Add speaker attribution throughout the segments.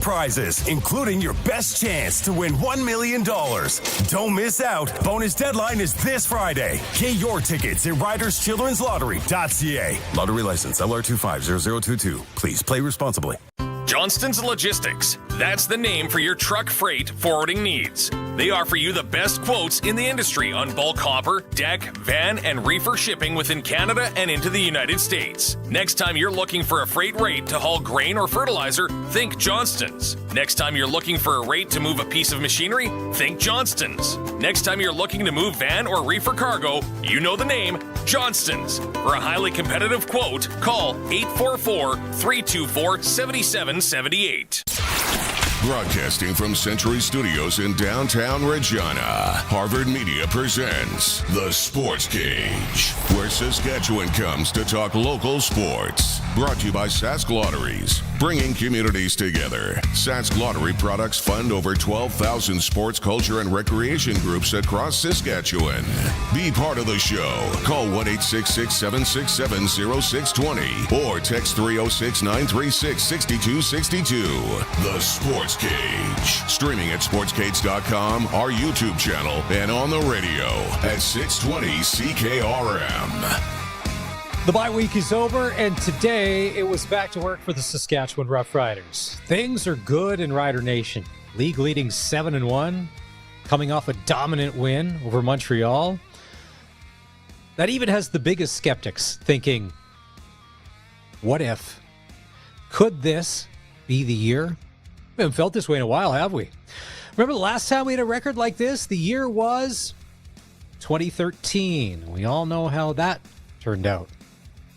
Speaker 1: Prizes, including your best chance to win $1 million. Don't miss out. Bonus deadline is this Friday. Get your tickets at riderschildrenslottery.ca. Lottery license LR250022. Please play responsibly.
Speaker 2: Johnston's Logistics. That's the name for your truck freight forwarding needs. They offer you the best quotes in the industry on bulk hopper, deck, van, and reefer shipping within Canada and into the United States. Next time you're looking for a freight rate to haul grain or fertilizer, think Johnston's. Next time you're looking for a rate to move a piece of machinery, think Johnston's. Next time you're looking to move van or reefer cargo, you know the name, Johnston's. For a highly competitive quote, call 844-324-7778.
Speaker 3: Broadcasting from Century Studios in downtown Regina, Harvard Media presents The Sports Cage, where Saskatchewan comes to talk local sports. Brought to you by Sask Lotteries, bringing communities together. Sask Lottery products fund over 12,000 sports, culture, and recreation groups across Saskatchewan. Be part of the show. Call 1-866-767-0620 or text 306-936-6262. The Sports Cage. Streaming at sportscage.com, our YouTube channel, and on the radio at 620 CKRM.
Speaker 4: The bye week is over, and today it was back to work for the Saskatchewan Roughriders. Things are good in Rider Nation. League leading 7-1, coming off a dominant win over Montreal. That even has the biggest skeptics thinking, what if? Could this be the year? We haven't felt this way in a while, have we? Remember the last time we had a record like this? The year was 2013. We all know how that turned out,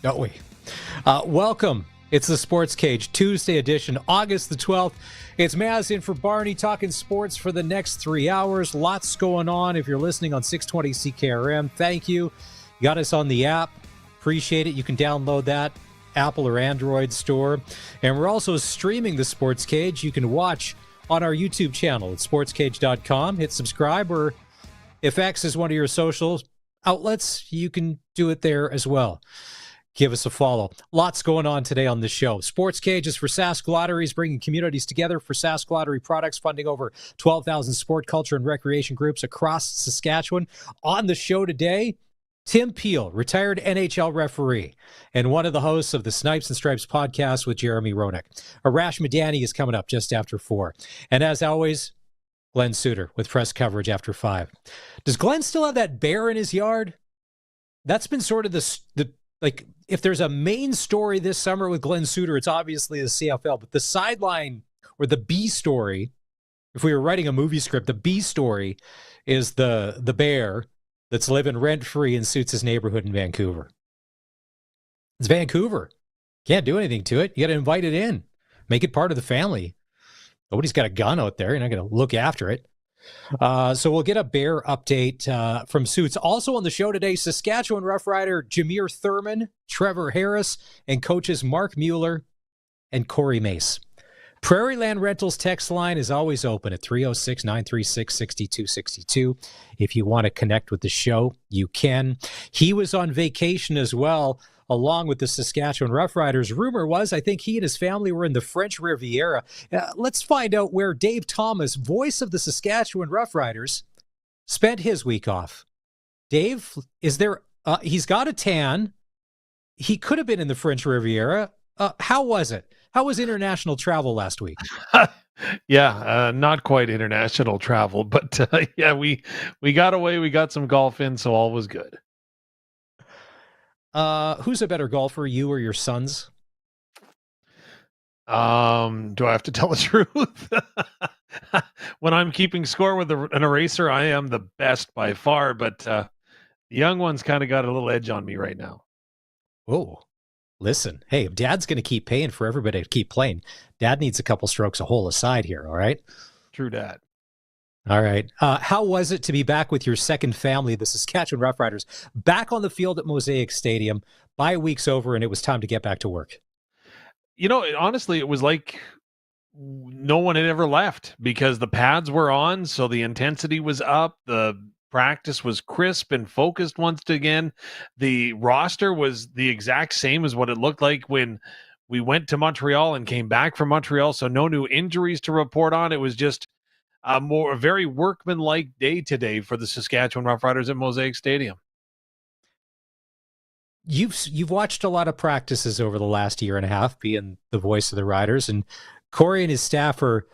Speaker 4: don't we? Welcome. It's the Sports Cage, Tuesday edition, August the 12th. It's Maz in for Barney, talking sports for the next 3 hours. Lots going on. If you're listening on 620 CKRM, thank you. You got us on the app. Appreciate it. You can download that. Apple or Android store. And we're also streaming the Sports Cage. You can watch on our YouTube channel at sportscage.com. Hit subscribe, or if X is one of your social outlets, you can do it there as well. Give us a follow. Lots going on today on the show. Sports Cage is for Sask Lotteries, bringing communities together for Sask Lottery products, funding over 12,000 sport, culture, and recreation groups across Saskatchewan. On the show today, Tim Peel, retired NHL referee, and one of the hosts of the Snipes and Stripes podcast with Jeremy Roenick. Arash Madani is coming up just after 4. And as always, Glen Suitor with press coverage after 5. Does Glen still have that bear in his yard? That's been sort of the like, if there's a main story this summer with Glen Suitor, it's obviously the CFL. But the sideline, or the B story, if we were writing a movie script, the B story is the bear that's living rent-free in Suits' neighborhood in Vancouver. It's Vancouver. Can't do anything to it. You got to invite it in. Make it part of the family. Nobody's got a gun out there. You're not going to look after it. So we'll get a bear update from Suits. Also on the show today, Saskatchewan Roughrider Jameer Thurman, Trevor Harris, and coaches Mark Mueller and Corey Mace. Prairie Land Rentals text line is always open at 306-936-6262. If you want to connect with the show, you can. He was on vacation as well, along with the Saskatchewan Roughriders. Rumor was, I think he and his family were in the French Riviera. Let's find out where Dave Thomas, voice of the Saskatchewan Roughriders, spent his week off. Dave, is there? He's got a tan. He could have been in the French Riviera. How was it? How was international travel last week?
Speaker 5: Yeah, not quite international travel, but yeah, we got away. We got some golf in, so all was good.
Speaker 4: Who's a better golfer, you or your sons?
Speaker 5: Do I have to tell the truth? When I'm keeping score with an eraser, I am the best by far, but the young one's kind of got a little edge on me right now.
Speaker 4: Oh. Listen, hey, if Dad's going to keep paying for everybody to keep playing, Dad needs a couple strokes a hole aside here, all right?
Speaker 5: True dat.
Speaker 4: All right. How was it to be back with your second family, the Saskatchewan Roughriders, back on the field at Mosaic Stadium? Bye week's over, and it was time to get back to work.
Speaker 5: You know, honestly, it was like no one had ever left because the pads were on, so the intensity was up, the practice was crisp and focused once again. The roster was the exact same as what it looked like when We went to Montreal and came back from Montreal, so no new injuries to report on. It was just a very workmanlike day today for the Saskatchewan Roughriders at Mosaic Stadium.
Speaker 4: You've watched a lot of practices over the last year and a half, being the voice of the Riders, and Corey and his staff are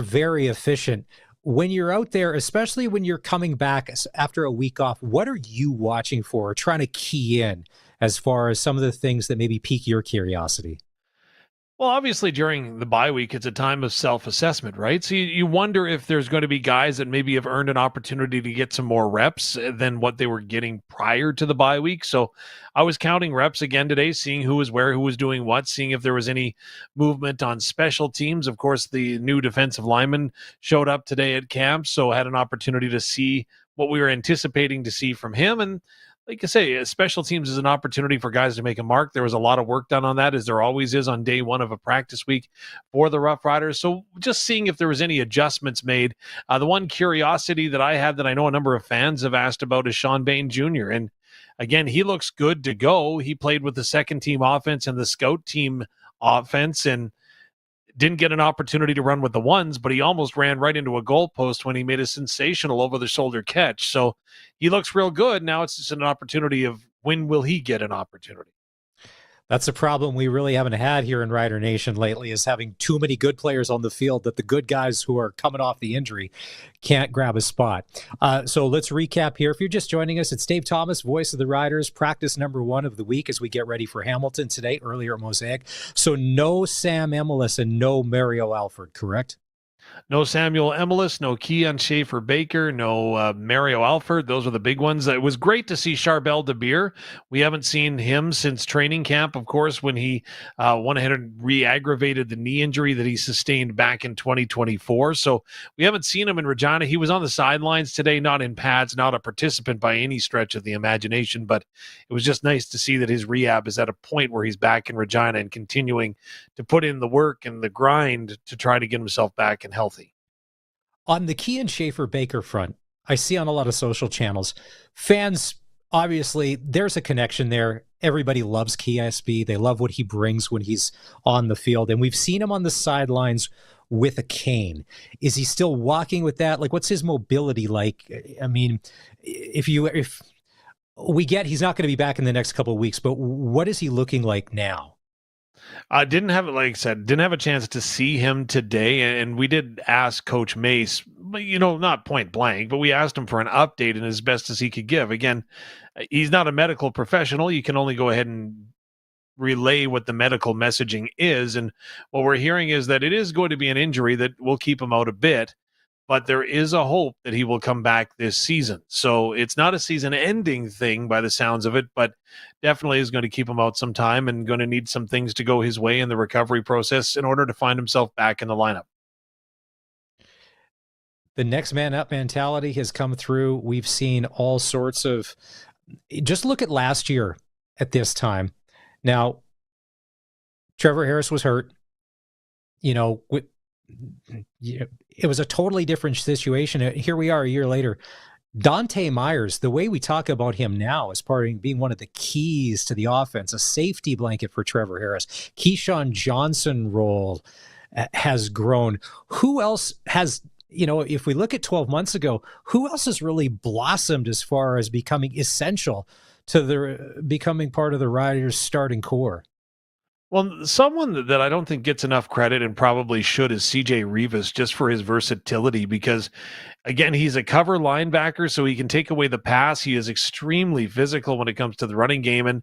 Speaker 4: very efficient. When you're out there, especially when you're coming back after a week off, what are you watching for or trying to key in as far as some of the things that maybe pique your curiosity?
Speaker 5: Well, obviously during the bye week, it's a time of self-assessment, right? So you wonder if there's going to be guys that maybe have earned an opportunity to get some more reps than what they were getting prior to the bye week. So I was counting reps again today, seeing who was where, who was doing what, seeing if there was any movement on special teams. Of course, the new defensive lineman showed up today at camp, so I had an opportunity to see what we were anticipating to see from him. And like I say, special teams is an opportunity for guys to make a mark. There was a lot of work done on that, as there always is on day one of a practice week for the Rough Riders. So just seeing if there was any adjustments made. The one curiosity that I had that I know a number of fans have asked about is Sean Bain Jr. And again, he looks good to go. He played with the second team offense and the scout team offense, and didn't get an opportunity to run with the ones, but he almost ran right into a goalpost when he made a sensational over-the-shoulder catch. So he looks real good. Now it's just an opportunity of when will he get an opportunity?
Speaker 4: That's a problem we really haven't had here in Rider Nation lately, is having too many good players on the field that the good guys who are coming off the injury can't grab a spot. So let's recap here. If you're just joining us, it's Dave Thomas, voice of the Riders, practice number 1 of the week as we get ready for Hamilton today, earlier at Mosaic. So no Sam Emilus and no Mario Alford, correct?
Speaker 5: No Samuel Emilus, no Keon Schaefer-Baker, no Mario Alford. Those are the big ones. It was great to see Charbel DeBeer. We haven't seen him since training camp, of course, when he went ahead and re-aggravated the knee injury that he sustained back in 2024. So we haven't seen him in Regina. He was on the sidelines today, not in pads, not a participant by any stretch of the imagination, but it was just nice to see that his rehab is at a point where he's back in Regina and continuing to put in the work and the grind to try to get himself back and healthy.
Speaker 4: On the Keon Schaefer-Baker front, I see on a lot of social channels, fans, obviously, there's a connection there. Everybody loves KSB. They love what he brings when he's on the field. And we've seen him on the sidelines with a cane. Is he still walking with that? Like, what's his mobility like? I mean, if we get he's not going to be back in the next couple of weeks, but what is he looking like now?
Speaker 5: I didn't have, like I said, didn't have a chance to see him today. And we did ask Coach Mace, not point blank, but we asked him for an update and as best as he could give. Again, he's not a medical professional. You can only go ahead and relay what the medical messaging is. And what we're hearing is that it is going to be an injury that will keep him out a bit, but there is a hope that he will come back this season. So it's not a season-ending thing by the sounds of it, but definitely is going to keep him out some time and going to need some things to go his way in the recovery process in order to find himself back in the lineup.
Speaker 4: The next man up mentality has come through. We've seen all sorts of, just look at last year at this time. Now, Trevor Harris was hurt. It was a totally different situation. Here we are a year later. Dante Myers, the way we talk about him now as part of being one of the keys to the offense, a safety blanket for Trevor Harris. Keyshawn Johnson role has grown. Who else has, if we look at 12 months ago, who else has really blossomed as far as becoming essential to becoming part of the Riders' starting core?
Speaker 5: Well, someone that I don't think gets enough credit and probably should is CJ Rivas, just for his versatility, because again, he's a cover linebacker, so he can take away the pass. He is extremely physical when it comes to the running game. And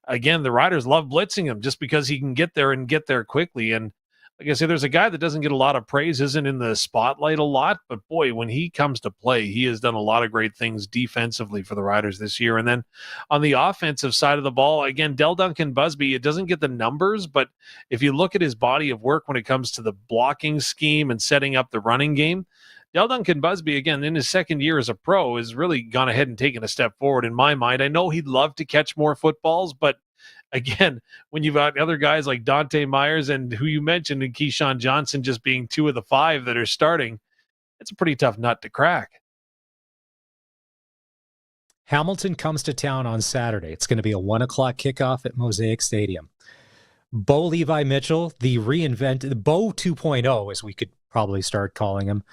Speaker 5: again, the Riders love blitzing him just because he can get there and get there quickly. And like I said, there's a guy that doesn't get a lot of praise, isn't in the spotlight a lot, but boy, when he comes to play, he has done a lot of great things defensively for the Riders this year. And then on the offensive side of the ball, again, Del Duncan Busby, it doesn't get the numbers, but if you look at his body of work when it comes to the blocking scheme and setting up the running game, Del Duncan Busby, again, in his second year as a pro, has really gone ahead and taken a step forward in my mind. I know he'd love to catch more footballs, but again, when you've got other guys like Dante Myers and who you mentioned and Keyshawn Johnson just being 2 of the 5 that are starting, it's a pretty tough nut to crack.
Speaker 4: Hamilton comes to town on Saturday. It's going to be a 1:00 kickoff at Mosaic Stadium. Bo Levi Mitchell, the reinvented Bo 2.0, as we could probably start calling him,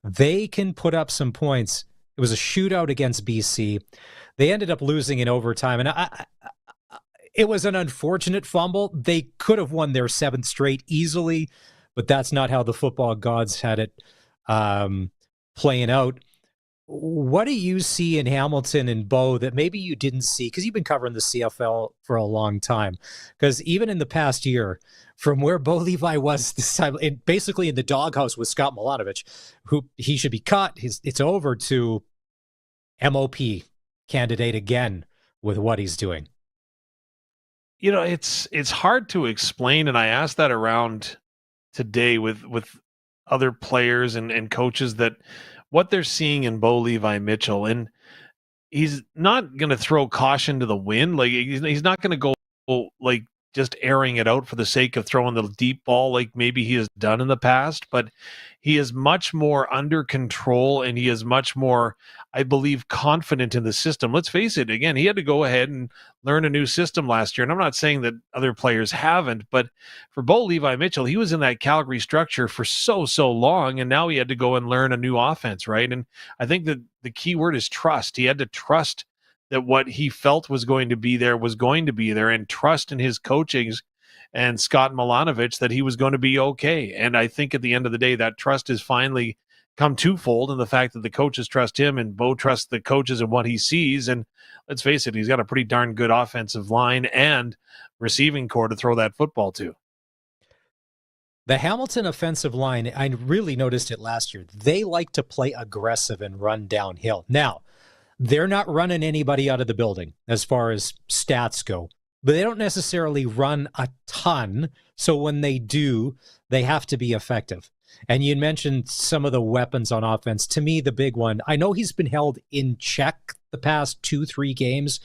Speaker 4: they can put up some points. It was a shootout against BC. They ended up losing in overtime, and it was an unfortunate fumble. They could have won their 7th straight easily, but that's not how the football gods had it playing out. What do you see in Hamilton and Bo that maybe you didn't see? Because you've been covering the CFL for a long time. Because even in the past year, from where Bo Levi was this time, basically in the doghouse with Scott Milanovic, who he should be cut, it's over, to MOP candidate again with what he's doing.
Speaker 5: You know, it's hard to explain, and I asked that around today with other players and coaches, that what they're seeing in Bo Levi Mitchell, and he's not going to throw caution to the wind. Like, he's not going to go like just airing it out for the sake of throwing the deep ball like maybe he has done in the past, but he is much more under control, and he is much more, I believe, confident in the system. Let's face it, again, he had to go ahead and learn a new system last year, and I'm not saying that other players haven't, but for Bo Levi Mitchell, he was in that Calgary structure for so long, and now he had to go and learn a new offense, right? And I think that the key word is trust. He had to trust that what he felt was going to be there, and trust in his coachings and Scott Milanovic that he was going to be okay. And I think at the end of the day, that trust has finally come twofold in the fact that the coaches trust him and Bo trusts the coaches and what he sees. And let's face it, he's got a pretty darn good offensive line and receiving core to throw that football to.
Speaker 4: The Hamilton offensive line, I really noticed it last year. They like to play aggressive and run downhill. Now, they're not running anybody out of the building as far as stats go, but they don't necessarily run a ton. So when they do, they have to be effective. And you mentioned some of the weapons on offense. To me, the big one, I know he's been held in check the past 2-3 games,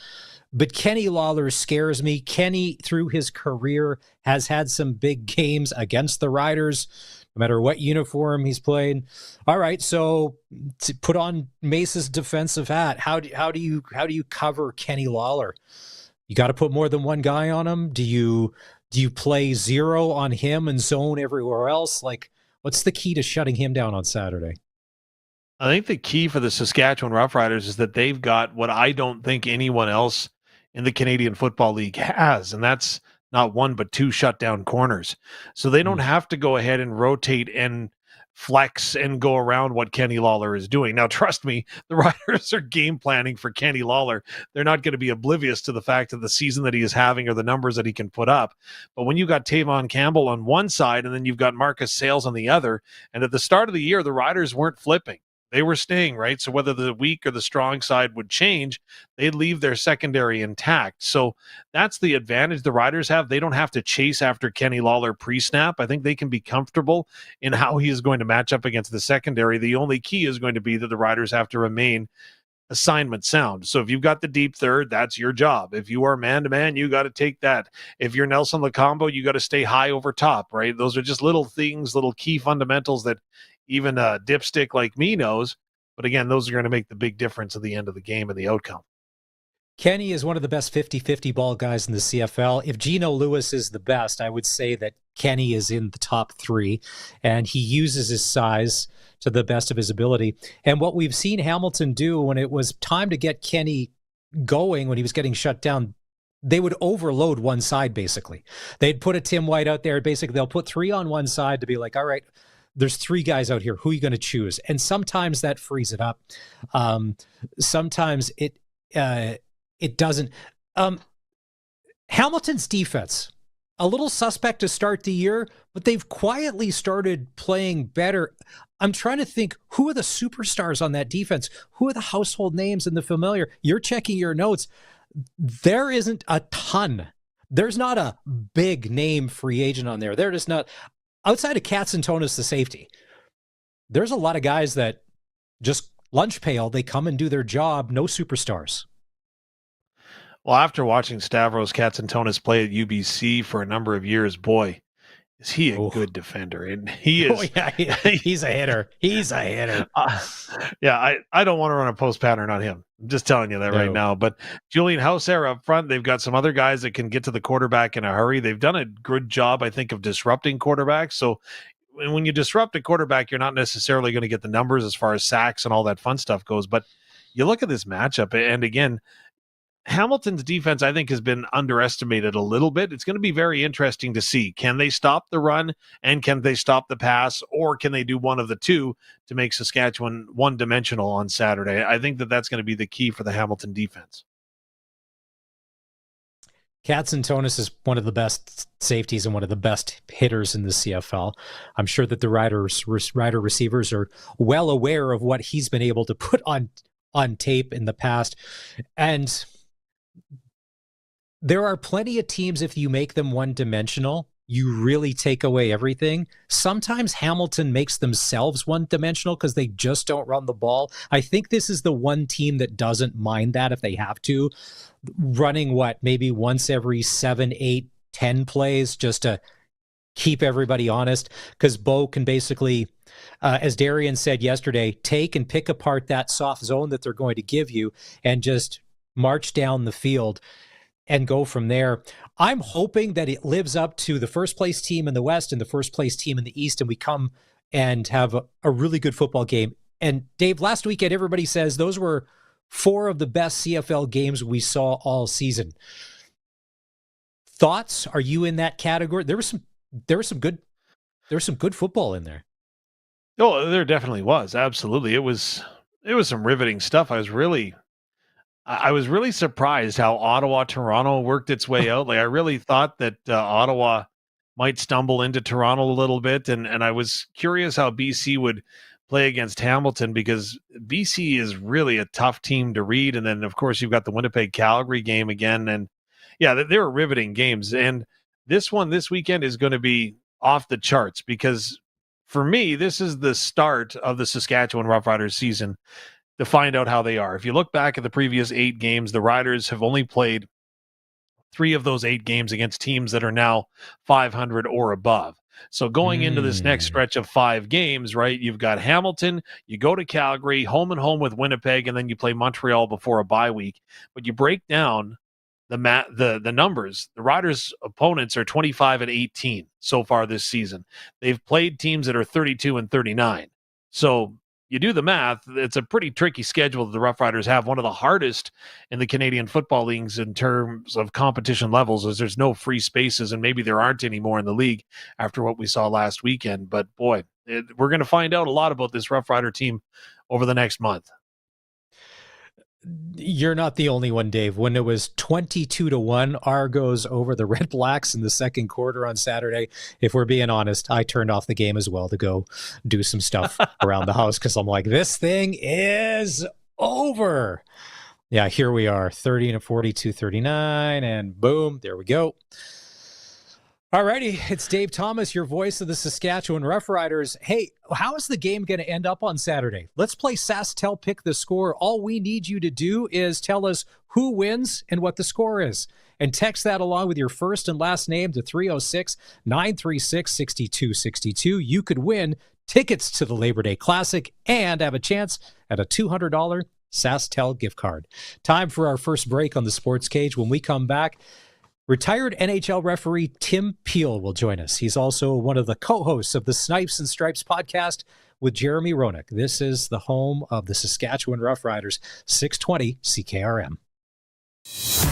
Speaker 4: but Kenny Lawler scares me. Kenny, through his career, has had some big games against the Riders, no matter what uniform he's played. All right, so to put on Mace's defensive hat, how do you cover Kenny Lawler? You got to put more than one guy on him. Do you play zero on him and zone everywhere else? Like, what's the key to shutting him down on Saturday?
Speaker 5: I think the key for the Saskatchewan Roughriders is that they've got what I don't think anyone else in the Canadian Football League has, and that's not one but two shutdown corners. So they don't have to go ahead and rotate and flex and go around what Kenny Lawler is doing. Now, trust me, the Riders are game planning for Kenny Lawler. They're not going to be oblivious to the fact of the season that he is having or the numbers that he can put up. But when you got Tavon Campbell on one side and then you've got Marcus Sales on the other, and at the start of the year, the Riders weren't flipping. They were staying, right? So whether the weak or the strong side would change, they'd leave their secondary intact. So that's the advantage the Riders have. They don't have to chase after Kenny Lawler pre-snap. I think they can be comfortable in how he is going to match up against the secondary. The only key is going to be that the Riders have to remain assignment sound. So if you've got the deep third, that's your job. If you are man-to-man, you got to take that. If you're Nelson Lacombo, you got to stay high over top, right? Those are just little things, little key fundamentals that even a dipstick like me knows. But again, those are going to make the big difference at the end of the game and the outcome.
Speaker 4: Kenny is one of the best 50-50 ball guys in the CFL. If Geno Lewis is the best, I would say that Kenny is in the top 3, and he uses his size to the best of his ability. And what we've seen Hamilton do when it was time to get Kenny going, when he was getting shut down, they would overload one side, basically. They'd put a Tim White out there. Basically, they'll put 3 on one side to be like, all right, there's 3 guys out here. Who are you going to choose? And sometimes that frees it up. Sometimes it doesn't. Hamilton's defense, a little suspect to start the year, but they've quietly started playing better. I'm trying to think, who are the superstars on that defense? Who are the household names and the familiar? You're checking your notes. There isn't a ton. There's not a big name free agent on there. They're just not. Outside of Katsantonis, the safety, there's a lot of guys that just lunch pail. They come and do their job. No superstars.
Speaker 5: Well, after watching Stavros Katsantonis play at UBC for a number of years, boy, Is he a good defender? And he is.
Speaker 4: Oh, yeah, he's a hitter. He's a hitter.
Speaker 5: I don't want to run a post pattern on him. I'm just telling you that right now. But Julian Hauser up front, they've got some other guys that can get to the quarterback in a hurry. They've done a good job, I think, of disrupting quarterbacks. So when you disrupt a quarterback, you're not necessarily going to get the numbers as far as sacks and all that fun stuff goes. But you look at this matchup, and again, Hamilton's defense, I think, has been underestimated a little bit. It's going to be very interesting to see. Can they stop the run and can they stop the pass, or can they do one of the two to make Saskatchewan one-dimensional on Saturday? I think that's going to be the key for the Hamilton defense.
Speaker 4: Katsantonis is one of the best safeties and one of the best hitters in the CFL. I'm sure that the Rider receivers are well aware of what he's been able to put on tape in the past. And there are plenty of teams, if you make them one-dimensional, you really take away everything. Sometimes Hamilton makes themselves one-dimensional because they just don't run the ball. I think this is the one team that doesn't mind that if they have to. Running, maybe once every 7, 8, 10 plays just to keep everybody honest, because Bo can basically, as Darian said yesterday, take and pick apart that soft zone that they're going to give you and just march down the field and go from there. I'm hoping that it lives up to the first place team in the West and the first place team in the East, and we come and have a really good football game. And Dave, last weekend, everybody says those were 4 of the best CFL games we saw all season. Thoughts? Are you in that category? There was some good football in there.
Speaker 5: Oh, there definitely was. Absolutely. It was some riveting stuff. I was really surprised how Ottawa-Toronto worked its way out. Like, I really thought that Ottawa might stumble into Toronto a little bit, and I was curious how BC would play against Hamilton, because BC is really a tough team to read. And then, of course, you've got the Winnipeg-Calgary game again, and yeah, they were riveting games. And this one this weekend is going to be off the charts, because for me, this is the start of the Saskatchewan Roughriders season to find out how they are. If you look back at the previous 8 games, the Riders have only played 3 of those 8 games against teams that are now 500 or above. So going into this next stretch of 5 games, right, you've got Hamilton, you go to Calgary, home and home with Winnipeg, and then you play Montreal before a bye week. But you break down the numbers. The Riders' opponents are 25-18 so far this season. They've played teams that are 32-39. So you do the math, it's a pretty tricky schedule that the Roughriders have, one of the hardest in the Canadian football leagues in terms of competition levels, as there's no free spaces, and maybe there aren't any more in the league after what we saw last weekend. But boy, we're going to find out a lot about this Roughrider team over the next month.
Speaker 4: You're not the only one, Dave. When it was 22-1 Argos over the Red Blacks in the second quarter on Saturday, if we're being honest, I turned off the game as well to go do some stuff around the house, because I'm like, this thing is over. Yeah, here we are, 30-42-39, and boom, there we go. All righty, it's Dave Thomas, your voice of the Saskatchewan Roughriders. Hey, how is the game going to end up on Saturday? Let's play SaskTel Pick the Score. All we need you to do is tell us who wins and what the score is. And text that along with your first and last name to 306-936-6262. You could win tickets to the Labor Day Classic and have a chance at a $200 SaskTel gift card. Time for our first break on the Sports Cage. When we come back, retired NHL referee Tim Peel will join us. He's also one of the co-hosts of the Snipes and Stripes podcast with Jeremy Roenick. This is the home of the Saskatchewan Roughriders, 620 CKRM.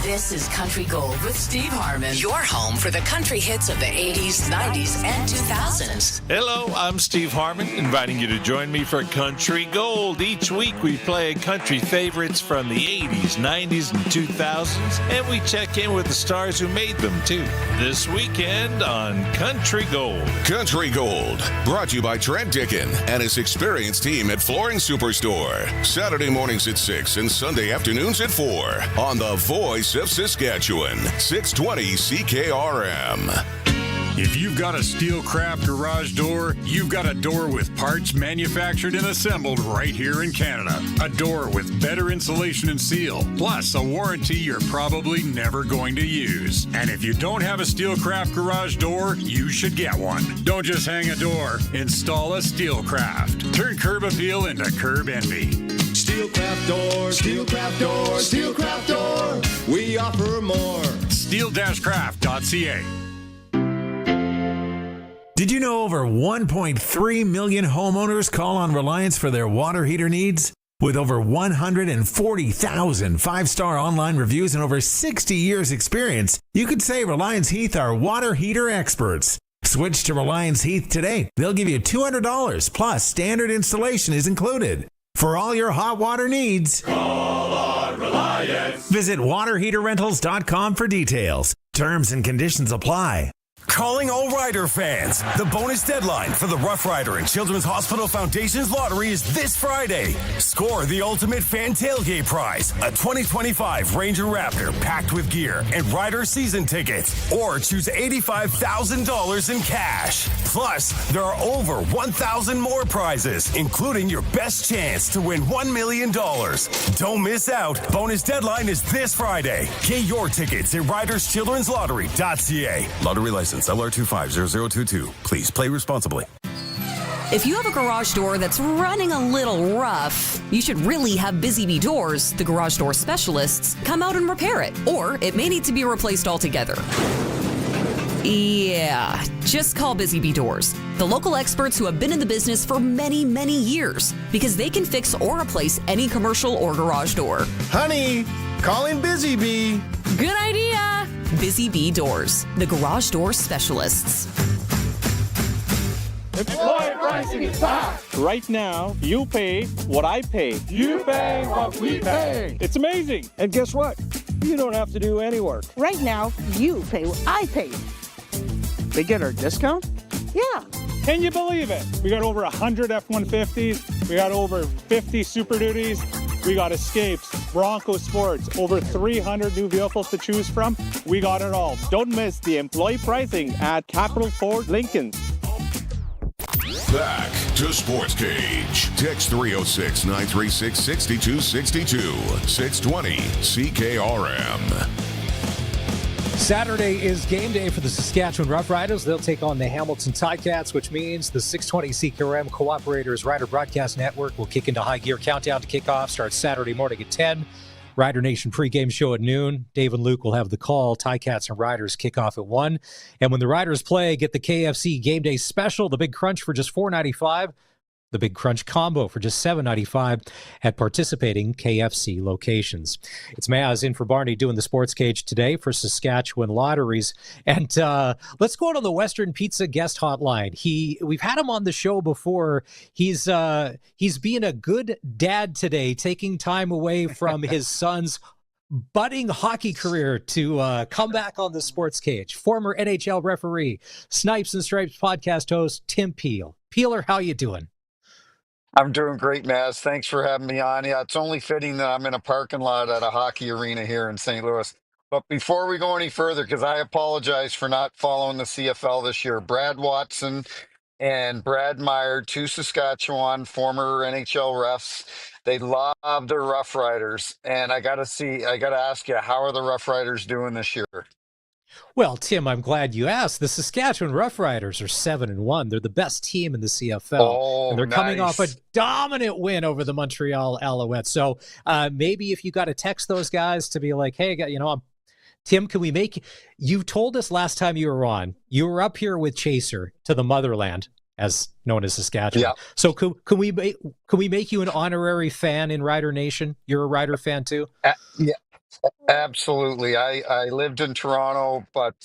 Speaker 6: This is Country Gold with Steve Harmon, your home for the country hits of the 80s, 90s, and 2000s.
Speaker 7: Hello, I'm Steve Harmon, inviting you to join me for Country Gold. Each week we play country favorites from the 80s, 90s, and 2000s, and we check in with the stars who made them, too. This weekend on Country Gold.
Speaker 3: Country Gold, brought to you by Trent Dickin and his experienced team at Flooring Superstore. Saturday mornings at 6 and Sunday afternoons at 4 on the Voice of Saskatchewan, 620 CKRM.
Speaker 8: If you've got a Steelcraft garage door, you've got a door with parts manufactured and assembled right here in Canada. A door with better insulation and seal, plus a warranty you're probably never going to use. And if you don't have a Steelcraft garage door, you should get one. Don't just hang a door, install a Steelcraft. Turn curb appeal into curb envy.
Speaker 9: Steelcraft door, Steelcraft door, Steelcraft door. We offer more.
Speaker 8: Steel-craft.ca.
Speaker 10: Did you know over 1.3 million homeowners call on Reliance for their water heater needs? With over 140,000 five-star online reviews and over 60 years experience, you could say Reliance Heath are water heater experts. Switch to Reliance Heath today. They'll give you $200 plus standard installation is included. For all your hot water needs,
Speaker 9: Call on Reliance.
Speaker 10: Visit waterheaterrentals.com for details. Terms and conditions apply.
Speaker 1: Calling all Rider fans. The bonus deadline for the Rough Rider and Children's Hospital Foundation's lottery is this Friday. Score the ultimate fan tailgate prize, a 2025 Ranger Raptor packed with gear and Rider season tickets, or choose $85,000 in cash. Plus, there are over 1,000 more prizes, including your best chance to win $1 million. Don't miss out. Bonus deadline is this Friday. Get your tickets at riderschildren'slottery.ca. Lottery license LR250022. Please play responsibly.
Speaker 11: If you have a garage door that's running a little rough, you should really have Busy Bee Doors, the garage door specialists, come out and repair it. Or it may need to be replaced altogether. Yeah, just call Busy Bee Doors, the local experts who have been in the business for many, many years, because they can fix or replace any commercial or garage door.
Speaker 12: Honey, calling Busy Bee.
Speaker 11: Good idea. Busy Bee Doors, the garage door specialists.
Speaker 13: Employee pricing is back. Right now, you pay what I pay. You pay what we pay. It's amazing. And guess what? You don't have to do any work.
Speaker 14: Right now, you pay what I pay.
Speaker 13: They get our discount?
Speaker 14: Yeah.
Speaker 13: Can you believe it? We got over 100 F-150s. We got over 50 Super Duties. We got Escapes, Bronco Sports, over 300 new vehicles to choose from. We got it all. Don't miss the employee pricing at Capital Ford Lincoln.
Speaker 3: Back to Sportscage. Text 306-936-6262. 620 CKRM.
Speaker 4: Saturday is game day for the Saskatchewan Roughriders. They'll take on the Hamilton Ticats, which means the 620 CKRM Cooperators Rider Broadcast Network will kick into high gear. Countdown to kickoff starts Saturday morning at 10. Rider Nation pregame show at noon. Dave and Luke will have the call. Ticats and Riders kick off at 1. And when the Riders play, get the KFC Game Day Special, the Big Crunch for just $4.95. The Big Crunch Combo for just $7.95 at participating KFC locations. It's Maz in for Barney doing the Sports Cage today for Saskatchewan Lotteries. And let's go out on the Western Pizza guest hotline. We've had him on the show before. He's being a good dad today, taking time away from his son's budding hockey career to come back on the Sports Cage. Former NHL referee, Snipes and Stripes podcast host, Tim Peel. Peeler, how you doing?
Speaker 15: I'm doing great, Maz. Thanks for having me on. Yeah, it's only fitting that I'm in a parking lot at a hockey arena here in St. Louis. But before we go any further, because I apologize for not following the CFL this year, Brad Watson and Brad Meyer, two Saskatchewan former NHL refs, they love their Rough Riders. And I got to ask you, how are the Rough Riders doing this year?
Speaker 4: Well, Tim, I'm glad you asked. The Saskatchewan Roughriders are 7-1. They're the best team in the CFL. And they're coming off a dominant win over the Montreal Alouettes. So maybe if you got to text those guys to be like, hey, Tim, can we make – you told us last time you were on, you were up here with Chaser to the motherland, as known as Saskatchewan. Yeah. So can we make you an honorary fan in Rider Nation? You're a Rider fan too?
Speaker 15: Yeah. Absolutely. I lived in Toronto, but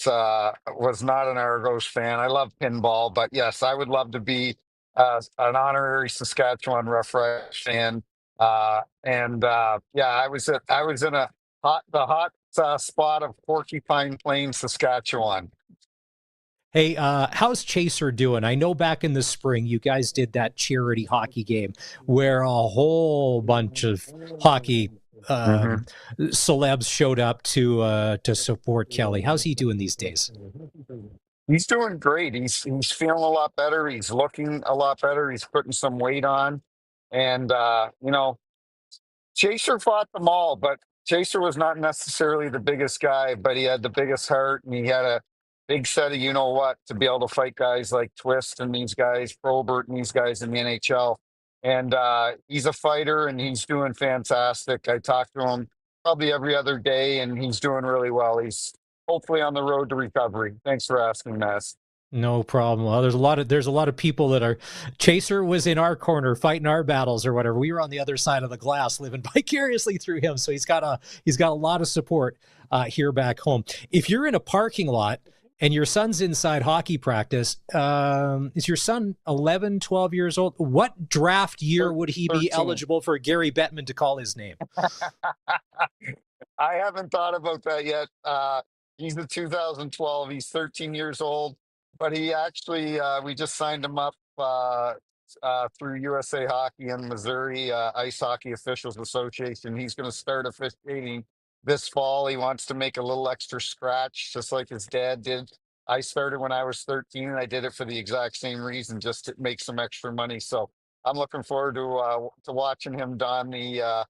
Speaker 15: was not an Argos fan. I love pinball, but yes, I would love to be an honorary Saskatchewan Roughriders fan. Yeah, I was in the hot spot of Porcupine Plain, Saskatchewan.
Speaker 4: Hey, how's Chaser doing? I know back in the spring you guys did that charity hockey game where a whole bunch of hockey celebs showed up to support Kelly. How's he doing these days?
Speaker 15: He's doing great. He's feeling a lot better. He's looking a lot better. He's putting some weight on, and Chaser fought them all, but Chaser was not necessarily the biggest guy, but he had the biggest heart, and he had a big set of you know what to be able to fight guys like Twist and these guys, Probert and these guys in the NHL. And he's a fighter, and he's doing fantastic. I talk to him probably every other day, and he's doing really well. He's hopefully on the road to recovery. Thanks for asking, Mass.
Speaker 4: No problem. Well, there's a lot of people that are. Chaser was in our corner fighting our battles or whatever. We were on the other side of the glass, living vicariously through him. So he's got a lot of support here back home. If you're in a parking lot and your son's inside hockey practice, is your son 11, 12 years old? What draft year would he
Speaker 15: 13.
Speaker 4: be eligible for Gary Bettman to call his name?
Speaker 15: I haven't thought about that yet. He's the 2012. He's 13 years old, but he actually, we just signed him up through USA Hockey and Missouri Ice Hockey Officials Association. He's going to start officiating this fall. He wants to make a little extra scratch, just like his dad did. I started when I was 13, and I did it for the exact same reason, just to make some extra money. So I'm looking forward to watching him don the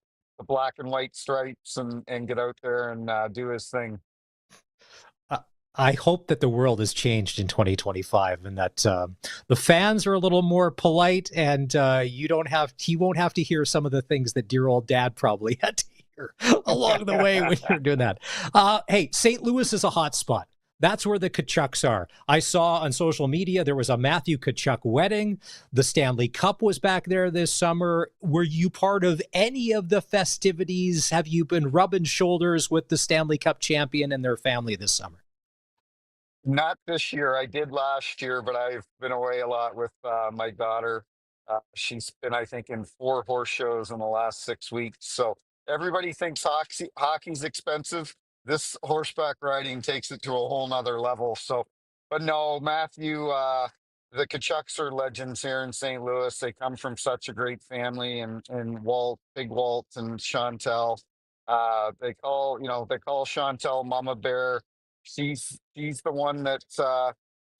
Speaker 15: black and white stripes and get out there and do his thing.
Speaker 4: I hope that the world has changed in 2025 and that the fans are a little more polite, and he won't have to hear some of the things that dear old dad probably had to hear along the way when you're doing that. Hey, St. Louis is a hot spot. That's where the Tkachuks are. I saw on social media there was a Matthew Tkachuk wedding. The Stanley Cup was back there this summer. Were you part of any of the festivities? Have you been rubbing shoulders with the Stanley Cup champion and their family this summer?
Speaker 15: Not this year. I did last year, but I've been away a lot with my daughter. She's been, I think, in 4 horse shows in the last 6 weeks. So everybody thinks hockey's expensive. This horseback riding takes it to a whole nother level. So, but no, Matthew, the Tkachuks are legends here in St. Louis. They come from such a great family, and Walt, Big Walt, and Chantel. They call Chantel Mama Bear. She's the one that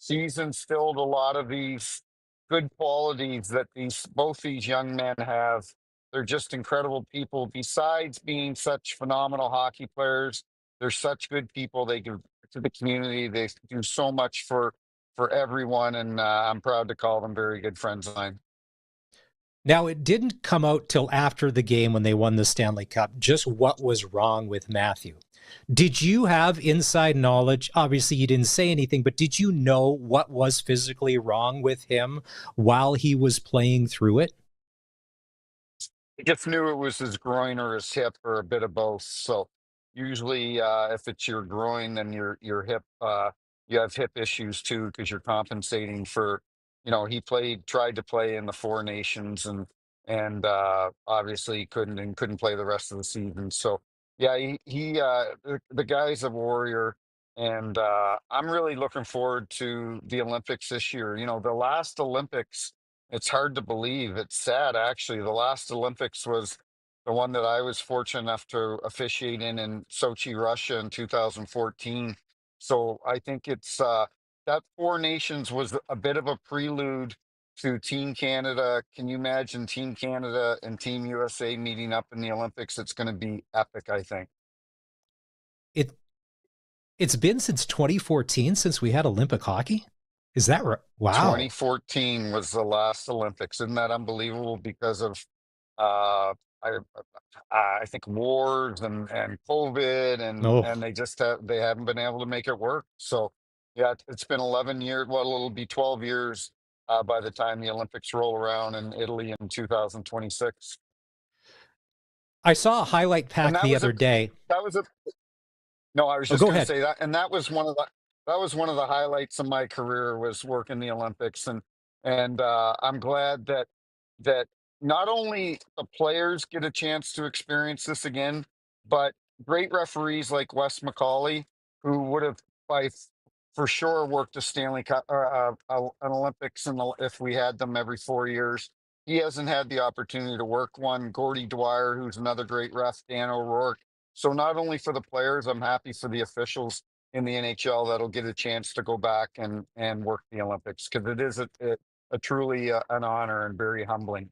Speaker 15: she's instilled a lot of these good qualities that both these young men have. They're just incredible people. Besides being such phenomenal hockey players, they're such good people. They give to the community. They do so much for everyone, and I'm proud to call them very good friends of mine.
Speaker 4: Now, it didn't come out till after the game when they won the Stanley Cup, just what was wrong with Matthew. Did you have inside knowledge? Obviously, you didn't say anything, but did you know what was physically wrong with him while he was playing through it?
Speaker 15: I just knew it was his groin or his hip or a bit of both. So usually, if it's your groin, then your hip, you have hip issues too because you're compensating for. He tried to play in the Four Nations, and obviously couldn't play the rest of the season. So yeah, the guy's a warrior, and I'm really looking forward to the Olympics this year. The last Olympics. It's hard to believe. It's sad, actually. The last Olympics was the one that I was fortunate enough to officiate in Sochi, Russia in 2014. So I think it's that Four Nations was a bit of a prelude to Team Canada. Can you imagine Team Canada and Team USA meeting up in the Olympics? It's going to be epic, I think.
Speaker 4: It's been since 2014 since we had Olympic hockey? Is that right? Wow.
Speaker 15: 2014 was the last Olympics. Isn't that unbelievable? Because of, uh, I think wars and COVID and they haven't been able to make it work. So yeah, it's been 11 years. Well, it'll be 12 years by the time the Olympics roll around in Italy in 2026.
Speaker 4: I saw a highlight pack the other day.
Speaker 15: No, I was just
Speaker 4: go
Speaker 15: going to
Speaker 4: ahead.
Speaker 15: say that, and that was one of the highlights of my career was working the Olympics, and I'm glad that not only the players get a chance to experience this again, but great referees like Wes McCauley, who would have for sure worked a Stanley Cup or an Olympics if we had them every 4 years. He hasn't had the opportunity to work one. Gordy Dwyer, who's another great ref, Dan O'Rourke. So not only for the players, I'm happy for the officials in the NHL that'll get a chance to go back and work the Olympics, because it is a truly an honor and very humbling.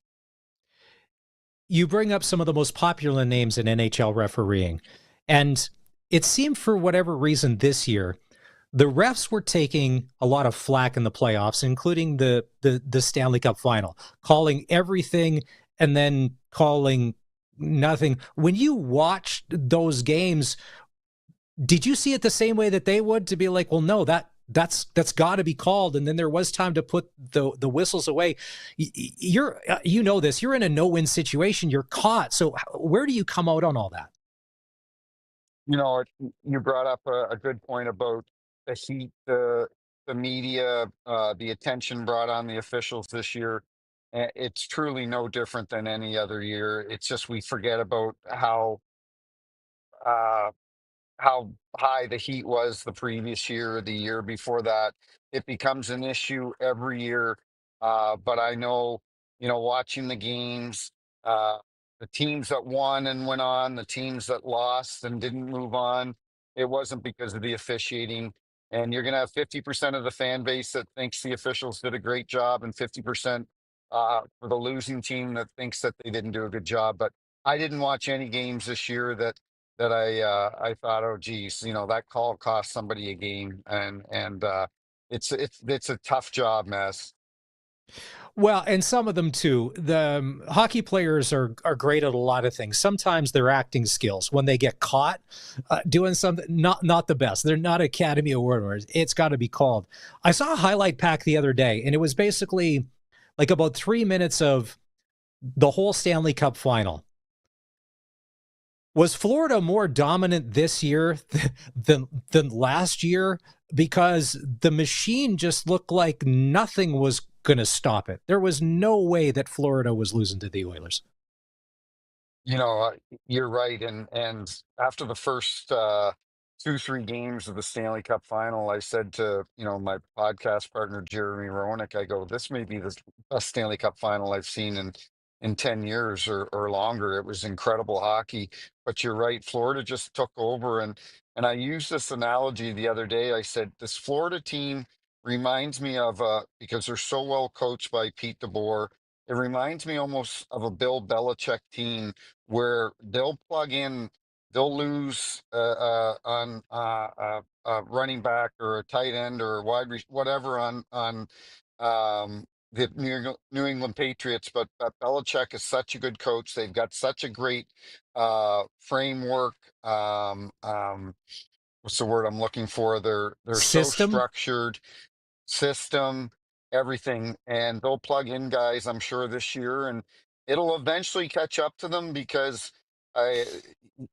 Speaker 4: You bring up some of the most popular names in NHL refereeing, and it seemed for whatever reason this year, the refs were taking a lot of flack in the playoffs, including the Stanley Cup final, calling everything and then calling nothing. When you watched those games, did you see it the same way that they would, to be like, well, no, that's got to be called, and then there was time to put the whistles away? You're you know this. You're in a no-win situation. You're caught. So where do you come out on all that?
Speaker 15: You know, you brought up a good point about the heat, the media, the attention brought on the officials this year. It's truly no different than any other year. It's just we forget about uh, how high the heat was the previous year or the year before that. It becomes an issue every year. But I know, watching the games, uh, the teams that won and went on, the teams that lost and didn't move on, it wasn't because of the officiating. And you're going to have 50% of the fan base that thinks the officials did a great job, and 50% for the losing team that thinks that they didn't do a good job. But I didn't watch any games this year that I thought, oh geez, that call cost somebody a game, and it's a tough job, Mess.
Speaker 4: Well, and some of them too. The hockey players are great at a lot of things. Sometimes their acting skills, when they get caught doing something not the best, they're not Academy Award winners. It's got to be called. I saw a highlight pack the other day, and it was basically like about 3 minutes of the whole Stanley Cup final. Was Florida more dominant this year than last year? Because the machine just looked like nothing was going to stop it. There was no way that Florida was losing to the Oilers.
Speaker 15: You're right, and after the first 2-3 games of the Stanley Cup final, I said to my podcast partner Jeremy Roenick, I go, this may be the best Stanley Cup final I've seen in 10 years or longer. It was incredible hockey. But you're right, Florida just took over, and I used this analogy the other day. I said this Florida team reminds me of because they're so well coached by Pete DeBoer. It reminds me almost of a Bill Belichick team, where they'll lose on running back or a tight end or a whatever on the New England Patriots. But Belichick is such a good coach. They've got such a great framework. What's the word I'm looking for? They're so
Speaker 4: System?
Speaker 15: structured, system, everything, and they'll plug in guys, I'm sure, this year, and it'll eventually catch up to them, because I,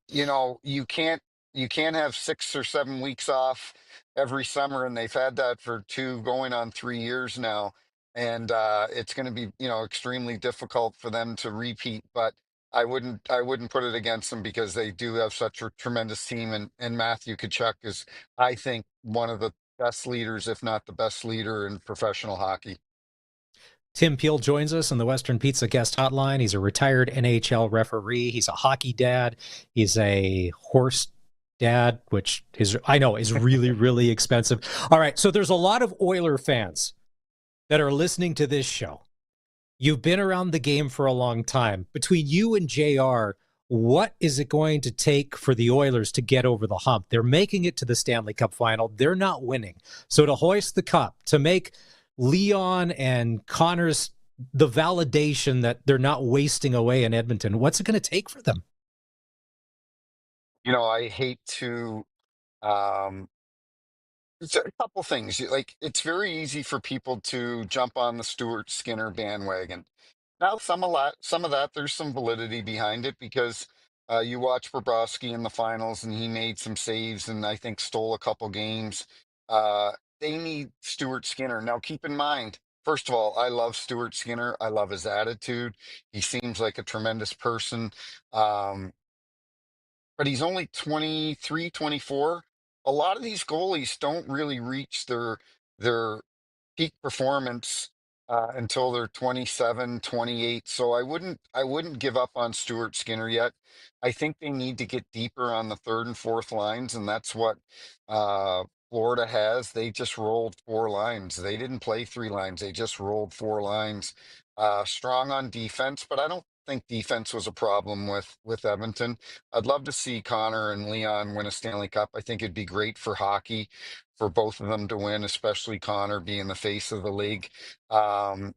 Speaker 15: you can't have 6 or 7 weeks off every summer, and they've had that for 2 going on 3 years now, and it's going to be extremely difficult for them to repeat. But I wouldn't put it against them, because they do have such a tremendous team, and Matthew Tkachuk is, I think, one of the best leaders, if not the best leader in professional hockey.
Speaker 4: Tim Peel joins us on the Western Pizza guest hotline. He's a retired NHL referee. He's a hockey dad. He's a horse dad, which I know is really, really expensive. All right, so there's a lot of Oiler fans that are listening to this show. You've been around the game for a long time. Between you and JR, what is it going to take for the Oilers to get over the hump? They're making it to the Stanley Cup final. They're not winning. So to hoist the cup, to make Leon and Connors the validation that they're not wasting away in Edmonton, what's it going to take for them?
Speaker 15: I hate to. It's a couple things. Like, it's very easy for people to jump on the Stuart Skinner bandwagon. Now, some of that, there's some validity behind it, because you watch Bobrovsky in the finals, and he made some saves, and I think stole a couple games. Uh, they need Stuart Skinner. Now, keep in mind, first of all, I love Stuart Skinner. I love his attitude. He seems like a tremendous person. Um, but he's only 23, 24. A lot of these goalies don't really reach their peak performance until they're 27, 28. So I wouldn't give up on Stuart Skinner yet. I think they need to get deeper on the third and fourth lines, and that's what Florida has. They just rolled four lines. They didn't play three lines. They just rolled four lines. Strong on defense, but I don't think defense was a problem with Edmonton. I'd love to see Connor and Leon win a Stanley Cup. I think it'd be great for hockey for both of them to win, especially Connor being the face of the league. Um,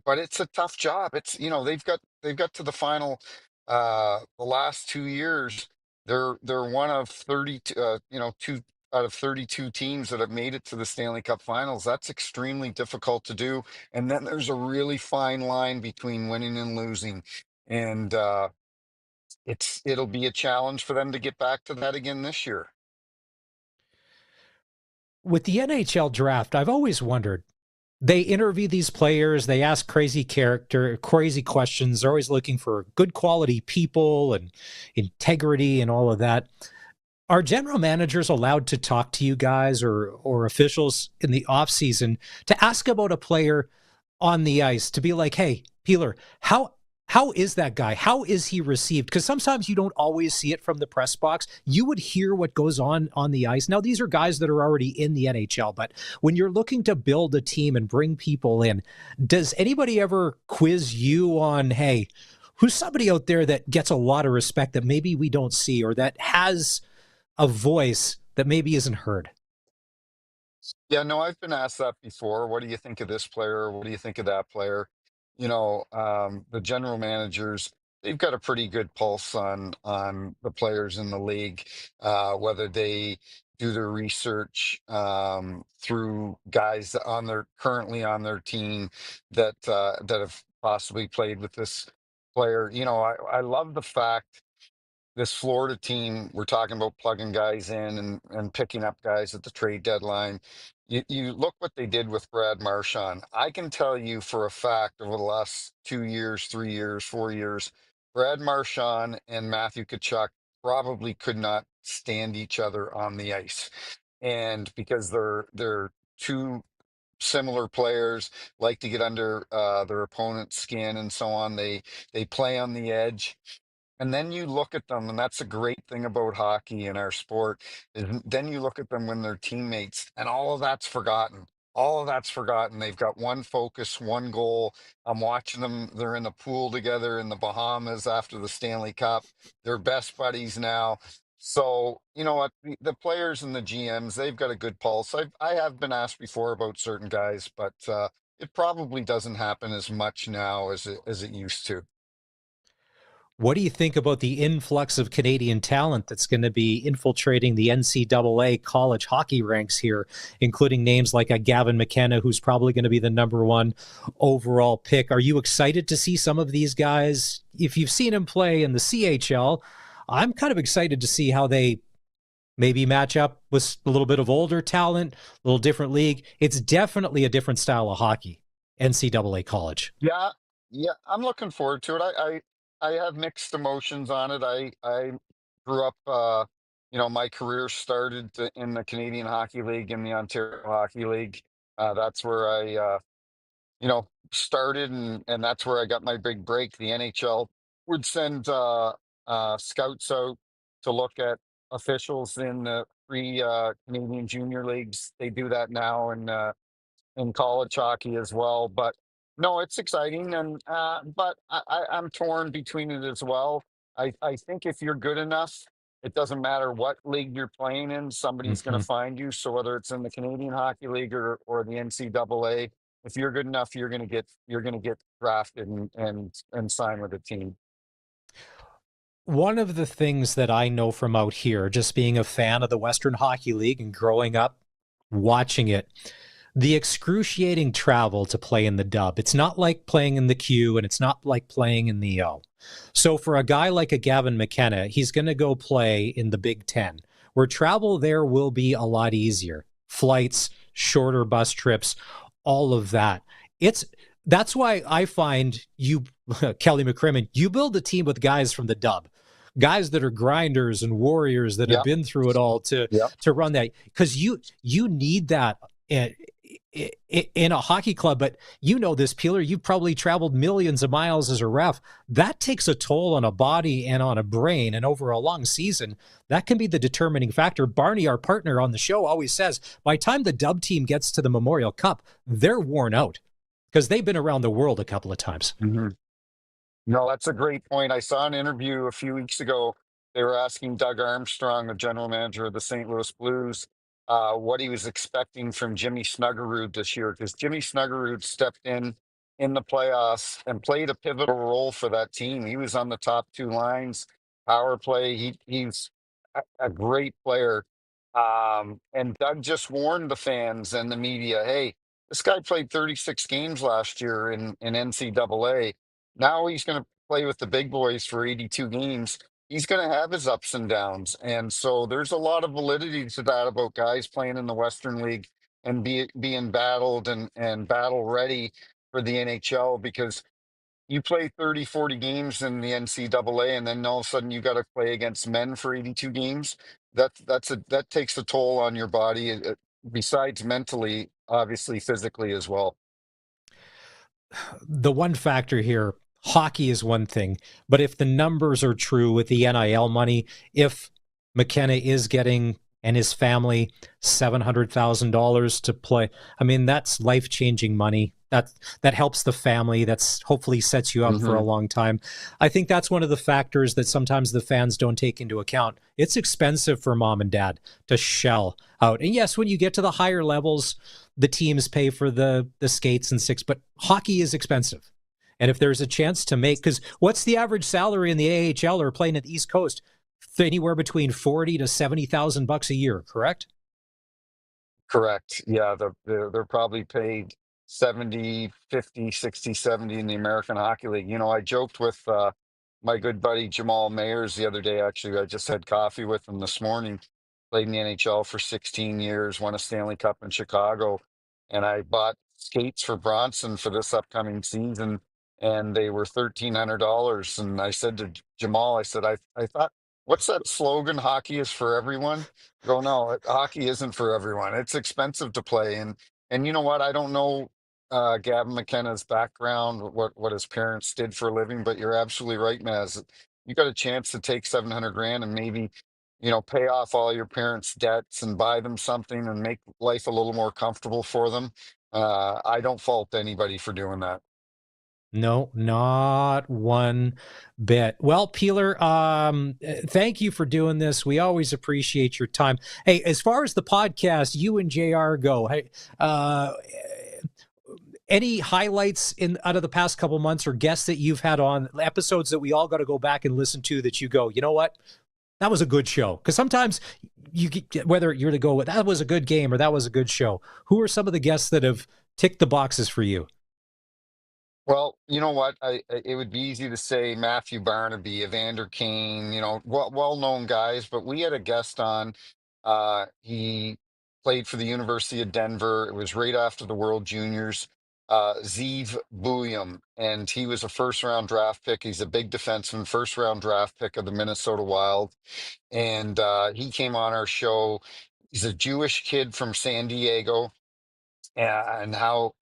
Speaker 15: but it's a tough job. It's they've got to the final the last 2 years. They're one of 32 two out of 32 teams that have made it to the Stanley Cup Finals. That's extremely difficult to do. And then there's a really fine line between winning and losing. And it'll be a challenge for them to get back to that again this year.
Speaker 4: With the NHL draft, I've always wondered, they interview these players, they ask crazy questions. They're always looking for good quality people and integrity and all of that. Are general managers allowed to talk to you guys or officials in the offseason to ask about a player on the ice, to be like, hey, Peeler, how is that guy? How is he received? Because sometimes you don't always see it from the press box. You would hear what goes on the ice. Now, these are guys that are already in the NHL, but when you're looking to build a team and bring people in, does anybody ever quiz you on, hey, who's somebody out there that gets a lot of respect that maybe we don't see, or that has a voice that maybe isn't heard?
Speaker 15: Yeah, no, I've been asked that before. What do you think of this player? What do you think of that player? The general managers, they've got a pretty good pulse on the players in the league, whether they do their research through guys that currently on their team that have possibly played with this player. I love the fact this Florida team, we're talking about plugging guys in and picking up guys at the trade deadline. You look what they did with Brad Marchand. I can tell you for a fact over the last 2 years, 3 years, 4 years, Brad Marchand and Matthew Tkachuk probably could not stand each other on the ice. And because they're two similar players, like to get under their opponent's skin and so on. They play on the edge. And then you look at them, and that's a great thing about hockey in our sport, is then you look at them when they're teammates, and all of that's forgotten. All of that's forgotten. They've got one focus, one goal. I'm watching them. They're in the pool together in the Bahamas after the Stanley Cup. They're best buddies now. So, you know what? The players and the GMs, they've got a good pulse. I have been asked before about certain guys, but it probably doesn't happen as much now as it used to.
Speaker 4: What do you think about the influx of Canadian talent that's going to be infiltrating the NCAA college hockey ranks here, including names like a Gavin McKenna, who's probably going to be the number one overall pick? Are you excited to see some of these guys? If you've seen him play in the CHL, I'm kind of excited to see how they maybe match up with a little bit of older talent, a little different league. It's definitely a different style of hockey, NCAA college.
Speaker 15: Yeah, I'm looking forward to it. I have mixed emotions on it. I grew up, my career started in the Canadian Hockey League and the Ontario Hockey League. That's where I, started, and that's where I got my big break. The NHL would send scouts out to look at officials in the three Canadian junior leagues. They do that now, and in college hockey as well. But no, it's exciting, and but I'm torn between it as well. I think if you're good enough, it doesn't matter what league you're playing in, somebody's going to find you. So whether it's in the Canadian Hockey League or the NCAA, if you're good enough, you're going to get drafted and sign with a team.
Speaker 4: One of the things that I know from out here, just being a fan of the Western Hockey League and growing up watching it, the excruciating travel to play in the dub. It's not like playing in the Q, and it's not like playing in the O. So for a guy like a Gavin McKenna, he's going to go play in the Big Ten, where travel there will be a lot easier. Flights, shorter bus trips, all of that. That's why I find you, Kelly McCrimmon, you build a team with guys from the dub, guys that are grinders and warriors that have been through it all to run that, because you need that in a hockey club, but you know this, Peeler, you've probably traveled millions of miles as a ref. That takes a toll on a body and on a brain, and over a long season, that can be the determining factor. Barney, our partner on the show, always says by the time the Dub team gets to the Memorial Cup, they're worn out because they've been around the world a couple of times.
Speaker 15: Mm-hmm. No, that's a great point. I saw an interview a few weeks ago. They were asking Doug Armstrong, the general manager of the St. Louis Blues, what he was expecting from Jimmy Snuggerud this year, because Jimmy Snuggerud stepped in the playoffs and played a pivotal role for that team. He was on the top two lines, power play. He's a great player. And Doug just warned the fans and the media, hey, this guy played 36 games last year in NCAA. Now he's going to play with the big boys for 82 games. He's going to have his ups and downs. And so there's a lot of validity to that about guys playing in the Western League and being battled and battle ready for the NHL, because you play 30, 40 games in the NCAA and then all of a sudden you got to play against men for 82 games. That takes a toll on your body, besides mentally, obviously physically as well.
Speaker 4: The one factor here, hockey is one thing, but if the numbers are true with the NIL money, if McKenna is getting and his family $700,000 to play, I mean, that's life-changing money. That helps the family. That's hopefully sets you up for a long time. I think that's one of the factors that sometimes the fans don't take into account. It's expensive for mom and dad to shell out. And yes, when you get to the higher levels, the teams pay for the skates and six, but hockey is expensive. And if there's a chance to make, because what's the average salary in the AHL or playing at the East Coast? Anywhere between $40,000 to $70,000 a year, correct?
Speaker 15: Correct. Yeah, they're probably paid 70, 50, 60, 70 in the American Hockey League. You know, I joked with my good buddy Jamal Mayers the other day. Actually, I just had coffee with him this morning. Played in the NHL for 16 years, won a Stanley Cup in Chicago, and I bought skates for Bronson for this upcoming season, and they were $1,300. And I said to Jamal, I said, I thought, what's that slogan? Hockey is for everyone. I go, no, hockey isn't for everyone. It's expensive to play, and you know what? I don't know Gavin McKenna's background, what his parents did for a living, but you're absolutely right, Maz. You got a chance to take $700,000 and maybe, pay off all your parents' debts and buy them something and make life a little more comfortable for them. I don't fault anybody for doing that.
Speaker 4: No, not one bit. Well, Peeler, thank you for doing this. We always appreciate your time. Hey, as far as the podcast, you and JR go. Hey, any highlights out of the past couple months or guests that you've had on, episodes that we all got to go back and listen to that you go, you know what? That was a good show. Because sometimes you get, whether you're to go with that was a good game or that was a good show. Who are some of the guests that have ticked the boxes for you?
Speaker 15: Well, you know what? It would be easy to say Matthew Barnaby, Evander Kane, well-known guys, but we had a guest on. He played for the University of Denver. It was right after the World Juniors. Zeev Buium, and he was a first-round draft pick. He's a big defenseman, first-round draft pick of the Minnesota Wild, and he came on our show. He's a Jewish kid from San Diego, and how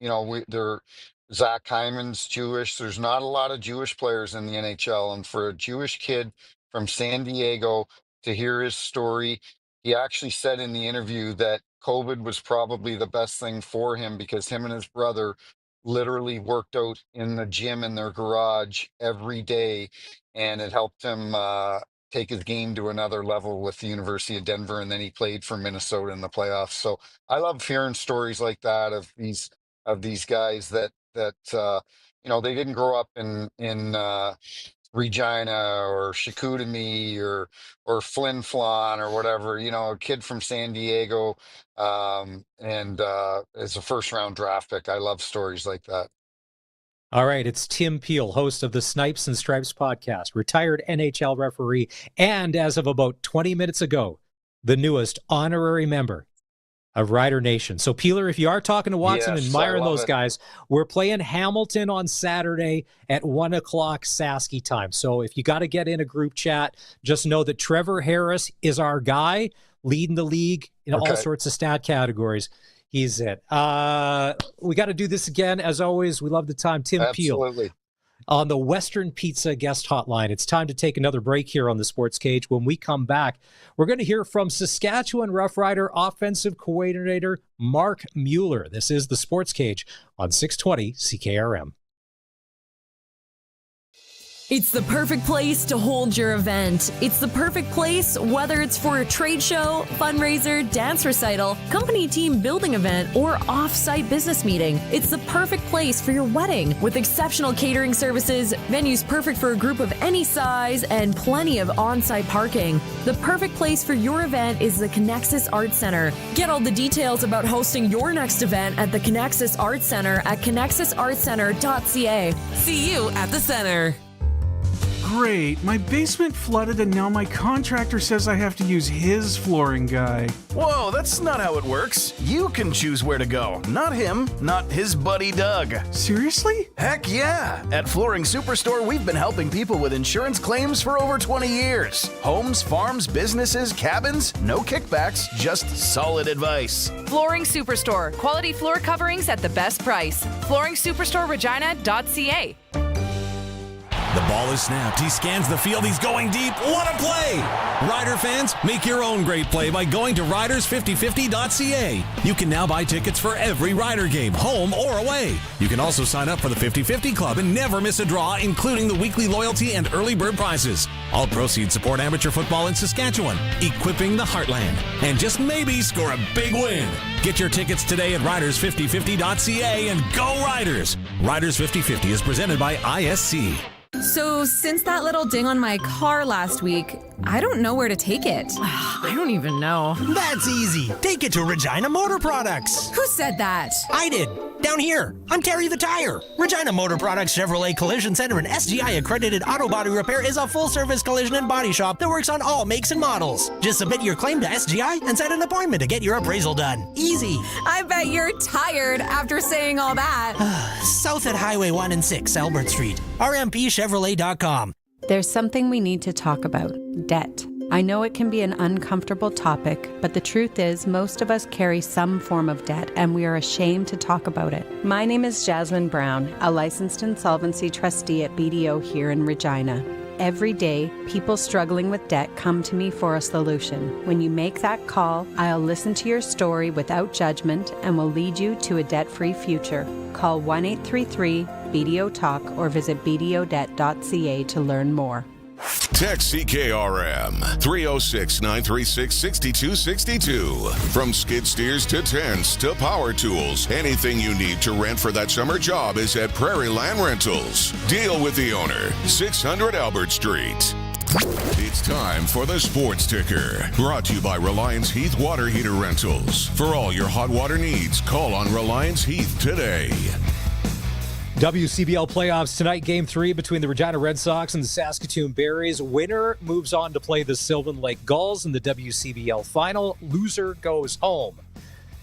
Speaker 15: Zach Hyman's Jewish. There's not a lot of Jewish players in the NHL, and for a Jewish kid from San Diego to hear his story, he actually said in the interview that COVID was probably the best thing for him because him and his brother literally worked out in the gym in their garage every day, and it helped him take his game to another level with the University of Denver, and then he played for Minnesota in the playoffs. So I love hearing stories like that of these guys that they didn't grow up in Regina or Chicoutimi or Flin Flon or whatever, a kid from San Diego, and as a first-round draft pick. I love stories like that.
Speaker 4: All right, it's Tim Peel, host of the Snipes and Stripes podcast, retired NHL referee, and as of about 20 minutes ago, the newest honorary member of Rider Nation. So, Peeler, if you are talking to Watson and admiring those guys, we're playing Hamilton on Saturday at 1 o'clock Sasky time. So if you got to get in a group chat, just know that Trevor Harris is our guy, leading the league in all sorts of stat categories. He's it. We got to do this again. As always, we love the time. Tim
Speaker 15: Absolutely.
Speaker 4: Peel on the Western Pizza guest hotline. It's time to take another break here on the Sports Cage. When we come back, we're going to hear from Saskatchewan Roughrider offensive coordinator Mark Mueller. This is the Sports Cage on 620 CKRM.
Speaker 11: It's the perfect place to hold your event. It's the perfect place, whether it's for a trade show, fundraiser, dance recital, company team building event, or off-site business meeting. It's the perfect place for your wedding with exceptional catering services, venues perfect for a group of any size, and plenty of on-site parking. The perfect place for your event is the Connexus Arts Center. Get all the details about hosting your next event at the Connexus Arts Center at connexusartscenter.ca. See you at the center.
Speaker 16: Great, my basement flooded and now my contractor says I have to use his flooring guy.
Speaker 12: Whoa, that's not how it works. You can choose where to go, not him, not his buddy Doug.
Speaker 16: Seriously?
Speaker 12: Heck yeah! At Flooring Superstore, we've been helping people with insurance claims for over 20 years. Homes, farms, businesses, cabins, no kickbacks, just solid advice.
Speaker 17: Flooring Superstore, quality floor coverings at the best price. FlooringSuperstoreRegina.ca.
Speaker 18: The ball is snapped. He scans the field. He's going deep. What a play! Rider fans, make your own great play by going to riders5050.ca. You can now buy tickets for every Rider game, home or away. You can also sign up for the 50-50 Club and never miss a draw, including the weekly loyalty and early bird prizes. All proceeds support amateur football in Saskatchewan, equipping the heartland, and just maybe score a big win. Get your tickets today at riders5050.ca and go Riders! Riders 5050 is presented by ISC.
Speaker 19: So, since that little ding on my car last week, I don't know where to take it.
Speaker 11: I don't even know.
Speaker 20: That's easy. Take it to Regina Motor Products.
Speaker 19: Who said that?
Speaker 20: I did. Down here. I'm Terry the Tire. Regina Motor Products Chevrolet Collision Center and SGI accredited auto body repair is a full-service collision and body shop that works on all makes and models. Just submit your claim to SGI and set an appointment to get your appraisal done. Easy.
Speaker 19: I bet you're tired after saying all that.
Speaker 20: South at Highway 1 and 6, Albert Street. RMPChevrolet.com.
Speaker 21: There's something we need to talk about: debt. I know it can be an uncomfortable topic, but the truth is most of us carry some form of debt and we are ashamed to talk about it. My name is Jasmine Brown, a licensed insolvency trustee at BDO here in Regina. Every day, people struggling with debt come to me for a solution. When you make that call, I'll listen to your story without judgment and will lead you to a debt-free future. Call 1-833-BDO-TALK or visit bdodebt.ca to learn more.
Speaker 3: Text CKRM 306-936-6262. From skid steers to tents to power tools, anything you need to rent for that summer job is at Prairie Land Rentals. Deal with the owner, 600 Albert Street. It's time for the Sports Ticker, brought to you by Reliance Heath Water Heater Rentals. For all your hot water needs, call on Reliance Heath today.
Speaker 4: WCBL playoffs tonight, Game 3 between the Regina Red Sox and the Saskatoon Berries. Winner moves on to play the Sylvan Lake Gulls in the WCBL final. Loser goes home.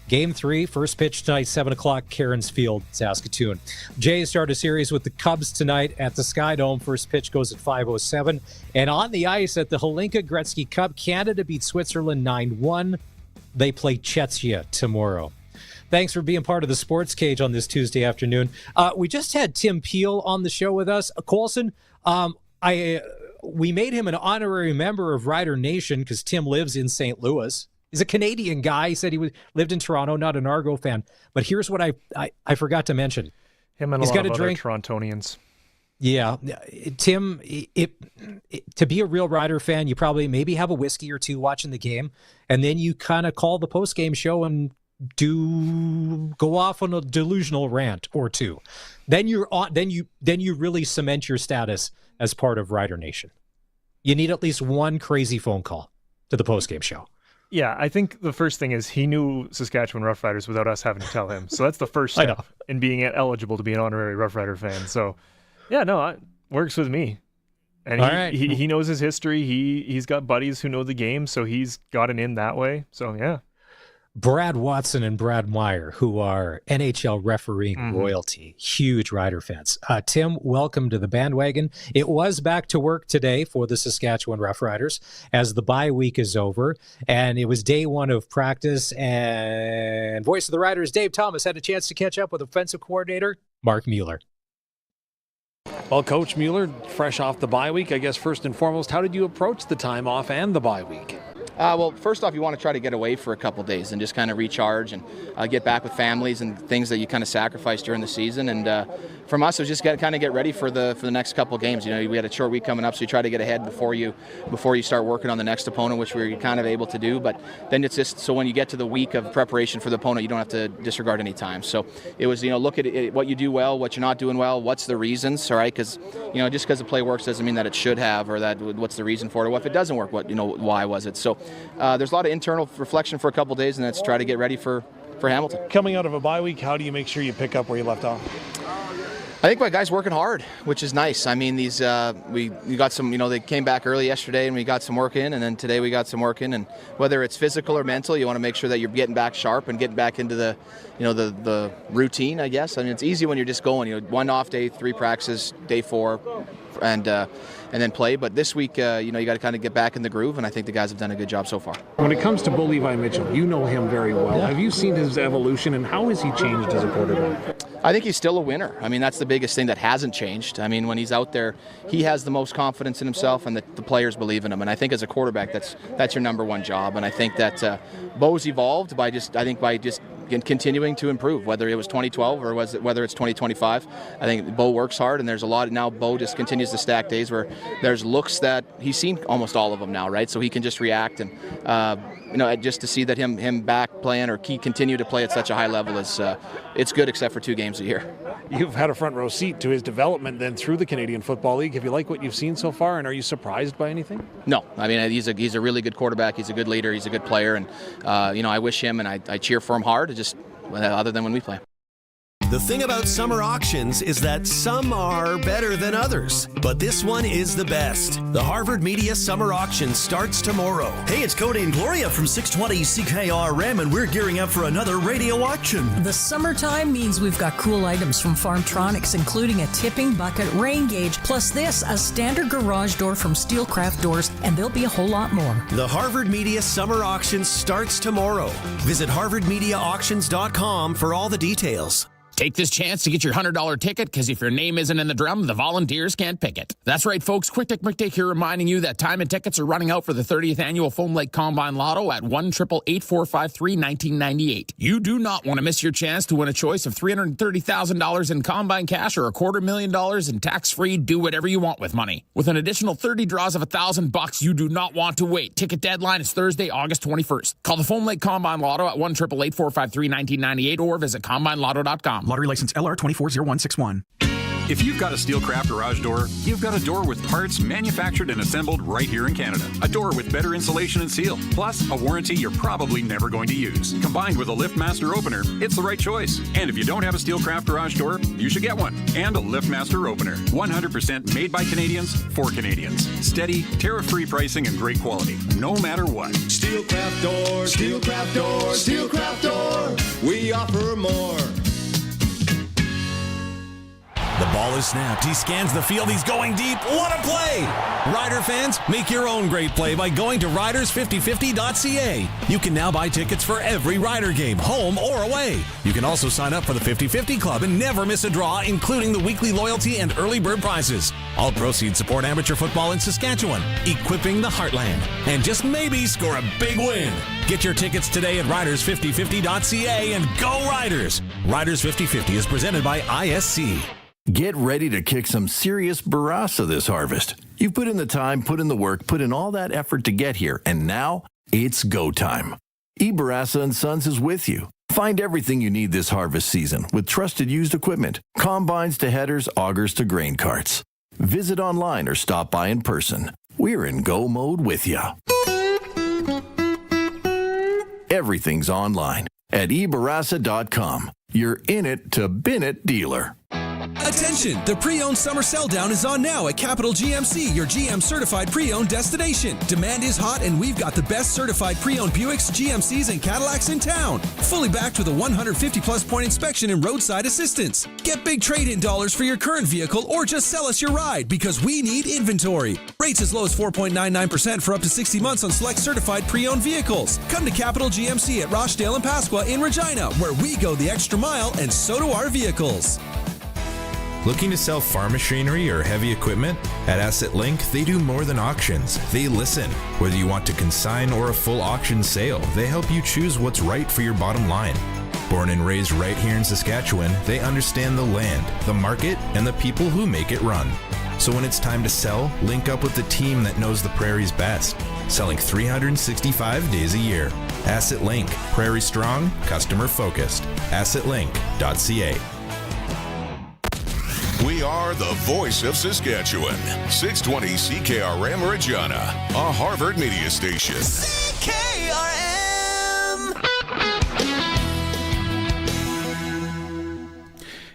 Speaker 4: Game 3, first pitch tonight, 7 o'clock, Cairns Field, Saskatoon. Jays start a series with the Cubs tonight at the Sky Dome. First pitch goes at 5:07. And on the ice at the Hlinka Gretzky Cup, Canada beats Switzerland 9-1. They play Czechia tomorrow. Thanks for being part of the Sports Cage on this Tuesday afternoon. We just had Tim Peel on the show with us. Colson, we made him an honorary member of Rider Nation because Tim lives in St. Louis. He's a Canadian guy. He said he lived in Toronto, not an Argo fan. But here's what I forgot to mention.
Speaker 22: Him and a lot of other Torontonians.
Speaker 4: Yeah. Tim, to be a real Rider fan, you probably maybe have a whiskey or two watching the game, and then you kind of call the post-game show and go off on a delusional rant or two. Then you really cement your status as part of Rider Nation. You need at least one crazy phone call to the postgame show.
Speaker 22: Yeah, I think the first thing is he knew Saskatchewan Roughriders without us having to tell him. So that's the first step in being eligible to be an honorary Roughrider fan. So yeah, no, it works with me. And he knows his history. He's got buddies who know the game, so he's got an in that way. So yeah.
Speaker 4: Brad Watson and Brad Meyer, who are NHL refereeing royalty, huge Rider fans. Tim, welcome to the bandwagon. It was back to work today for the Saskatchewan Roughriders as the bye week is over, and it was day one of practice, and voice of the Riders, Dave Thomas, had a chance to catch up with offensive coordinator Mark Mueller.
Speaker 2: Well, Coach Mueller, fresh off the bye week, I guess first and foremost, how did you approach the time off and the bye week?
Speaker 5: Well, first off, you want to try to get away for a couple days and just kind of recharge and get back with families and things that you kind of sacrificed during the season. And from us, it was just kind of get ready for the next couple games. You know, we had a short week coming up, so you try to get ahead before you start working on the next opponent, which we were kind of able to do. But then it's just so when you get to the week of preparation for the opponent, you don't have to disregard any time. So it was, look at it, what you do well, what you're not doing well, what's the reasons, all right? Because just because the play works doesn't mean that it should have, or that what's the reason for it. Or what if it doesn't work? Why was it? So there's a lot of internal reflection for a couple days, and that's try to get ready for Hamilton.
Speaker 2: Coming out of a bye week, how do you make sure you pick up where you left off?
Speaker 5: I think my guys working hard, which is nice. I mean, these we got some. They came back early yesterday, and we got some work in, and then today we got some work in. And whether it's physical or mental, you want to make sure that you're getting back sharp and getting back into the routine. I guess. I mean, it's easy when you're just going. One off day, 3 practices, day 4, and then play. But this week, you got to kind of get back in the groove, and I think the guys have done a good job so far.
Speaker 2: When it comes to Bo Levi Mitchell, you know him very well.
Speaker 5: Yeah.
Speaker 2: Have you seen his evolution, and how has he changed as a quarterback?
Speaker 5: I think he's still a winner. I mean, that's the biggest thing that hasn't changed. I mean, when he's out there, he has the most confidence in himself, and the players believe in him. And I think as a quarterback, that's your number one job. And I think that Bo's evolved by just continuing to improve, whether it was 2012 or whether it's 2025. I think Bo works hard, and there's a lot. Now Bo just continues to stack days where there's looks that he's seen almost all of them now, right? So he can just react, and just to see that him back playing or he continue to play at such a high level is it's good, except for 2 games a year.
Speaker 2: You've had a front row seat to his development then through the Canadian Football League. Have you liked what you've seen so far, and are you surprised by anything?
Speaker 5: No, I mean he's a really good quarterback. He's a good leader. He's a good player, and I wish him and I cheer for him hard. Just other than when we play.
Speaker 23: The thing about summer auctions is that some are better than others, but this one is the best. The Harvard Media Summer Auction starts tomorrow.
Speaker 24: Hey, it's Cody and Gloria from 620 CKRM, and we're gearing up for another radio auction.
Speaker 25: The summertime means we've got cool items from Farmtronics, including a tipping bucket, rain gauge, plus a standard garage door from Steelcraft Doors, and there'll be a whole lot more.
Speaker 23: The Harvard Media Summer Auction starts tomorrow. Visit harvardmediaauctions.com for all the details.
Speaker 26: Take this chance to get your $100 ticket, because if your name isn't in the drum, the volunteers can't pick it. That's right, folks. Quick Tick McDick here reminding you that time and tickets are running out for the 30th annual Foam Lake Combine Lotto at 1-888-453-1998. You do not want to miss your chance to win a choice of $330,000 in combine cash or $250,000 in tax-free do whatever you want with money. With an additional 30 draws of $1,000, you do not want to wait. Ticket deadline is Thursday, August 21st. Call the Foam Lake Combine Lotto at 1-888-453-1998 or visit CombineLotto.com.
Speaker 27: Lottery license LR 240161.
Speaker 8: If you've got a Steelcraft garage door, you've got a door with parts manufactured and assembled right here in Canada. A door with better insulation and seal, plus a warranty you're probably never going to use. Combined with a LiftMaster opener, it's the right choice. And if you don't have a Steelcraft garage door, you should get one. And a LiftMaster opener. 100% made by Canadians for Canadians. Steady, tariff-free pricing and great quality, no matter what.
Speaker 9: Steelcraft door, Steelcraft door, Steelcraft door. We offer more.
Speaker 18: The ball is snapped. He scans the field. He's going deep. What a play! Rider fans, make your own great play by going to riders5050.ca. You can now buy tickets for every Rider game, home or away. You can also sign up for the 50/50 Club and never miss a draw, including the weekly loyalty and early bird prizes. All proceeds support amateur football in Saskatchewan, equipping the heartland, and just maybe score a big win. Get your tickets today at riders5050.ca and go Riders! Riders 50/50 is presented by ISC.
Speaker 28: Get ready to kick some serious Barossa this harvest. You've put in the time, put in the work, put in all that effort to get here, and now it's go time. Barossa & Sons is with you. Find everything you need this harvest season with trusted used equipment, combines to headers, augers to grain carts. Visit online or stop by in person. We're in go mode with you. Everything's online at ebarassa.com. You're in it to bin it dealer.
Speaker 1: Attention! The pre-owned summer sell down is on now at Capital GMC, your GM certified pre-owned destination. Demand is hot and we've got the best certified pre-owned Buicks, GMCs, and Cadillacs in town. Fully backed with a 150 plus point inspection and roadside assistance. Get big trade-in dollars for your current vehicle or just sell us your ride because we need inventory. Rates as low as 4.99% for up to 60 months on select certified pre-owned vehicles. Come to Capital GMC at Rochdale and Pasqua in Regina, where we go the extra mile and so do our vehicles.
Speaker 6: Looking to sell farm machinery or heavy equipment? At Asset Link, they do more than auctions. They listen. Whether you want to consign or a full auction sale, they help you choose what's right for your bottom line. Born and raised right here in Saskatchewan, they understand the land, the market, and the people who make it run. So when it's time to sell, link up with the team that knows the prairies best. Selling 365 days a year. Asset Link. Prairie strong, customer focused. AssetLink.ca.
Speaker 3: We are the voice of Saskatchewan. 620 CKRM Regina, a Harvard media station.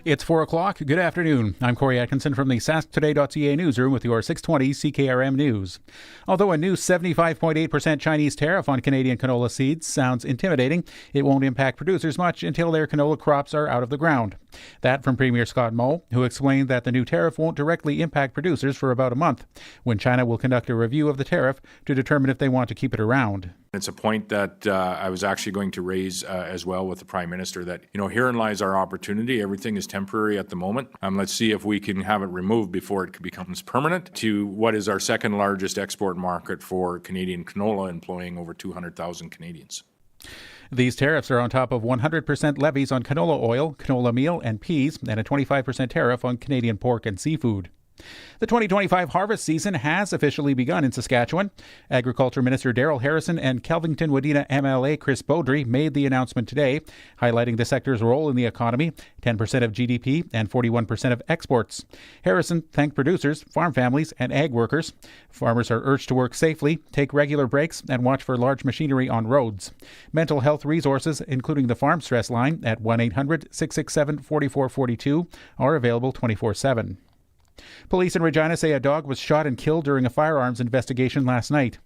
Speaker 7: It's 4 o'clock. Good afternoon. I'm Corey Atkinson from the SaskToday.ca newsroom with your 620 CKRM News. Although a new 75.8% Chinese tariff on Canadian canola seeds sounds intimidating, it won't impact producers much until their canola crops are out of the ground. That from Premier Scott Moe, who explained that the new tariff won't directly impact producers for about a month, when China will conduct a review of the tariff to determine if they want to keep it around.
Speaker 10: It's a point that I was actually going to raise as well with the Prime Minister that, herein lies our opportunity. Everything is temporary at the moment. Let's see if we can have it removed before it becomes permanent to what is our second largest export market for Canadian canola, employing over 200,000 Canadians.
Speaker 7: These tariffs are on top of 100% levies on canola oil, canola meal, and peas, and a 25% tariff on Canadian pork and seafood. The 2025 harvest season has officially begun in Saskatchewan. Agriculture Minister Darrell Harrison and Kelvington-Wadena MLA Chris Beaudry made the announcement today, highlighting the sector's role in the economy, 10% of GDP and 41% of exports. Harrison thanked producers, farm families, and ag workers. Farmers are urged to work safely, take regular breaks, and watch for large machinery on roads. Mental health resources, including the Farm Stress Line at 1-800-667-4442, are available 24/7. Police in Regina say a dog was shot and killed during a firearms investigation last night.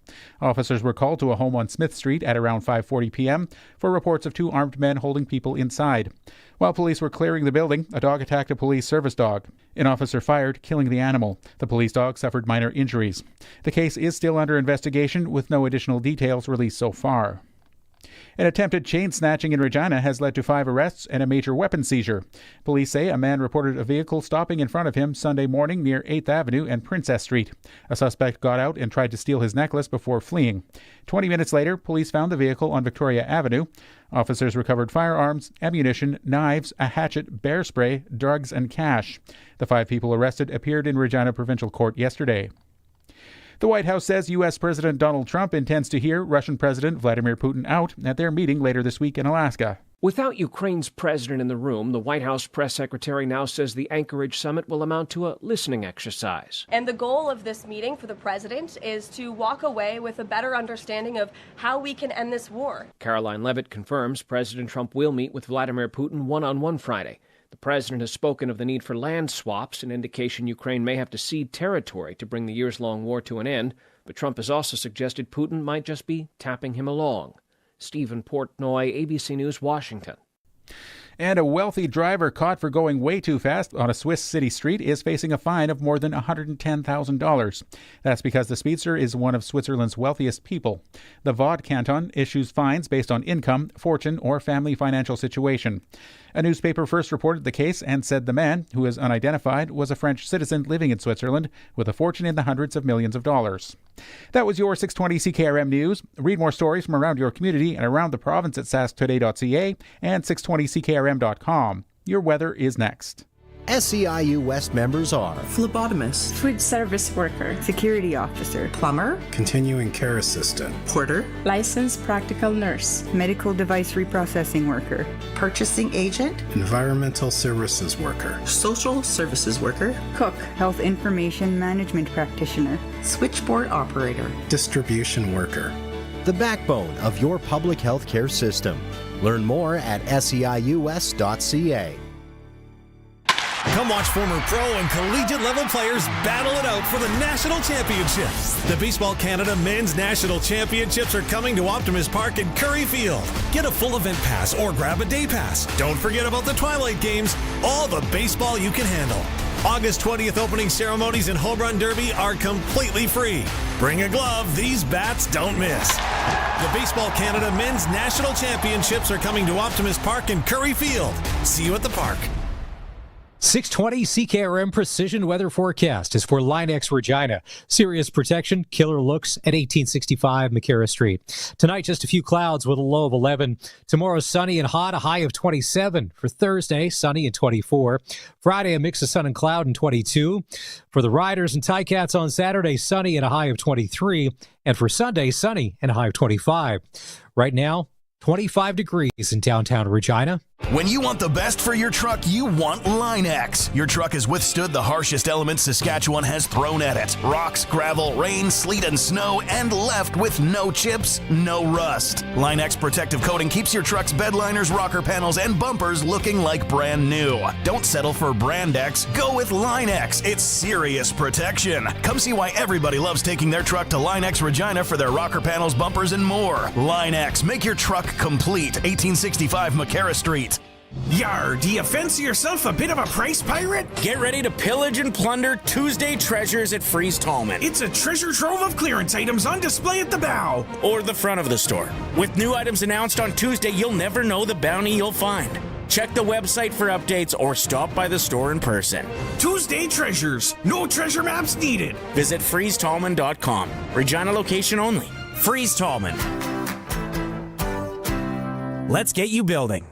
Speaker 7: Officers were called to a home on Smith Street at around 5:40 p.m. for reports of two armed men holding people inside. While police were clearing the building, a dog attacked a police service dog. An officer fired, killing the animal. The police dog suffered minor injuries. The case is still under investigation, with no additional details released so far. An attempted chain snatching in Regina has led to 5 arrests and a major weapon seizure. Police say a man reported a vehicle stopping in front of him Sunday morning near 8th Avenue and Princess Street. A suspect got out and tried to steal his necklace before fleeing. 20 minutes later, police found the vehicle on Victoria Avenue. Officers recovered firearms, ammunition, knives, a hatchet, bear spray, drugs, and cash. The 5 people arrested appeared in Regina Provincial Court yesterday. The White House says U.S. President Donald Trump intends to hear Russian President Vladimir Putin out at their meeting later this week in Alaska.
Speaker 13: Without Ukraine's president in the room, the White House press secretary now says the Anchorage summit will amount to a listening exercise.
Speaker 14: And the goal of this meeting for the president is to walk away with a better understanding of how we can end this war.
Speaker 13: Caroline Leavitt confirms President Trump will meet with Vladimir Putin one-on-one Friday. The president has spoken of the need for land swaps, an indication Ukraine may have to cede territory to bring the years-long war to an end, but Trump has also suggested Putin might just be tapping him along. Stephen Portnoy, ABC News, Washington.
Speaker 7: And a wealthy driver caught for going way too fast on a Swiss city street is facing a fine of more than $110,000. That's because the speedster is one of Switzerland's wealthiest people. The Vaud canton issues fines based on income, fortune, or family financial situation. A newspaper first reported the case and said the man, who is unidentified, was a French citizen living in Switzerland with a fortune in the hundreds of millions of dollars. That was your 620 CKRM News. Read more stories from around your community and around the province at sasktoday.ca and 620ckrm.com. Your weather is next.
Speaker 15: SEIU West members are
Speaker 16: phlebotomist, food service worker, security officer, plumber,
Speaker 29: continuing care assistant,
Speaker 16: porter, licensed practical nurse, medical device reprocessing worker, purchasing agent,
Speaker 29: environmental services worker,
Speaker 16: social services worker, cook, health information management practitioner, switchboard operator,
Speaker 29: distribution worker.
Speaker 15: The backbone of your public health care system. Learn more at seiuwest.ca.
Speaker 23: Come watch former pro and collegiate level players battle it out for the national championship. The Baseball Canada Men's National Championships are coming to Optimus Park in Curry Field. Get a full event pass or grab a day pass. Don't forget about the Twilight Games. All the baseball you can handle. August 20th opening ceremonies and Home Run Derby are completely free. Bring a glove. These bats don't miss. The Baseball Canada Men's National Championships are coming to Optimus Park in Curry Field. See you at the park.
Speaker 2: 620 CKRM Precision Weather Forecast is for Line-X Regina. Serious protection, killer looks at 1865 McCarra Street. Tonight, just a few clouds with a low of 11. Tomorrow, sunny and hot, a high of 27. For Thursday, sunny and 24. Friday, a mix of sun and cloud and 22. For the Riders and Ticats on Saturday, sunny and a high of 23. And for Sunday, sunny and a high of 25. Right now, 25 degrees in downtown Regina.
Speaker 24: When you want the best for your truck, you want Line-X. Your truck has withstood the harshest elements Saskatchewan has thrown at it. Rocks, gravel, rain, sleet, and snow, and left with no chips, no rust. Line-X protective coating keeps your truck's bed liners, rocker panels, and bumpers looking like brand new. Don't settle for Brand X. Go with Line-X. It's serious protection. Come see why everybody loves taking their truck to Line-X Regina for their rocker panels, bumpers, and more. Line-X. Make your truck complete. 1865 McCarra Street.
Speaker 27: Yar, do you fancy yourself a bit of a price pirate?
Speaker 4: Get ready to pillage and plunder Tuesday treasures at Freeze Tallman.
Speaker 27: It's a treasure trove of clearance items on display at the bow.
Speaker 4: Or the front of the store. With new items announced on Tuesday, you'll never know the bounty you'll find. Check the website for updates or stop by the store in person.
Speaker 27: Tuesday treasures. No treasure maps needed.
Speaker 4: Visit freezetallman.com. Regina location only. Freeze Tallman. Let's get you building.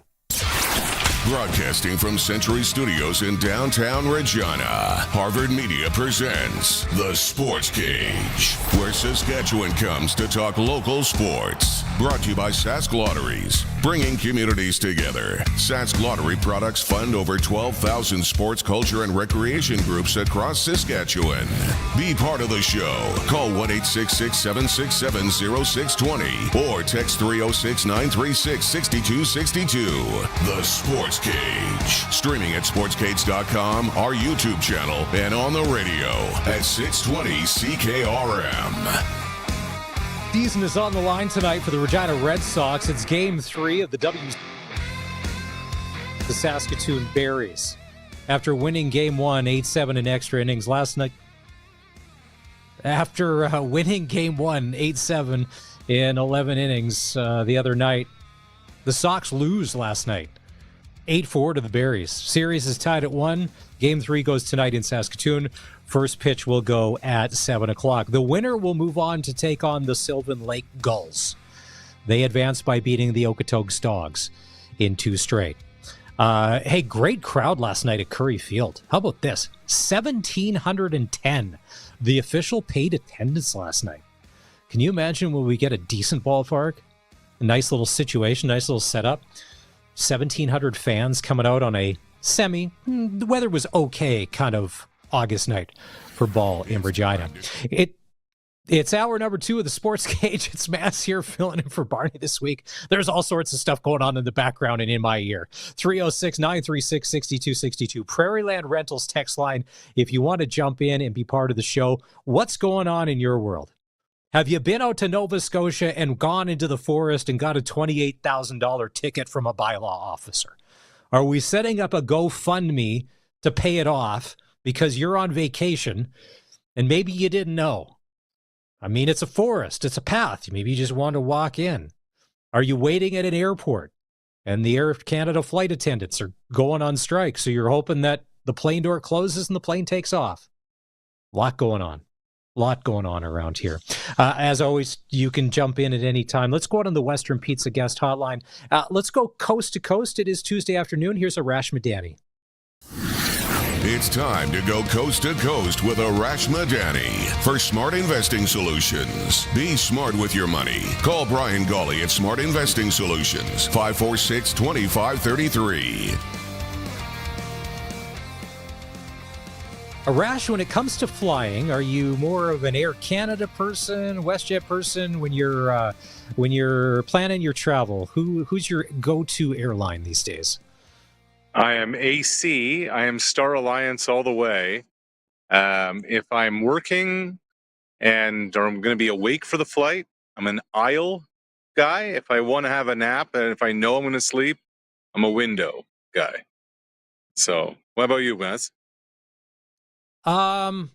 Speaker 3: Broadcasting from Century Studios in downtown Regina, Harvard Media presents The Sportscage, where Saskatchewan comes to talk local sports. Brought to you by Sask Lotteries, bringing communities together. Sask Lottery products fund over 12,000 sports, culture, and recreation groups across Saskatchewan. Be part of the show. Call 1-866-767-0620 or text 306-936-6262. The Sportscage. Streaming at sportscage.com, our YouTube channel, and on the radio at 620 CKRM.
Speaker 2: Season is on the line tonight for the Regina Red Sox. It's Game 3 of the Saskatoon Berries. After winning Game 1, 8-7 in extra innings last night. After winning Game 1, 8-7 in 11 innings the other night, the Sox lose last night. 8-4 to the Berries. Series is tied at 1. Game 3 goes tonight in Saskatoon. First pitch will go at 7 o'clock. The winner will move on to take on the Sylvan Lake Gulls. They advance by beating the Okotoks Dogs in 2 straight. Hey, great crowd last night at Curry Field. How about this? 1,710. The official paid attendance last night. Can you imagine when we get a decent ballpark? A nice little situation, nice little setup. 1,700 fans coming out on a the weather was okay kind of August night for ball in Regina. It's hour number 2 of the Sports Cage. It's Mass here filling in for Barney this week. There's all sorts of stuff going on in the background and in my ear. 306-936-6262. Prairieland Rentals text line. If you want to jump in and be part of the show, what's going on in your world? Have you been out to Nova Scotia and gone into the forest and got a $28,000 ticket from a bylaw officer? Are we setting up a GoFundMe to pay it off because you're on vacation and maybe you didn't know? I mean, it's a forest. It's a path. Maybe you just want to walk in. Are you waiting at an airport and the Air Canada flight attendants are going on strike, so you're hoping that the plane door closes and the plane takes off? A lot going on around here. As always, you can jump in at any time. Let's go out on the Western Pizza guest hotline. Let's go coast to coast. It is Tuesday afternoon. Here's Arash Madani.
Speaker 3: It's time to go coast to coast with Arash Madani for Smart Investing Solutions. Be smart with your money. Call Brian Gawley at Smart Investing Solutions, 546-2533.
Speaker 2: Arash, when it comes to flying, are you more of an Air Canada person, WestJet person? When you're planning your travel, who's your go-to airline these days?
Speaker 5: I am AC. I am Star Alliance all the way. If I'm working or I'm going to be awake for the flight, I'm an aisle guy. If I want to have a nap and if I know I'm going to sleep, I'm a window guy. So, what about you, Wes?
Speaker 2: A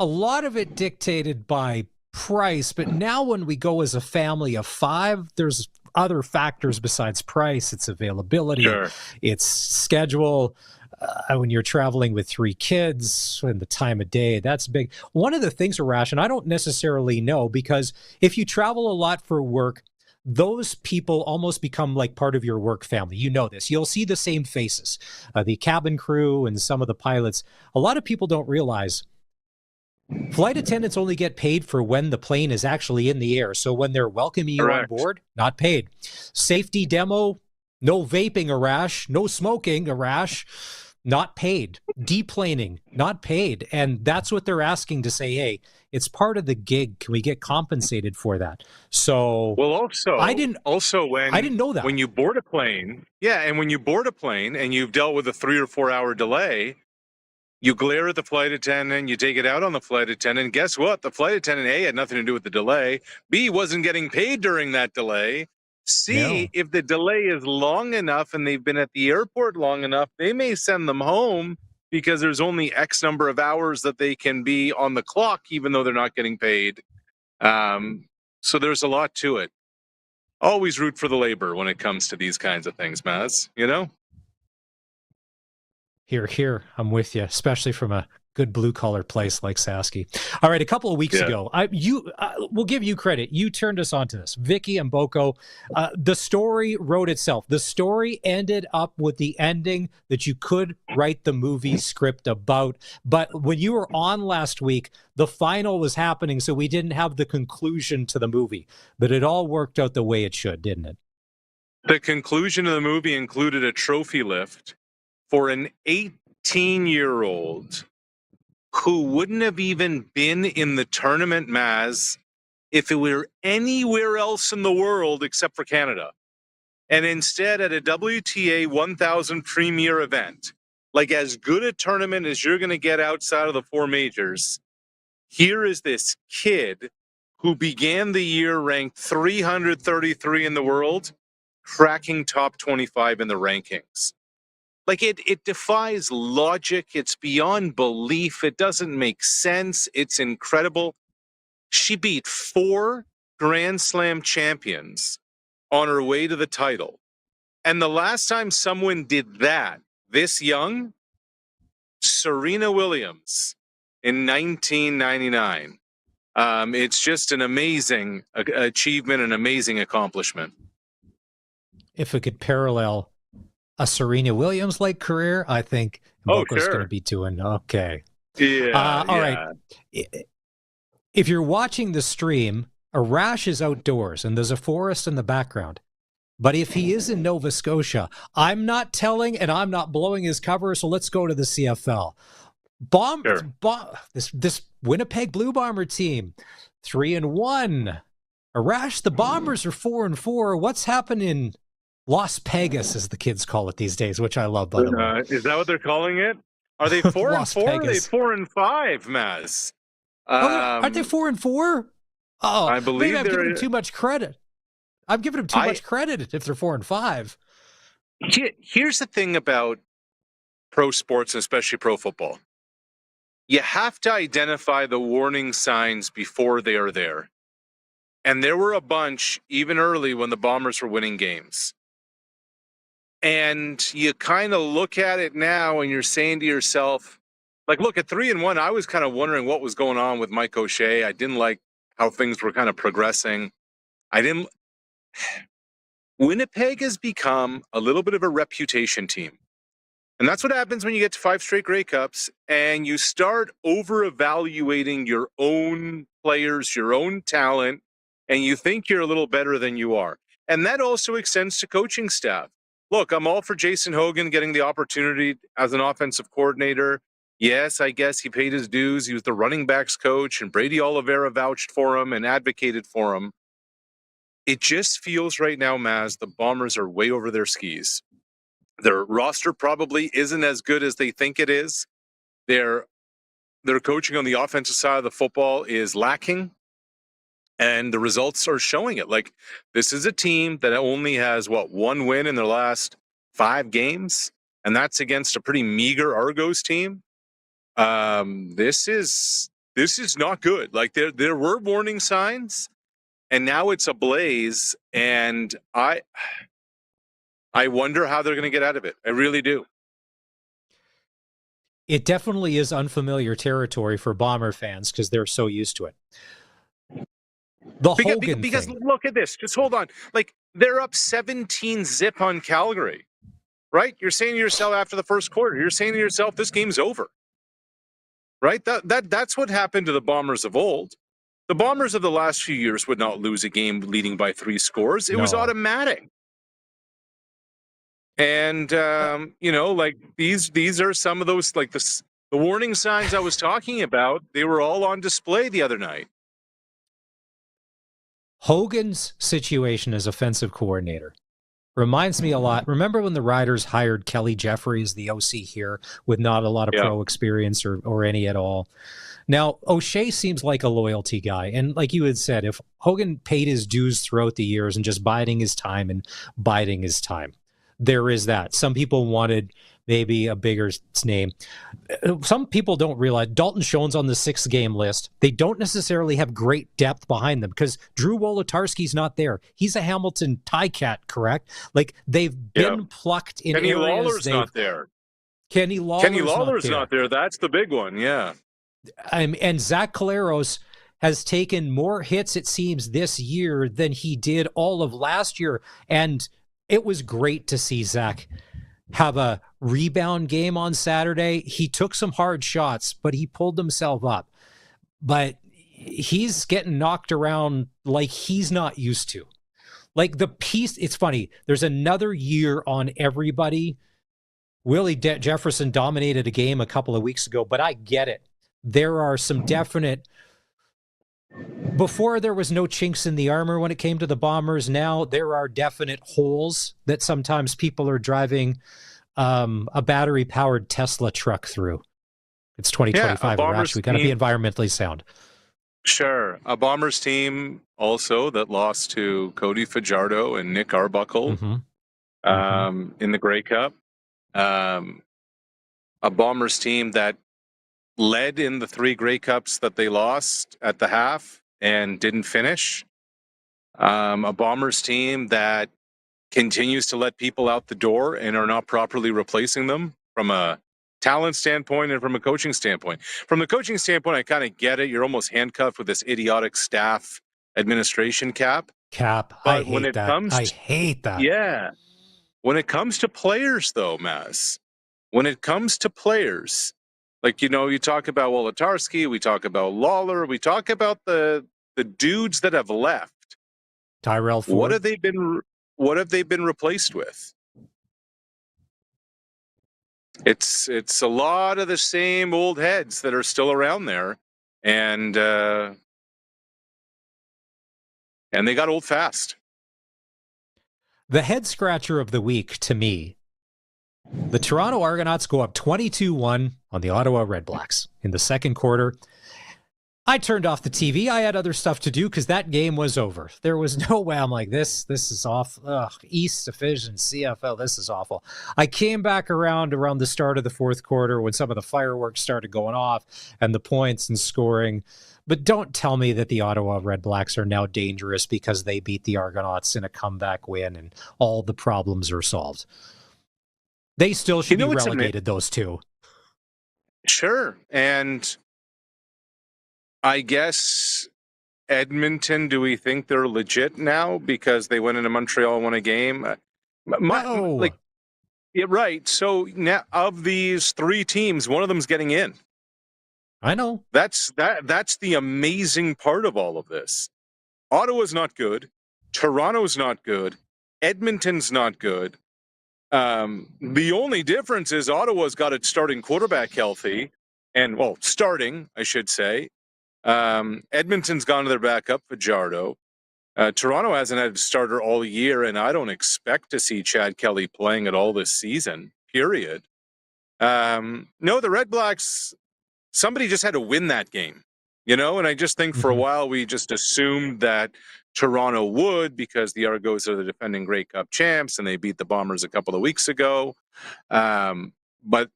Speaker 2: lot of it dictated by price, but now when we go as a family of 5, there's other factors besides price. It's availability,
Speaker 5: Sure.
Speaker 2: it's schedule. When you're traveling with 3 kids and the time of day, that's big. One of the things, Arash, and I don't necessarily know, because if you travel a lot for work, those people almost become like part of your work family. You know this. You'll see the same faces, the cabin crew and some of the pilots. A lot of people don't realize flight attendants only get paid for when the plane is actually in the air. So when they're welcoming you
Speaker 5: Correct.
Speaker 2: on board, not paid. Safety demo, no vaping, Arash. No smoking, Arash. Not paid. Deplaning, not paid. And that's what they're asking, to say, hey, it's part of the gig. Can we get compensated for that? So,
Speaker 5: well, I didn't know that. When you board a plane, and when you board a plane and you've dealt with a 3 or 4 hour delay, you glare at the flight attendant, you take it out on the flight attendant. Guess what? The flight attendant, A, had nothing to do with the delay. B, wasn't getting paid during that delay. C, if the delay is long enough and they've been at the airport long enough, they may send them home because there's only X number of hours that they can be on the clock, even though they're not getting paid. So there's a lot to it. Always root for the labor when it comes to these kinds of things, Maz, you know?
Speaker 2: Here, I'm with you, especially from a good blue-collar place like Sasky. All right, a couple of weeks ago, we'll give you credit. You turned us onto this. Vicky and Boko, the story wrote itself. The story ended up with the ending that you could write the movie script about. But when you were on last week, the final was happening, so we didn't have the conclusion to the movie. But it all worked out the way it should, didn't it?
Speaker 5: The conclusion of the movie included a trophy lift for an 18-year-old who wouldn't have even been in the tournament, Maz, if it were anywhere else in the world except for Canada. And instead, at a WTA 1000 premier event, like as good a tournament as you're going to get outside of the 4 majors, here is this kid who began the year ranked 333 in the world, cracking top 25 in the rankings. Like it defies logic. It's beyond belief. It doesn't make sense. It's incredible. She beat 4 Grand Slam champions on her way to the title. And the last time someone did that, this young, Serena Williams in 1999. It's just an amazing achievement, an amazing accomplishment.
Speaker 2: If it could parallel a Serena Williams-like career, I think Mboko's going to be doing okay.
Speaker 5: Yeah.
Speaker 2: All right. If you're watching the stream, Arash is outdoors and there's a forest in the background. But if he is in Nova Scotia, I'm not telling and I'm not blowing his cover, so let's go to the CFL. This Winnipeg Blue Bomber team, 3-1. Arash, the Bombers are 4-4. What's happening? Las Vegas, as the kids call it these days, which I love, by the way.
Speaker 5: Is that what they're calling it? Are they 4-4? Or are they 4-5, Maz?
Speaker 2: Aren't they 4-4? Oh,
Speaker 5: I believe
Speaker 2: maybe I'm giving them too much credit. I'm giving them too much credit if they're 4-5.
Speaker 5: Here's the thing about pro sports, and especially pro football. You have to identify the warning signs before they are there. And there were a bunch, even early, when the Bombers were winning games. And you kind of look at it now and you're saying to yourself, like, look, at 3-1, I was kind of wondering what was going on with Mike O'Shea. I didn't like how things were kind of progressing. Winnipeg has become a little bit of a reputation team. And that's what happens when you get to 5 straight Grey Cups and you start over-evaluating your own players, your own talent, and you think you're a little better than you are. And that also extends to coaching staff. Look, I'm all for Jason Hogan getting the opportunity as an offensive coordinator. Yes, I guess he paid his dues. He was the running backs coach, and Brady Oliveira vouched for him and advocated for him. It just feels right now, Maz, the Bombers are way over their skis. Their roster probably isn't as good as they think it is. Their coaching on the offensive side of the football is lacking, and the results are showing it. Like, this is a team that only has, one win in their last 5 games, and that's against a pretty meager Argos team. This is not good. Like, there were warning signs, and now it's ablaze, and I wonder how they're going to get out of it. I really do.
Speaker 2: It definitely is unfamiliar territory for Bomber fans because they're so used to it.
Speaker 5: Because look at this. Just hold on. Like, they're up 17-0 on Calgary, right? You're saying to yourself after the first quarter, you're saying to yourself, this game's over, right? That's what happened to the Bombers of old. The Bombers of the last few years would not lose a game leading by 3 scores. It was automatic. And, like, these are some of those, like, the warning signs I was talking about. They were all on display the other night.
Speaker 2: Hogan's situation as offensive coordinator reminds me a lot. Remember when the Riders hired Kelly Jeffrey as the OC here with not a lot of pro experience or any at all? Now, O'Shea seems like a loyalty guy. And like you had said, if Hogan paid his dues throughout the years and just biding his time, there is that. Some people wanted maybe a bigger name. Some people don't realize Dalton Schoen's on the 6-game list. They don't necessarily have great depth behind them because Drew Wolotarski's not there. He's a Hamilton Ticat, correct? Like, they've been plucked in
Speaker 5: Kenny
Speaker 2: areas.
Speaker 5: Lawler's not there.
Speaker 2: Kenny Lawler's
Speaker 5: not there. That's the big one, yeah.
Speaker 2: And Zach Caleros has taken more hits, it seems, this year than he did all of last year. And it was great to see Zach have a rebound game on Saturday. He took some hard shots, but he pulled himself up. But he's getting knocked around like he's not used to. Like, the piece, it's funny. There's another year on everybody. Willie Jefferson dominated a game a couple of weeks ago, but I get it. There are some definite... Before, there was no chinks in the armor when it came to the Bombers. Now there are definite holes that sometimes people are driving a battery-powered Tesla truck through. It's 2025, Arash. We got to be environmentally sound.
Speaker 5: Sure. A Bombers team also that lost to Cody Fajardo and Nick Arbuckle in the Grey Cup. A Bombers team that led in the 3 Grey Cups that they lost at the half and didn't finish. A Bombers team that continues to let people out the door and are not properly replacing them from a talent standpoint and from a coaching standpoint. From the coaching standpoint, I kind of get it. You're almost handcuffed with this idiotic staff administration cap.
Speaker 2: But I hate that. I hate that.
Speaker 5: Yeah. When it comes to players, though, Maz, when it comes to players, like, you talk about Wolotarski, we talk about Lawler, we talk about the dudes that have left.
Speaker 2: Tyrell Ford.
Speaker 5: What have they been replaced with? It's a lot of the same old heads that are still around there, and they got old fast.
Speaker 2: The head scratcher of the week to me, the Toronto Argonauts go up 22-1 on the Ottawa Redblacks in the second quarter. I turned off the TV. I had other stuff to do because that game was over. There was no way. I'm like, this is off. Ugh, East Division, CFL, this is awful. I came back around the start of the fourth quarter when some of the fireworks started going off and the points and scoring. But don't tell me that the Ottawa Redblacks are now dangerous because they beat the Argonauts in a comeback win and all the problems are solved. They still should be relegated, those two.
Speaker 5: Sure. And I guess Edmonton, do we think they're legit now because they went into Montreal and won a game? Yeah, right. So now, of these 3 teams, one of them's getting in.
Speaker 2: I know.
Speaker 5: That's the amazing part of all of this. Ottawa's not good. Toronto's not good. Edmonton's not good. The only difference is Ottawa's got its starting quarterback healthy, and starting, I should say. Edmonton's gone to their backup, Fajardo. Toronto hasn't had a starter all year, and I don't expect to see Chad Kelly playing at all this season, period. No, the Red Blacks, somebody just had to win that game, and I just think for a while we just assumed that Toronto would, because the Argos are the defending Grey Cup champs and they beat the Bombers a couple of weeks ago. But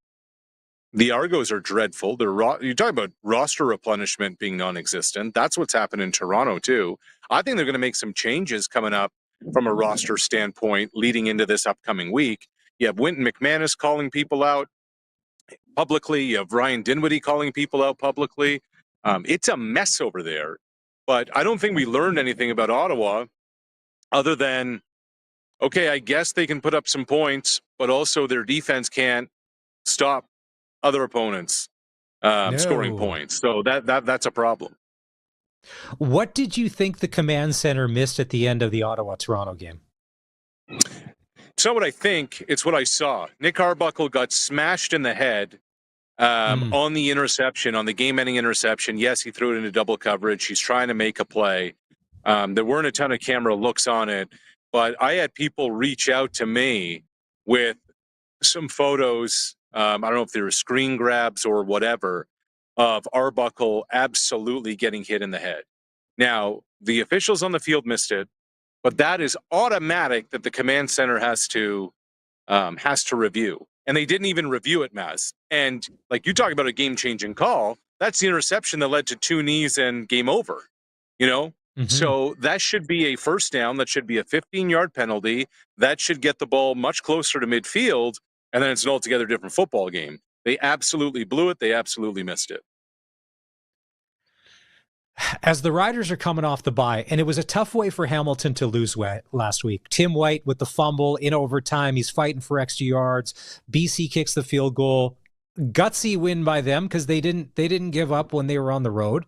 Speaker 5: the Argos are dreadful. You're talking about roster replenishment being non-existent. That's what's happened in Toronto too. I think they're going to make some changes coming up from a roster standpoint leading into this upcoming week. You have Wynton McManus calling people out publicly. You have Ryan Dinwiddie calling people out publicly. It's a mess over there. But I don't think we learned anything about Ottawa other than, okay, I guess they can put up some points, but also their defense can't stop other opponents scoring points. So that's a problem.
Speaker 2: What did you think the command center missed at the end of the Ottawa-Toronto game?
Speaker 5: It's not what I think. It's what I saw. Nick Arbuckle got smashed in the head on the interception, on the game-ending interception. Yes, he threw it into double coverage. He's trying to make a play. There weren't a ton of camera looks on it, but I had people reach out to me with some photos. I don't know if they were screen grabs or whatever, of Arbuckle absolutely getting hit in the head. Now, the officials on the field missed it, but that is automatic that the command center has to review. And they didn't even review it, Maz. And like you talk about a game-changing call, that's the interception that led to 2 knees and game over, So that should be a first down. That should be a 15-yard penalty. That should get the ball much closer to midfield. And then it's an altogether different football game. They absolutely blew it. They absolutely missed it.
Speaker 2: As the Riders are coming off the bye, and it was a tough way for Hamilton to lose last week. Tim White with the fumble in overtime. He's fighting for extra yards. BC kicks the field goal. Gutsy win by them because they didn't give up when they were on the road.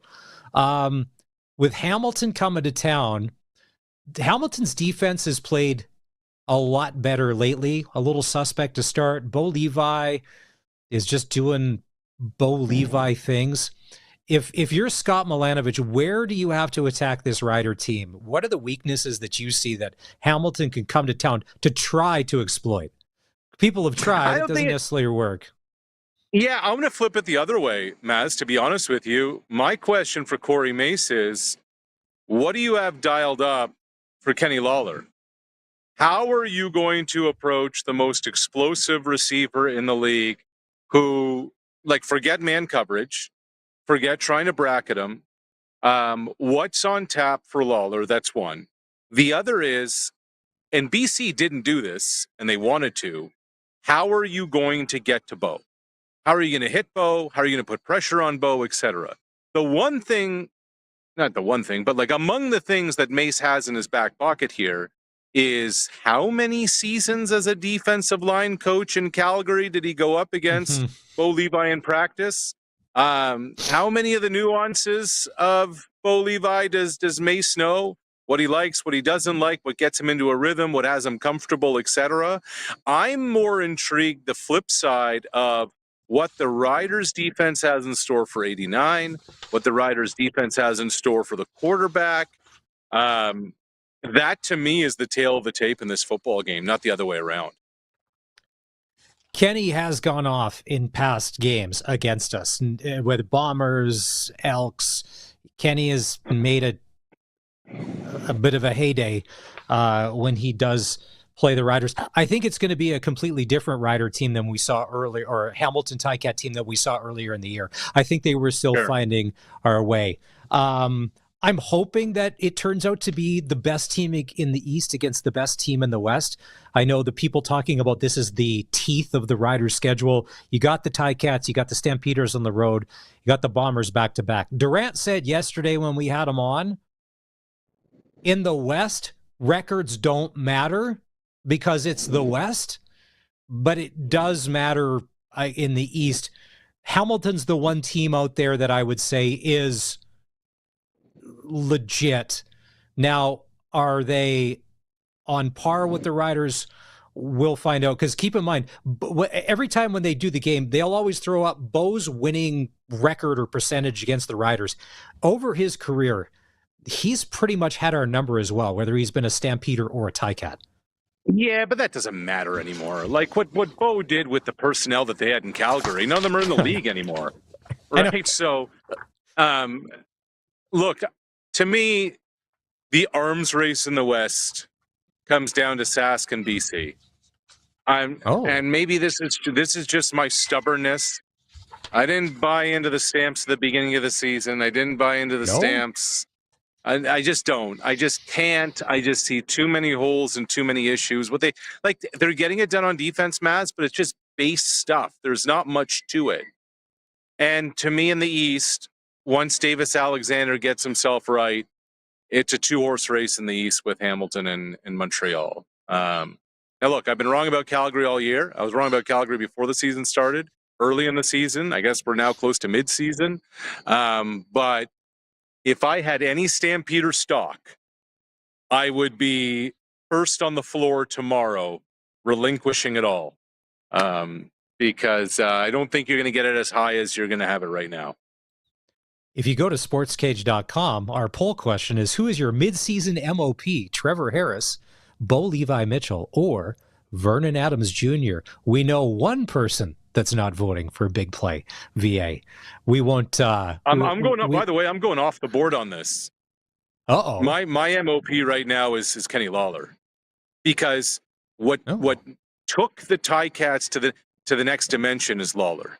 Speaker 2: With Hamilton coming to town, Hamilton's defense has played a lot better lately. A little suspect to start. Bo Levi is just doing Bo Levi things. If you're Scott Milanovich, where do you have to attack this Rider team? What are the weaknesses that you see that Hamilton can come to town to try to exploit? People have tried. It doesn't necessarily work.
Speaker 5: Yeah, I'm going to flip it the other way, Maz, to be honest with you. My question for Corey Mace is, what do you have dialed up for Kenny Lawler? How are you going to approach the most explosive receiver in the league who, forget man coverage, forget trying to bracket him. What's on tap for Lawler? That's one. The other is, and BC didn't do this, and they wanted to, how are you going to get to Bo? How are you going to hit Bo? How are you going to put pressure on Bo, etc.? The one thing, not the one thing, but among the things that Mace has in his back pocket here is how many seasons as a defensive line coach in Calgary did he go up against Bo Levi in practice? How many of the nuances of Bo Levi does Mace know? What he likes, what he doesn't like, what gets him into a rhythm, what has him comfortable, etc. I'm more intrigued the flip side of what the Riders defense has in store for 89, what the Riders defense has in store for the quarterback. That to me is the tail of the tape in this football game, not the other way around.
Speaker 2: Kenny has gone off in past games against us, with Bombers, Elks. Kenny has made a bit of a heyday when he does play the Riders. I think it's going to be a completely different Rider team than we saw earlier, or Hamilton Ticat team that we saw earlier in the year. I think they were still finding our way. I'm hoping that it turns out to be the best team in the East against the best team in the West. I know the people talking about this is the teeth of the Riders' schedule. You got the Ticats, you got the Stampeders on the road, you got the Bombers back-to-back. Durant said yesterday when we had him on, in the West, records don't matter because it's the West, but it does matter in the East. Hamilton's the one team out there that I would say is legit. Now, are they on par with the Riders? We'll find out, because keep in mind, every time when they do the game, they'll always throw up Bo's winning record or percentage against the Riders. Over his career, he's pretty much had our number as well, whether he's been a Stampeder or a Ticat.
Speaker 5: Yeah, but that doesn't matter anymore. Like what Bo did with the personnel that they had in Calgary, none of them are in the league anymore. Right? So, look, to me, the arms race in the West comes down to Sask and BC. And maybe this is just my stubbornness. I didn't buy into the Stamps at the beginning of the season. I didn't buy into the Stamps. I just don't. I just can't. I just see too many holes and too many issues. They're getting it done on defense, Maz, but it's just base stuff. There's not much to it. And to me in the East, once Davis Alexander gets himself right, it's a 2-horse race in the East with Hamilton and Montreal. Now, look, I've been wrong about Calgary all year. I was wrong about Calgary before the season started, early in the season. I guess we're now close to mid-season. But if I had any Stampeder stock, I would be first on the floor tomorrow, relinquishing it all. Because I don't think you're going to get it as high as you're going to have it right now.
Speaker 2: If you go to sportscage.com, our poll question is, who is your midseason MOP? Trevor Harris, Bo Levi Mitchell, or Vernon Adams Jr.? We know one person that's not voting for Big Play VA. We won't.
Speaker 5: I'm going up. By the way, I'm going off the board on this.
Speaker 2: Uh-oh.
Speaker 5: My MOP right now is Kenny Lawler, because what took the Ticats to the next dimension is Lawler.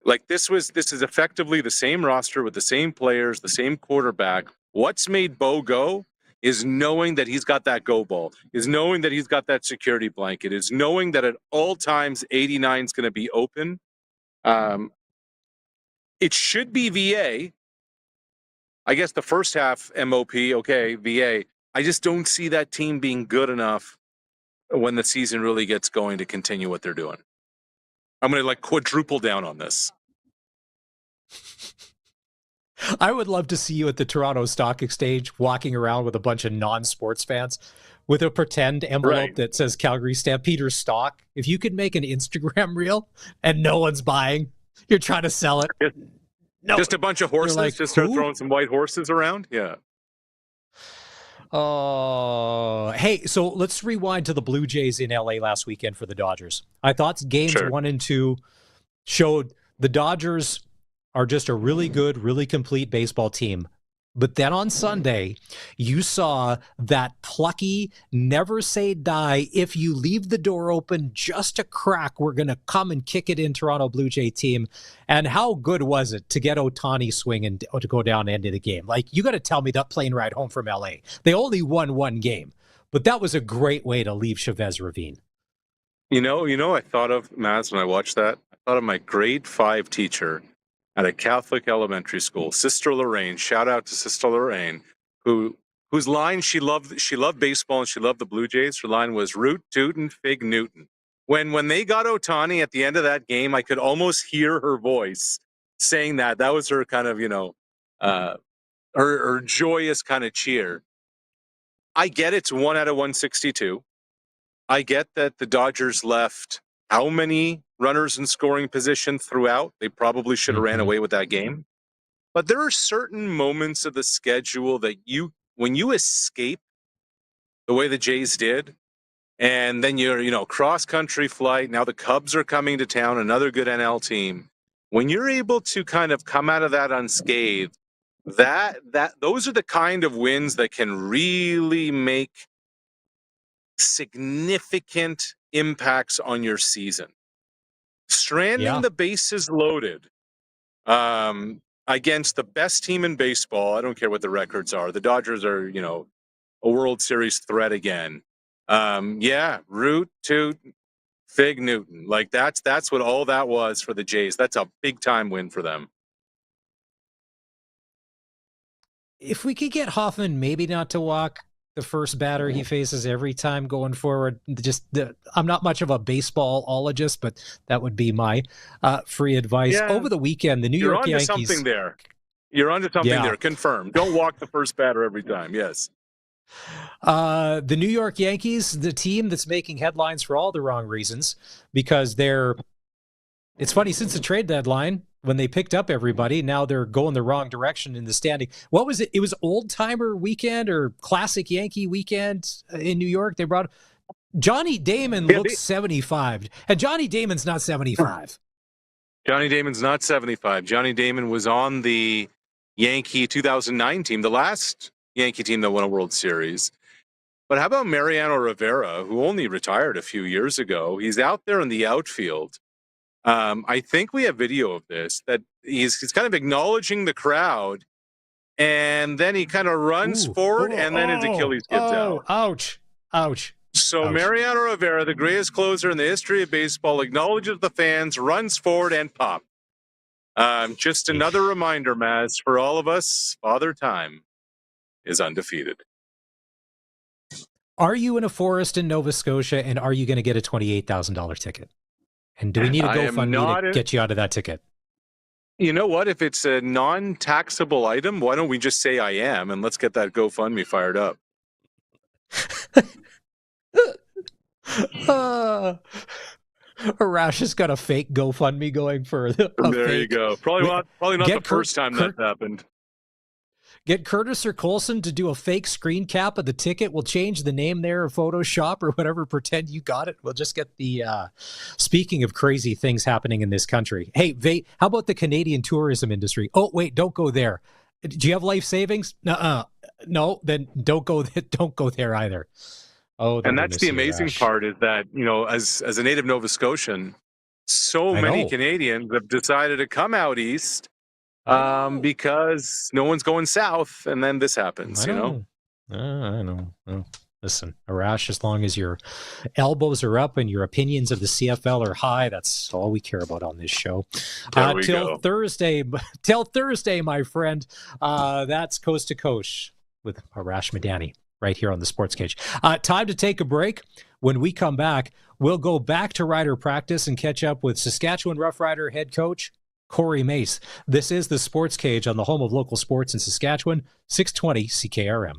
Speaker 5: Like this is effectively the same roster with the same players, the same quarterback. What's made Bo go is knowing that he's got that go ball, is knowing that he's got that security blanket, is knowing that at all times 89 is going to be open. It should be VA. I guess the first half MOP, okay, VA. I just don't see that team being good enough when the season really gets going to continue what they're doing. I'm going to quadruple down on this.
Speaker 2: I would love to see you at the Toronto Stock Exchange walking around with a bunch of non-sports fans with a pretend envelope that says Calgary Stampeder stock. If you could make an Instagram reel and no one's buying, you're trying to sell it.
Speaker 5: Just a bunch of horses, just start throwing some white horses around. Yeah.
Speaker 2: Oh, hey, so let's rewind to the Blue Jays in LA last weekend for the Dodgers. I thought games 1 and 2 showed the Dodgers are just a really good, really complete baseball team. But then on Sunday, you saw that plucky, never say die, if you leave the door open just a crack, we're going to come and kick it in Toronto Blue Jay team. And how good was it to get Ohtani swinging to go down into the game? Like, you got to tell me that plane ride home from LA. They only won one game, but that was a great way to leave Chavez Ravine.
Speaker 5: You know, I thought of, Maz, when I watched that, I thought of my grade 5 teacher at a Catholic elementary school, Sister Lorraine. Shout out to Sister Lorraine, whose line, she loved baseball and she loved the Blue Jays. Her line was root tootin' fig Newton. When they got Ohtani at the end of that game, I could almost hear her voice saying that. That was her kind of, her joyous kind of cheer. I get it's 1 out of 162. I get that the Dodgers left how many runners in scoring position throughout? They probably should have ran away with that game. But there are certain moments of the schedule that when you escape the way the Jays did, and then you're, cross-country flight, now the Cubs are coming to town, another good NL team. When you're able to kind of come out of that unscathed, those are the kind of wins that can really make significant impacts on your season. Stranding the bases loaded against the best team in baseball. I don't care what the records are. The Dodgers are, a World Series threat again. Root toot fig Newton. Like that's what all that was for the Jays. That's a big time win for them.
Speaker 2: If we could get Hoffman maybe not to walk the first batter he faces every time going forward. I'm not much of a baseballologist, but that would be my free advice. Yeah. Over the weekend, the New York Yankees...
Speaker 5: You're onto something there. Confirmed. Don't walk the first batter every time. Yes.
Speaker 2: The New York Yankees, the team that's making headlines for all the wrong reasons, because it's funny, since the trade deadline, when they picked up everybody. Now they're going the wrong direction in the standing. What was it? It was Old Timer Weekend or Classic Yankee Weekend in New York. They brought Johnny Damon looks 75, and Johnny Damon's not 75.
Speaker 5: Johnny Damon's not 75. Johnny Damon was on the Yankee 2009 team, the last Yankee team that won a World Series. But how about Mariano Rivera, who only retired a few years ago? He's out there in the outfield. I think we have video of this, that he's kind of acknowledging the crowd, and then he kind of runs forward, and then his Achilles gets out.
Speaker 2: Ouch.
Speaker 5: So Mariano Rivera, the greatest closer in the history of baseball, acknowledges the fans, runs forward, and pop. Just another reminder, Maz, for all of us, Father Time is undefeated.
Speaker 2: Are you in a forest in Nova Scotia, and are you going to get a $28,000 ticket? And do we need a GoFundMe to get you out of that ticket?
Speaker 5: You know what? If it's a non-taxable item, why don't we just say I am, and let's get that GoFundMe fired up.
Speaker 2: Arash has got a fake GoFundMe going for
Speaker 5: you go. Probably not the first time that happened.
Speaker 2: Get Curtis or Colson to do a fake screen cap of the ticket. We'll change the name there or Photoshop or whatever. Pretend you got it. We'll just get the, speaking of crazy things happening in this country. Hey, how about the Canadian tourism industry? Oh, wait, don't go there. Do you have life savings? No, then don't go there either. Oh,
Speaker 5: and that's the amazing part is that, as a native Nova Scotian, so many Canadians have decided to come out east because no one's going south, and then this happens,
Speaker 2: I know. Oh, listen, Arash, as long as your elbows are up and your opinions of the CFL are high, that's all we care about on this show. Till Thursday, my friend. That's Coast to Coast with Arash Madani right here on the Sportscage. Time to take a break. When we come back, we'll go back to Rider practice and catch up with Saskatchewan Roughrider head coach Corey Mace. This is the Sportscage on the home of local sports in Saskatchewan, 620 CKRM.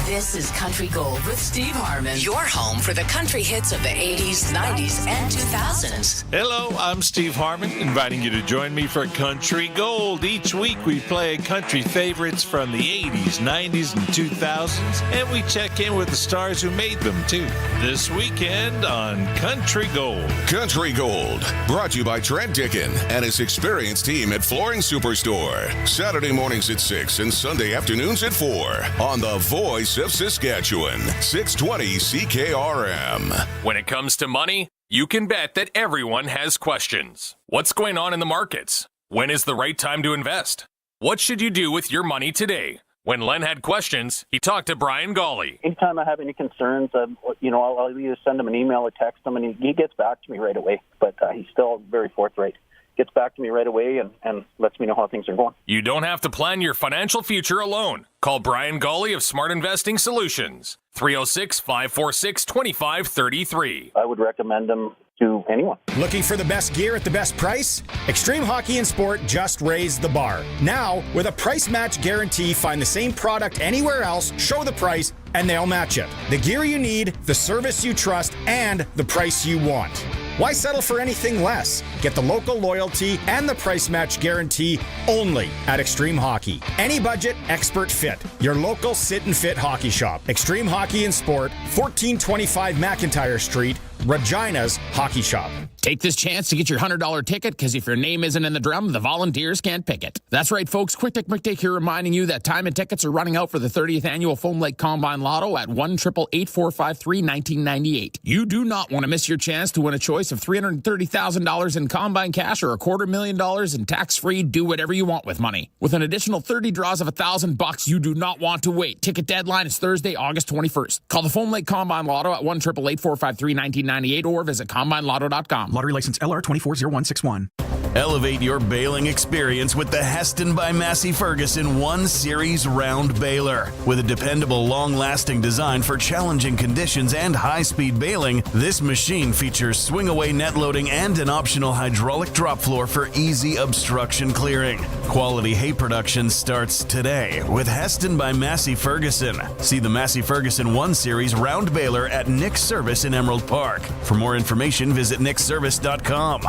Speaker 11: This is Country Gold with Steve Harmon, your home for the country hits of the 80s, 90s, and 2000s.
Speaker 12: Hello, I'm Steve Harmon, inviting you to join me for Country Gold. Each week we play country favorites from the 80s, 90s, and 2000s, and we check in with the stars who made them, too. This weekend on Country Gold.
Speaker 3: Country Gold, brought to you by Trent Dickin and his experienced team at Flooring Superstore. Saturday mornings at 6 and Sunday afternoons at 4 on the Voice of Saskatchewan, 620 CKRM.
Speaker 17: When it comes to money, you can bet that everyone has questions. What's going on in the markets? When is the right time to invest? What should you do with your money today? When Len had questions, he talked to Brian Golly.
Speaker 19: Anytime I have any concerns, I'll either send him an email or text him, and he gets back to me right away. But he's still very forthright. Gets back to me right away and lets me know how things are going.
Speaker 17: You don't have to plan your financial future alone. Call Brian Golly of Smart Investing Solutions, 306-546-2533.
Speaker 19: I would recommend them to anyone.
Speaker 20: Looking for the best gear at the best price? Extreme Hockey and Sport just raised the bar. Now, with a price match guarantee, find the same product anywhere else, show the price, and they'll match it. The gear you need, the service you trust, and the price you want. Why settle for anything less? Get the local loyalty and the price match guarantee only at Extreme Hockey. Any budget, expert fit. Your local sit and fit hockey shop. Extreme Hockey and Sport, 1425 McIntyre Street, Regina's Hockey Shop.
Speaker 21: Take this chance to get your $100 ticket, because if your name isn't in the drum, the volunteers can't pick it. That's right, folks. Quick Tick McTick here reminding you that time and tickets are running out for the 30th annual Foam Lake Combine Lotto at 1-888-453-1998. You do not want to miss your chance to win a choice of $330,000 in Combine cash or $250,000 in tax-free do whatever you want with money. With an additional 30 draws of $1,000, you do not want to wait. Ticket deadline is Thursday, August 21st. Call the Foam Lake Combine Lotto at 1-888-453-1998 or visit CombineLotto.com.
Speaker 17: Lottery license LR 240161.
Speaker 24: Elevate your baling experience with the Heston by Massey Ferguson 1 Series Round Baler. With a dependable, long-lasting design for challenging conditions and high-speed baling, this machine features swing-away net loading and an optional hydraulic drop floor for easy obstruction clearing. Quality hay production starts today with Heston by Massey Ferguson. See the Massey Ferguson 1 Series Round Baler at Nick's Service in Emerald Park. For more information, visit nicksservice.com.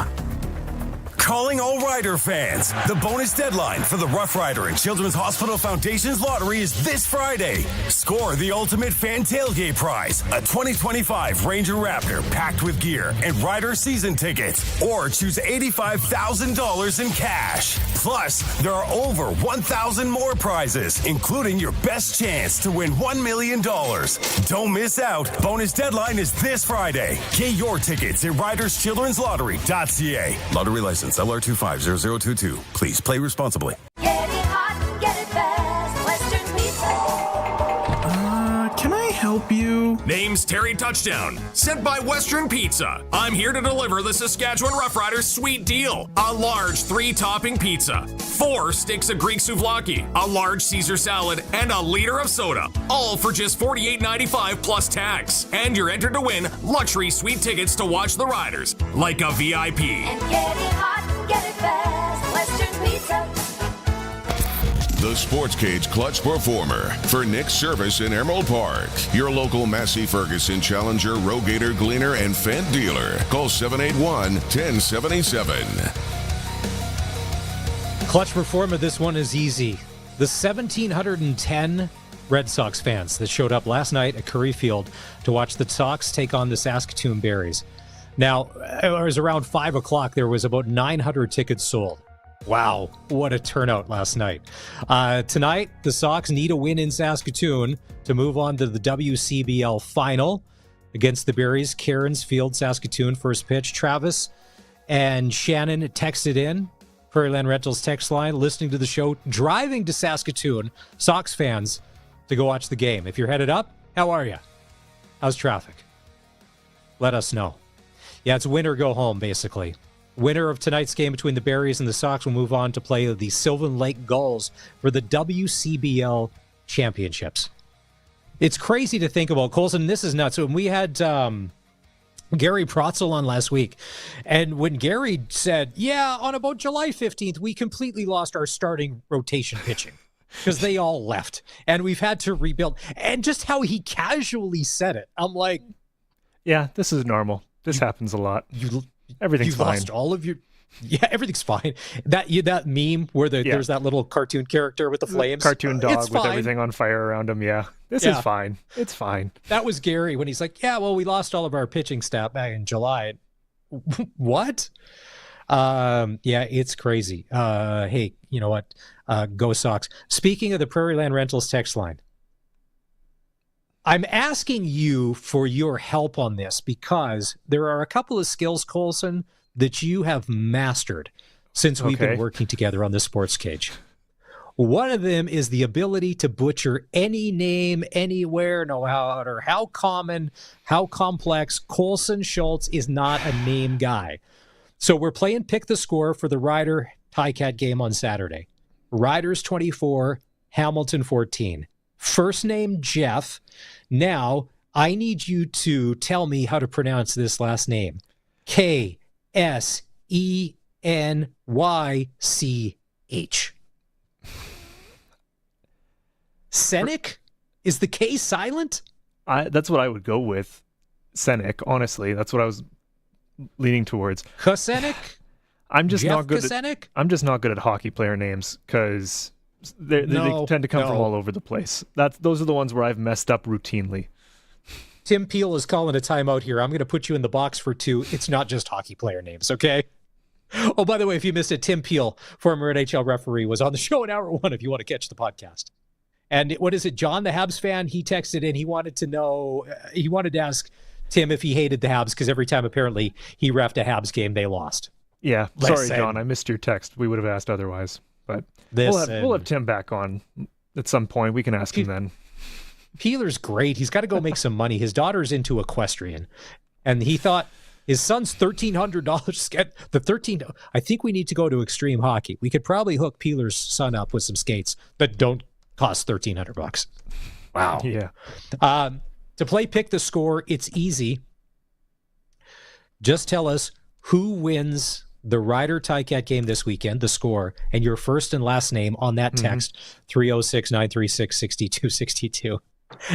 Speaker 1: Calling all Rider fans. The bonus deadline for the Rough Rider and Children's Hospital Foundation's lottery is this Friday. Score the ultimate fan tailgate prize, a 2025 Ranger Raptor packed with gear and Rider season tickets, or choose $85,000 in cash. Plus, there are over 1,000 more prizes, including your best chance to win $1 million. Don't miss out. Bonus deadline is this Friday. Get your tickets at riderschildren'slottery.ca. Lottery license LR250022. Please play responsibly.
Speaker 6: Get it hot, get it fast. Western Pizza.
Speaker 1: Can I help you?
Speaker 17: Name's Terry Touchdown, sent by Western Pizza. I'm here to deliver the Saskatchewan Roughriders sweet deal. A large 3-topping pizza, 4 sticks of Greek souvlaki, a large Caesar salad, and a liter of soda. All for just $48.95 plus tax. And you're entered to win luxury suite tickets to watch the Riders, like a VIP.
Speaker 6: And get it hot, get it fast. Western Pizza.
Speaker 3: The Sportscage Clutch Performer for Nick's Service in Emerald Park. Your local Massey Ferguson Challenger, Rogator, Gleaner, and Fendt dealer. Call 781-1077.
Speaker 2: Clutch Performer, this one is easy. The 1,710 Red Sox fans that showed up last night at Curry Field to watch the Sox take on the Saskatoon Berries. Now, it was around 5 o'clock. There was about 900 tickets sold. Wow, what a turnout last night. Tonight, the Sox need a win in Saskatoon to move on to the WCBL final against the Berries. Cairns Field, Saskatoon, first pitch. Travis and Shannon texted in, Prairie Land Rentals text line, listening to the show, driving to Saskatoon, Sox fans, to go watch the game. If you're headed up, how are you? How's traffic? Let us know. Yeah, it's win or go home, basically. Winner of tonight's game between the Berries and the Sox will move on to play the Sylvan Lake Gulls for the WCBL championships. It's crazy to think about, Colson. This is nuts. When we had Gary Protzel on last week, and when Gary said, yeah, on about July 15th, we completely lost our starting rotation pitching because they all left, and we've had to rebuild. And just how he casually said it, I'm like,
Speaker 8: yeah, this is normal. This happens a lot. Everything's fine.
Speaker 2: Lost all of your... Yeah, everything's fine. That meme where there's that little cartoon character with the flames.
Speaker 8: Cartoon dog with everything on fire around him, yeah. This is fine. It's fine.
Speaker 2: That was Gary when he's like, yeah, well, we lost all of our pitching staff back in July. What? Yeah, it's crazy. Hey, you know what? Go Sox. Speaking of the Prairie Land Rentals text line, I'm asking you for your help on this because there are a couple of skills, Colson, that you have mastered since we've been working together on the Sports Cage. One of them is the ability to butcher any name anywhere, no matter how common, how complex. Colson Schultz is not a name guy. So we're playing Pick the Score for the Rider Ticats game on Saturday. Riders 24, Hamilton 14. First name Jeff. Now, I need you to tell me how to pronounce this last name. K-S-E-N-Y-C-H. Senek? Is the K silent?
Speaker 8: That's what I would go with. Senek, honestly. That's what I was leaning towards.
Speaker 2: Kusenek?
Speaker 8: I'm just
Speaker 2: Jeff
Speaker 8: not good
Speaker 2: Kusenek?
Speaker 8: I'm just not good at hockey player names because they tend to come from all over the place. Those are the ones where I've messed up routinely.
Speaker 2: Tim Peel is calling a timeout here. I'm going to put you in the box for 2. It's not just hockey player names, okay? Oh, by the way, if you missed it, Tim Peel, former NHL referee, was on the show in hour 1 if you want to catch the podcast. And what is it, John, the Habs fan? He texted in. He wanted to ask Tim if he hated the Habs because every time apparently he reffed a Habs game, they lost.
Speaker 8: Yeah, sorry, John, I missed your text. We would have asked otherwise. But we'll have Tim back on at some point. We can ask him then.
Speaker 2: Peeler's great. He's got to go make some money. His daughter's into equestrian, and he thought his son's $1,300. Get the 13. I think we need to go to Extreme Hockey. We could probably hook Peeler's son up with some skates that don't cost $1,300. Wow.
Speaker 8: Yeah.
Speaker 2: To play Pick the Score, it's easy. Just tell us who wins the Rider Ticat game this weekend, the score, and your first and last name on that text, 306-936-6262.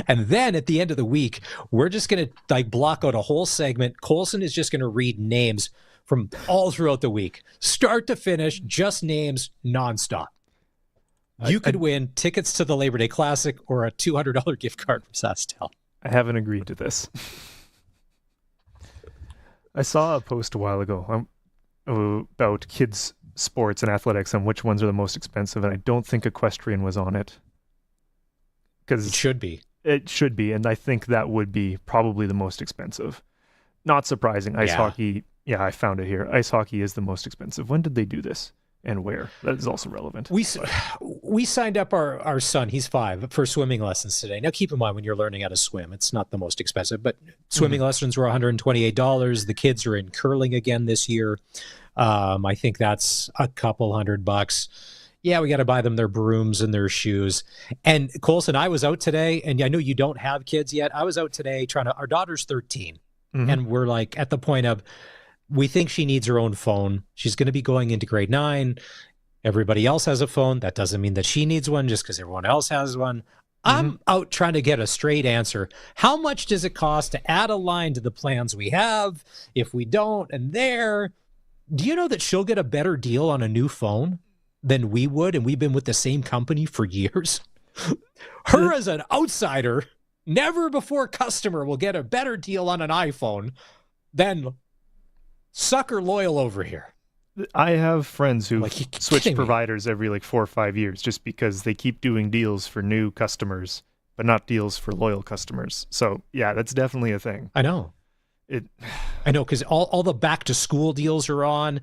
Speaker 2: And then at the end of the week, we're just going to block out a whole segment. Colson is just going to read names from all throughout the week. Start to finish, just names nonstop. You could win tickets to the Labor Day Classic or a $200 gift card from SaskTel.
Speaker 8: I haven't agreed to this. I saw a post a while ago about kids' sports and athletics and which ones are the most expensive, and I don't think equestrian was on it. Because
Speaker 2: it should be.
Speaker 8: It should be, and I think that would be probably the most expensive. Not surprising. Ice hockey, I found it here. Ice hockey is the most expensive. When did they do this? And where? That is also relevant.
Speaker 2: We signed up our son, he's 5, for swimming lessons today. Now, keep in mind, when you're learning how to swim, it's not the most expensive, but swimming lessons were $128. The kids are in curling again this year. I think that's a couple $100. Yeah, we got to buy them their brooms and their shoes. And Colson, I was out today, and I know you don't have kids yet. I was out today our daughter's 13, and we're like at the point of, we think she needs her own phone. She's going to be going into grade 9. Everybody else has a phone. That doesn't mean that she needs one just because everyone else has one. I'm out trying to get a straight answer. How much does it cost to add a line to the plans we have? If we don't, and do you know that she'll get a better deal on a new phone than we would? And we've been with the same company for years. Her as an outsider, never before customer will get a better deal on an iPhone than sucker loyal over here.
Speaker 8: I have friends who switch providers every 4 or 5 years just because they keep doing deals for new customers, but not deals for loyal customers. So yeah, that's definitely a thing.
Speaker 2: I know. I know, because all the back to school deals are on,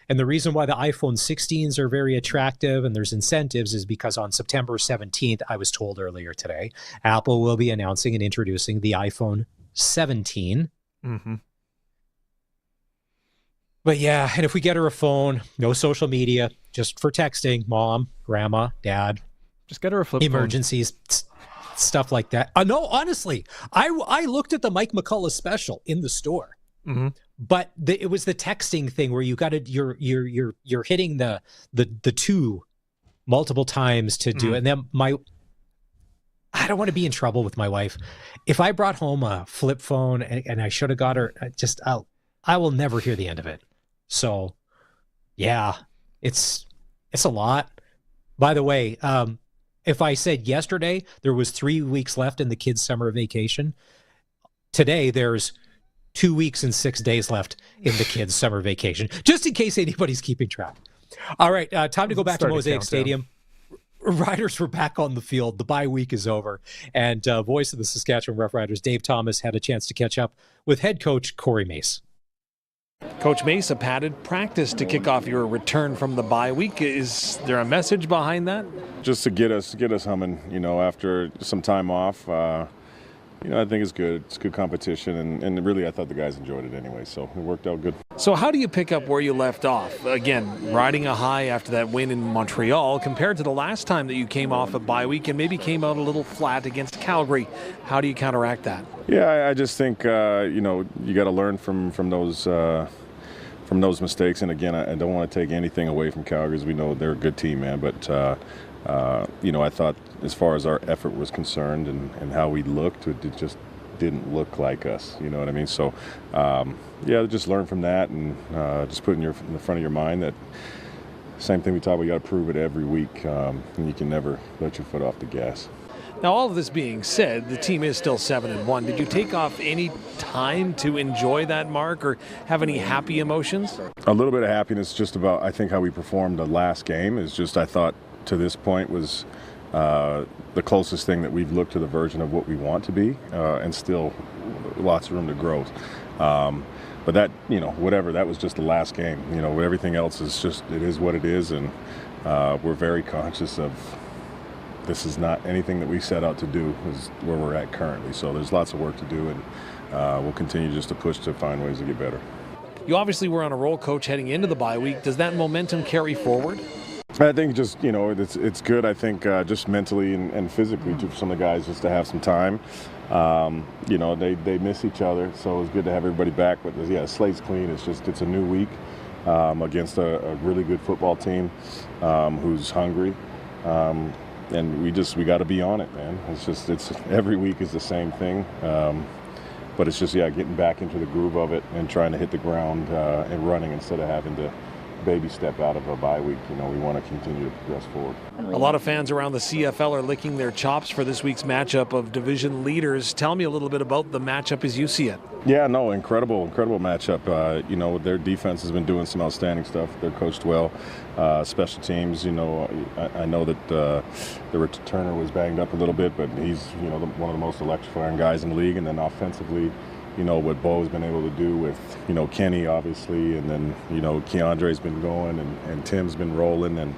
Speaker 2: and the reason why the iPhone 16s are very attractive and there's incentives is because on September 17th, I was told earlier today, Apple will be announcing and introducing the iPhone 17. But yeah, and if we get her a phone, no social media, just for texting, mom, grandma, dad.
Speaker 8: Just get her a flip
Speaker 2: emergencies, stuff like that. No, honestly, I looked at the Mike McCullough special in the store, but it was the texting thing where you got to you're hitting the 2 multiple times to do it. And then I don't want to be in trouble with my wife. If I brought home a flip phone and I should have got her, I will never hear the end of it. So, yeah, it's a lot. By the way, if I said yesterday there was 3 weeks left in the kids' summer vacation, today there's 2 weeks and 6 days left in the kids' summer vacation, just in case anybody's keeping track. All right, time to go back to Mosaic Stadium. Riders were back on the field. The bye week is over. And voice of the Saskatchewan Roughriders, Dave Thomas, had a chance to catch up with head coach Corey Mace.
Speaker 9: Coach Mace, a padded practice to kick off your return from the bye week. Is there a message behind that?
Speaker 10: Just to get us humming, after some time off. I think it's good. It's good competition, and really I thought the guys enjoyed it anyway, so it worked out good.
Speaker 9: So how do you pick up where you left off? Again, riding a high after that win in Montreal compared to the last time that you came off a bye week and maybe came out a little flat against Calgary. How do you counteract that?
Speaker 10: Yeah, I just think, you got to learn from those mistakes. And again, I don't want to take anything away from Calgary, because we know they're a good team, man. But, I thought as far as our effort was concerned and how we looked, it just didn't look like us. You know what I mean? So, just learn from that and just put in the front of your mind that same thing we talk about, you got to prove it every week, and you can never let your foot off the gas.
Speaker 9: Now, all of this being said, the team is still 7-1. Did you take off any time to enjoy that mark or have any happy emotions?
Speaker 10: A little bit of happiness just about, I think, how we performed the last game is just, I thought, to this point was the closest thing that we've looked to the version of what we want to be, and still lots of room to grow. But that, whatever, that was just the last game. Everything else is just, it is what it is, and we're very conscious of this is not anything that we set out to do, is where we're at currently. So there's lots of work to do, and we'll continue just to push to find ways to get better.
Speaker 9: You obviously were on a roll, Coach, heading into the bye week. Does that momentum carry forward?
Speaker 10: I think just, it's good, I think, just mentally and physically for some of the guys just to have some time. They miss each other, so it's good to have everybody back. But, slate's clean. It's a new week against a really good football team who's hungry. And we got to be on it, man. It's every week is the same thing. But it's just, getting back into the groove of it and trying to hit the ground and running instead of having to baby step out of a bye week. We want to continue to progress forward.
Speaker 9: A lot of fans around the CFL are licking their chops for this week's matchup of division leaders. Tell me a little bit about the matchup as you see it.
Speaker 10: Yeah, no, incredible matchup. Their defense has been doing some outstanding stuff. They're coached well. Special teams, I know that the returner was banged up a little bit, but he's, one of the most electrifying guys in the league. And then offensively, what Bo's been able to do with, Kenny, obviously, and then, Keandre's been going and Tim's been rolling, and,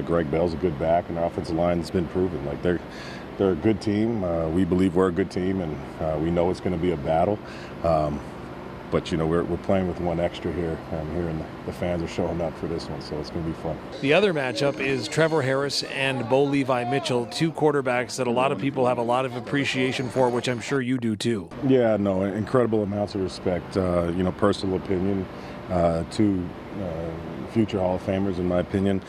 Speaker 10: Greg Bell's a good back, and their offensive line's been proven. Like, they're a good team. We believe we're a good team, and we know it's going to be a battle. But, we're playing with one extra here. I'm hearing the fans are showing up for this one, so it's going to be fun.
Speaker 9: The other matchup is Trevor Harris and Bo Levi Mitchell, two quarterbacks that a lot of people have a lot of appreciation for, which I'm sure you do too.
Speaker 10: Yeah, no, incredible amounts of respect. Personal opinion, two future Hall of Famers, in my opinion.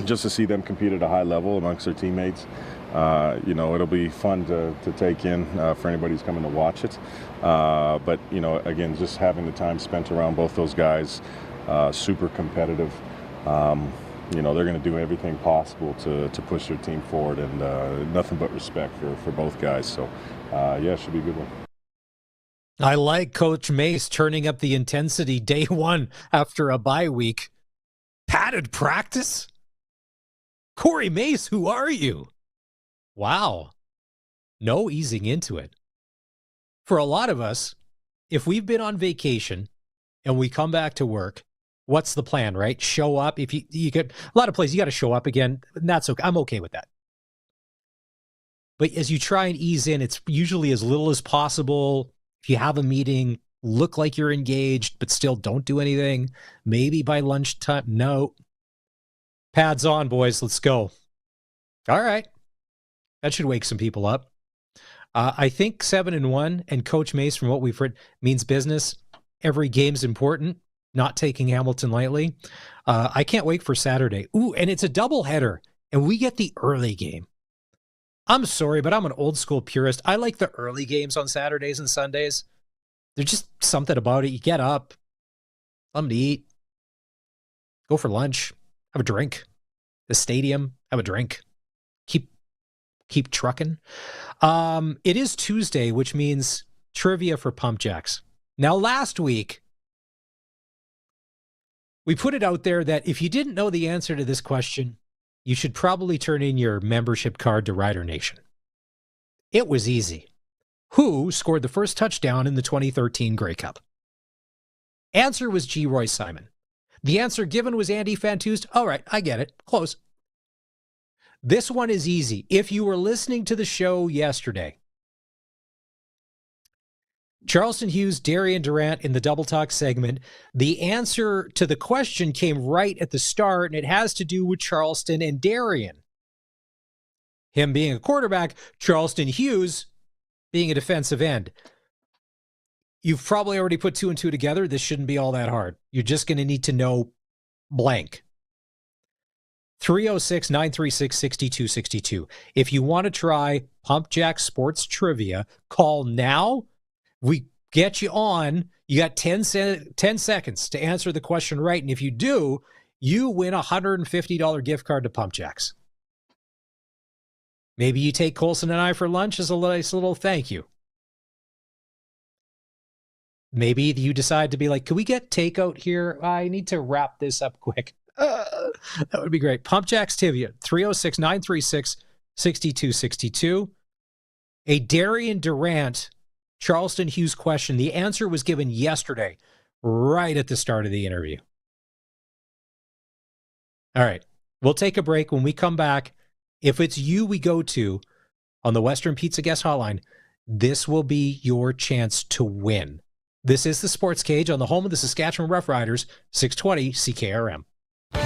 Speaker 10: Just to see them compete at a high level amongst their teammates. It'll be fun to take in for anybody who's coming to watch it. But, again, just having the time spent around both those guys, super competitive. They're going to do everything possible to push their team forward, and nothing but respect for both guys. So, it should be a good one.
Speaker 2: I like Coach Mace turning up the intensity day one after a bye week. Padded practice? Corey Mace, who are you? Wow. No easing into it. For a lot of us, if we've been on vacation and we come back to work, what's the plan, right? Show up. If you get a lot of places, you got to show up again. And that's okay. I'm okay with that. But as you try and ease in, it's usually as little as possible. If you have a meeting, look like you're engaged, but still don't do anything. Maybe by lunchtime. No. Pads on, boys. Let's go. All right. That should wake some people up. I think 7-1 and Coach Mace, from what we've heard, means business. Every game's important. Not taking Hamilton lightly. I can't wait for Saturday. Ooh, and it's a doubleheader, and we get the early game. I'm sorry, but I'm an old school purist. I like the early games on Saturdays and Sundays. There's just something about it. You get up, something to eat, go for lunch, have a drink. The stadium, have a drink. Keep trucking. It is Tuesday, which means trivia for Pump Jacks. Now, last week, we put it out there that if you didn't know the answer to this question, you should probably turn in your membership card to Rider Nation. It was easy. Who scored the first touchdown in the 2013 Grey Cup? Answer was G. Roy Simon. The answer given was Andy Fantoost. All right, I get it. Close. This one is easy. If you were listening to the show yesterday, Charleston Hughes, Darian Durant in the Double Talk segment, the answer to the question came right at the start, and it has to do with Charleston and Darian. Him being a quarterback, Charleston Hughes being a defensive end. You've probably already put two and two together. This shouldn't be all that hard. You're just going to need to know blank. 306-936-6262. If you want to try Pump Jack Sports Trivia, call now. We get you on. You got 10 seconds to answer the question right. And if you do, you win a $150 gift card to Pump Jacks. Maybe you take Colson and I for lunch as a nice little thank you. Maybe you decide to be like, can we get takeout here? I need to wrap this up quick. That would be great. Pump Jacks Trivia, 306-936-6262. A Darian Durant, Charleston Hughes question. The answer was given yesterday, right at the start of the interview. All right. We'll take a break. When we come back, if it's you we go to on the Western Pizza Guest Hotline, this will be your chance to win. This is the Sports Cage on the home of the Saskatchewan Roughriders, 620 CKRM.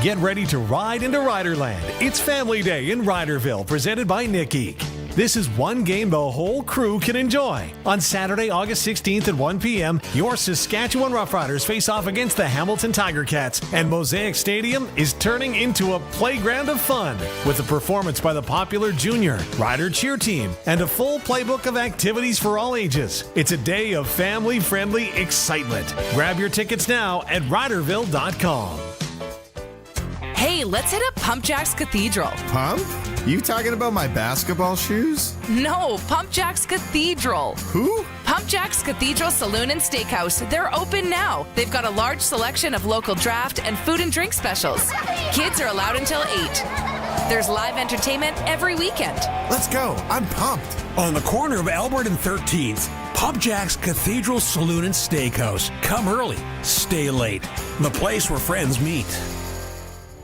Speaker 23: Get ready to ride into Riderland. It's Family Day in Riderville, presented by Nick Eek. This is one game the whole crew can enjoy. On Saturday, August 16th at 1 p.m., your Saskatchewan Roughriders face off against the Hamilton Tiger Cats, and Mosaic Stadium is turning into a playground of fun with a performance by the popular Junior Rider Cheer Team and a full playbook of activities for all ages. It's a day of family-friendly excitement. Grab your tickets now at riderville.com.
Speaker 7: Hey, let's hit up Pump Jack's Cathedral.
Speaker 13: Pump? You talking about my basketball shoes?
Speaker 7: No, Pump Jack's Cathedral.
Speaker 13: Who?
Speaker 7: Pump Jack's Cathedral Saloon and Steakhouse. They're open now. They've got a large selection of local draft and food and drink specials. Kids are allowed until 8. There's live entertainment every weekend.
Speaker 13: Let's go. I'm pumped.
Speaker 23: On the corner of Albert and 13th, Pump Jack's Cathedral Saloon and Steakhouse. Come early, stay late. The place where friends meet.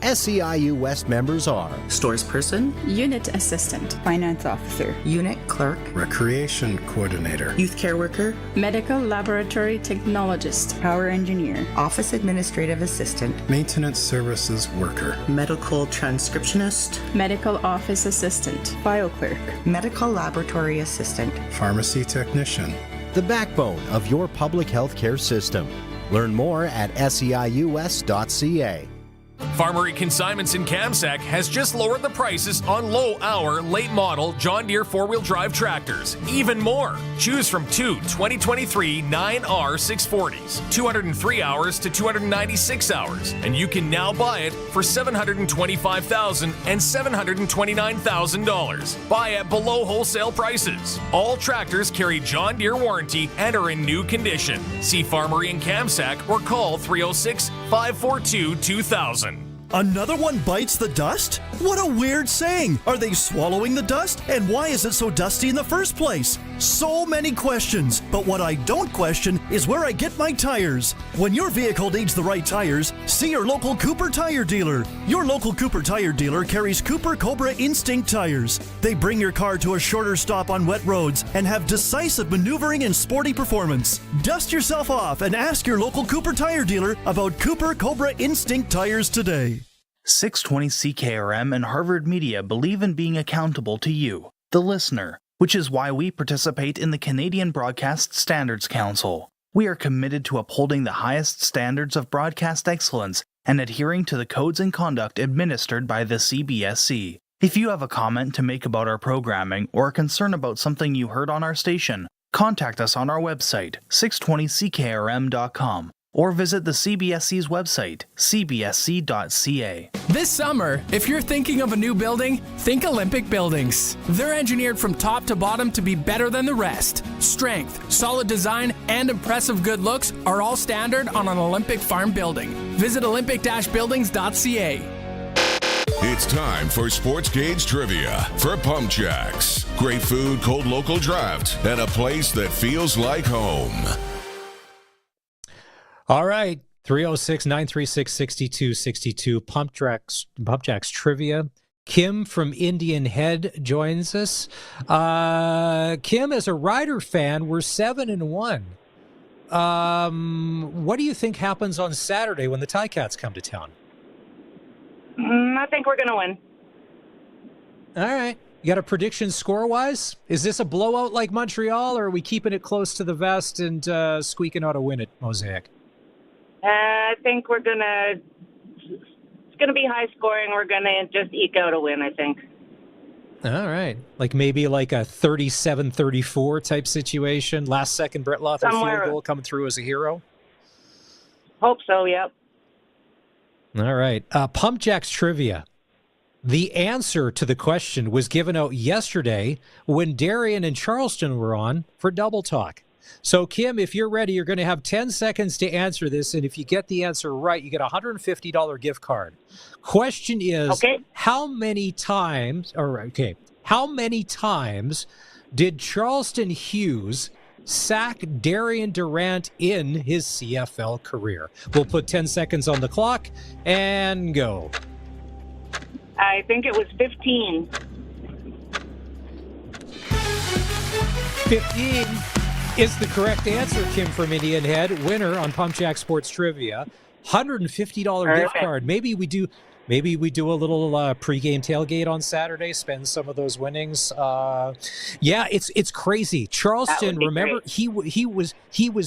Speaker 15: SEIU West members are
Speaker 14: Stores Person,
Speaker 16: Unit Assistant, Finance Officer,
Speaker 14: Unit Clerk,
Speaker 29: Recreation Coordinator,
Speaker 14: Youth Care Worker,
Speaker 16: Medical Laboratory Technologist, Power Engineer,
Speaker 14: Office Administrative Assistant,
Speaker 29: Maintenance Services Worker,
Speaker 14: Medical Transcriptionist,
Speaker 16: Medical Office Assistant, File Clerk,
Speaker 14: Medical Laboratory Assistant,
Speaker 29: Pharmacy Technician.
Speaker 15: the backbone of your public health care system. Learn more at seius.ca.
Speaker 17: Farmery Consignments in Kamsack has just lowered the prices on low-hour, late-model John Deere four-wheel drive tractors. Even more. Choose from two 2023 9R 640s, 203 hours to 296 hours, and you can now buy it for $725,000 and $729,000. Buy at below wholesale prices. All tractors carry John Deere warranty and are in new condition. See Farmery in Kamsack or call 306-542-2000.
Speaker 18: Another one bites the dust? What a weird saying! Are they swallowing the dust? And why is it so dusty in the first place? So many questions, but what I don't question is where I get my tires. When your vehicle needs the right tires, see your local Cooper tire dealer. Your local Cooper tire dealer carries Cooper Cobra Instinct tires. They bring your car to a shorter stop on wet roads and have decisive maneuvering and sporty performance. Dust yourself off and ask your local Cooper tire dealer about Cooper Cobra Instinct tires today.
Speaker 22: 620 CKRM and Harvard Media believe in being accountable to you, the listener, which is why we participate in the Canadian Broadcast Standards Council. We are committed to upholding the highest standards of broadcast excellence and adhering to the codes and conduct administered by the CBSC. If you have a comment to make about our programming or a concern about something you heard on our station, contact us on our website, 620ckrm.com. or visit the CBSC's website, cbsc.ca.
Speaker 25: This summer, if you're thinking of a new building, think Olympic Buildings. They're engineered from top to bottom to be better than the rest. Strength, solid design, and impressive good looks are all standard on an Olympic farm building. Visit olympic-buildings.ca.
Speaker 3: It's time for Sportscage Trivia for Pump Jacks. Great food, cold local draft, and a place that feels like home.
Speaker 2: All right, 306-936-6262, Pump Jacks Trivia. Kim from Indian Head joins us. Kim, as a Rider fan, we're 7-1. What do you think happens on Saturday when the Ticats come to town?
Speaker 26: I think we're going to win.
Speaker 2: All right. You got a prediction score-wise? Is this a blowout like Montreal, or are we keeping it close to the vest and squeaking out a win at Mosaic?
Speaker 26: I think it's going to be high scoring. We're going to just eke out a win, I think.
Speaker 2: All right. Maybe a 37-34 type situation. Last second Brett Lawther field goal coming through as a hero.
Speaker 26: Hope so, yep.
Speaker 2: All right. Pump Jacks Trivia. The answer to the question was given out yesterday when Darian and Charleston were on for Double Talk. So, Kim, if you're ready, you're going to have 10 seconds to answer this, and if you get the answer right, you get a $150 gift card. Question is, how many times did Charleston Hughes sack Darian Durant in his CFL career? We'll put 10 seconds on the clock and go.
Speaker 26: I think it was 15.
Speaker 2: 15 is the correct answer, Kim from Indian Head, winner on Pump Jack Sports Trivia. $150 gift card. Maybe we do a little pregame tailgate on Saturday. Spend some of those winnings. It's crazy. Charleston, remember, he was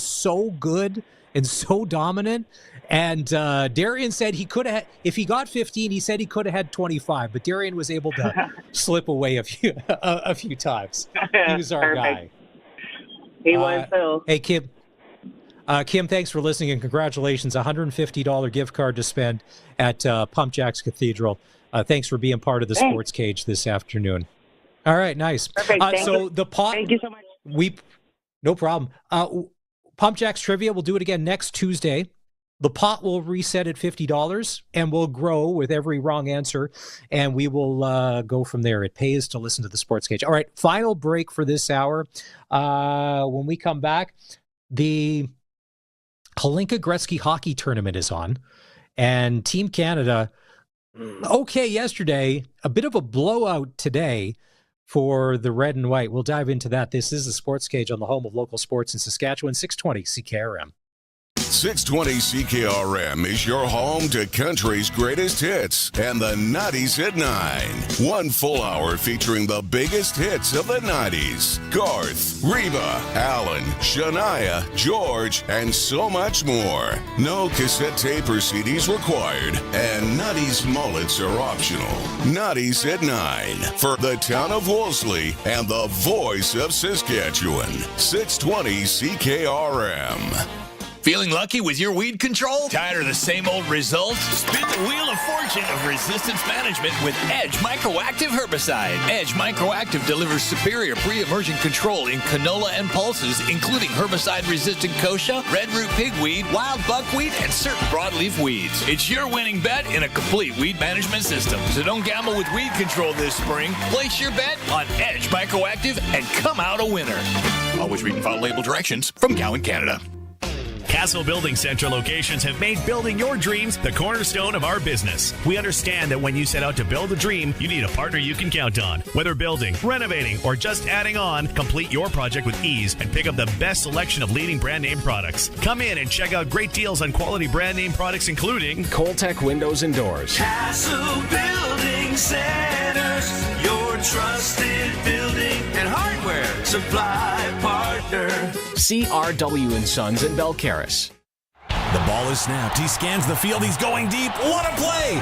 Speaker 2: so good and so dominant. And Darian said he could have, if he got 15, he said he could have had 25. But Darian was able to slip away a few times. He was our guy.
Speaker 26: He was too.
Speaker 2: Hey, Kim. Kim, thanks for listening and congratulations. $150 gift card to spend at Pump Jacks Cathedral. Thanks for being part of the Sports Cage this afternoon. All right, nice.
Speaker 26: Perfect. Thank you so much.
Speaker 2: No problem. Pump Jacks Trivia, we'll do it again next Tuesday. The pot will reset at $50 and will grow with every wrong answer, and we will go from there. It pays to listen to the Sports Cage. All right, final break for this hour. When we come back, the Hlinka Gretzky Hockey Tournament is on, and Team Canada, okay yesterday, a bit of a blowout today for the red and white. We'll dive into that. This is the Sports Cage on the home of local sports in Saskatchewan, 620 CKRM.
Speaker 3: 620 CKRM is your home to country's greatest hits and the 90s at 9. One full hour featuring the biggest hits of the 90s. Garth, Reba, Alan, Shania, George, and so much more. No cassette tape or CDs required, and 90s mullets are optional. 90s at 9 for the town of Wolseley and the voice of Saskatchewan. 620 CKRM.
Speaker 4: Feeling lucky with your weed control? Tired of the same old results? Spin the wheel of fortune of resistance management with Edge Microactive Herbicide. Edge Microactive delivers superior pre-emergent control in canola and pulses, including herbicide-resistant kochia, red root pigweed, wild buckwheat, and certain broadleaf weeds. It's your winning bet in a complete weed management system. So don't gamble with weed control this spring. Place your bet on Edge Microactive and come out a winner. Always read and follow label directions from Gowan, Canada.
Speaker 5: Castle Building Central locations have made building your dreams the cornerstone of our business. We understand that when you set out to build a dream, you need a partner you can count on. Whether building, renovating, or just adding on, complete your project with ease and pick up the best selection of leading brand name products. Come in and check out great deals on quality brand name products including Coltech Windows and Doors.
Speaker 11: Castle Building Centers, your trusted building and hardware supply partner.
Speaker 5: CRW & Sons in Belcaris.
Speaker 23: The ball is snapped. He scans the field. He's going deep. What a play!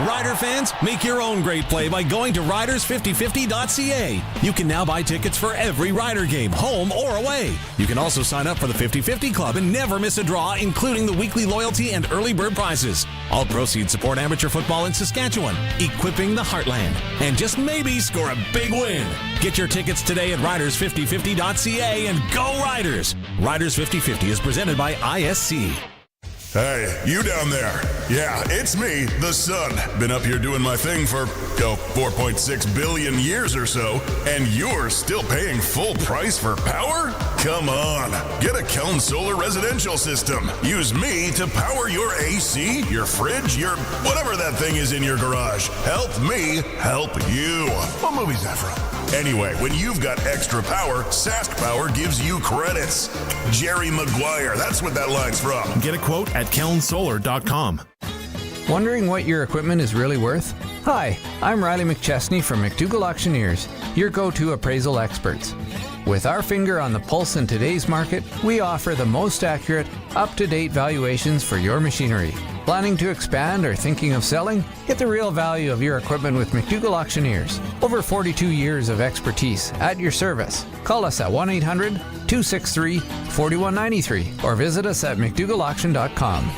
Speaker 23: Rider fans, make your own great play by going to riders5050.ca. You can now buy tickets for every Rider game, home or away. You can also sign up for the 50-50 Club and never miss a draw, including the weekly loyalty and early bird prizes. All proceeds support amateur football in Saskatchewan, equipping the heartland, and just maybe score a big win. Get your tickets today at riders5050.ca and go Riders! Riders 5050 is presented by ISC.
Speaker 3: Hey, you down there. Yeah, it's me, the sun. Been up here doing my thing for, 4.6 billion years or so, and you're still paying full price for power? Come on. Get a Keln Solar residential system. Use me to power your AC, your fridge, your whatever that thing is in your garage. Help me help you. What movie's that from? Anyway, when you've got extra power, Sask Power gives you credits. Jerry Maguire, that's what that line's from.
Speaker 23: Get a quote at kelnsolar.com.
Speaker 12: Wondering what your equipment is really worth? Hi, I'm Riley McChesney from McDougall Auctioneers, your go-to appraisal experts. With our finger on the pulse in today's market, we offer the most accurate, up-to-date valuations for your machinery. Planning to expand or thinking of selling? Get the real value of your equipment with McDougall Auctioneers. Over 42 years of expertise at your service. Call us at 1-800-263-4193 or visit us at mcdougallauction.com.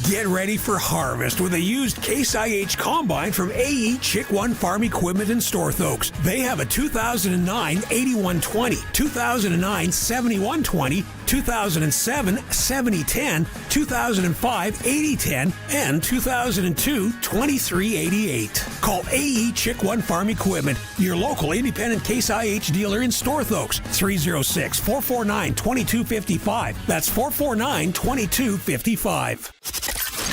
Speaker 19: Get ready for harvest with a used Case IH Combine from AE Chick One Farm Equipment in Storthoaks. They have a 2009 8120, 2009 7120, 2007 7010, 2005 8010, and 2002 2388. Call AE Chick One Farm Equipment, your local independent Case IH dealer in Storthoaks. 306-449-2255. That's 449-2255.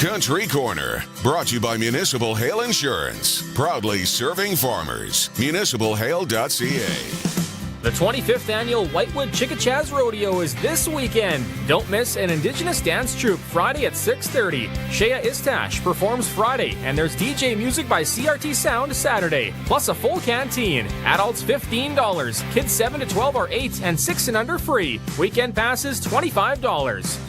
Speaker 3: Country Corner, brought to you by Municipal Hail Insurance. Proudly serving farmers. MunicipalHail.ca.
Speaker 1: The 25th annual Whitewood Chickachaz Rodeo is this weekend. Don't miss an Indigenous dance troupe Friday at 6:30. Shea Istash performs Friday, and there's DJ music by CRT Sound Saturday, plus a full canteen. Adults $15, kids 7 to 12 are 8, and 6 and under free. Weekend passes $25.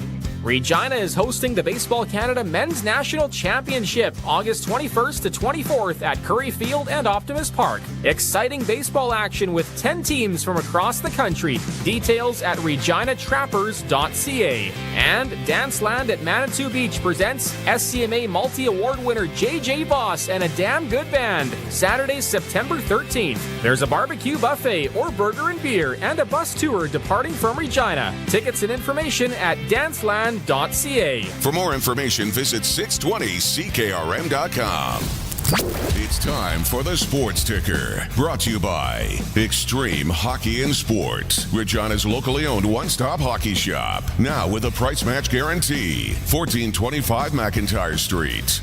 Speaker 1: Regina is hosting the Baseball Canada Men's National Championship August 21st to 24th at Curry Field and Optimus Park. Exciting baseball action with 10 teams from across the country. Details at reginatrappers.ca. And Danceland at Manitou Beach presents SCMA multi-award winner JJ Voss and a damn good band. Saturday, September 13th. There's a barbecue buffet or burger and beer and a bus tour departing from Regina. Tickets and information at danceland.ca.
Speaker 3: For more information, visit 620ckrm.com. It's time for the Sports Ticker, brought to you by Extreme Hockey and Sport, Regina's locally owned one-stop hockey shop. Now with a price match guarantee. 1425 McIntyre Street.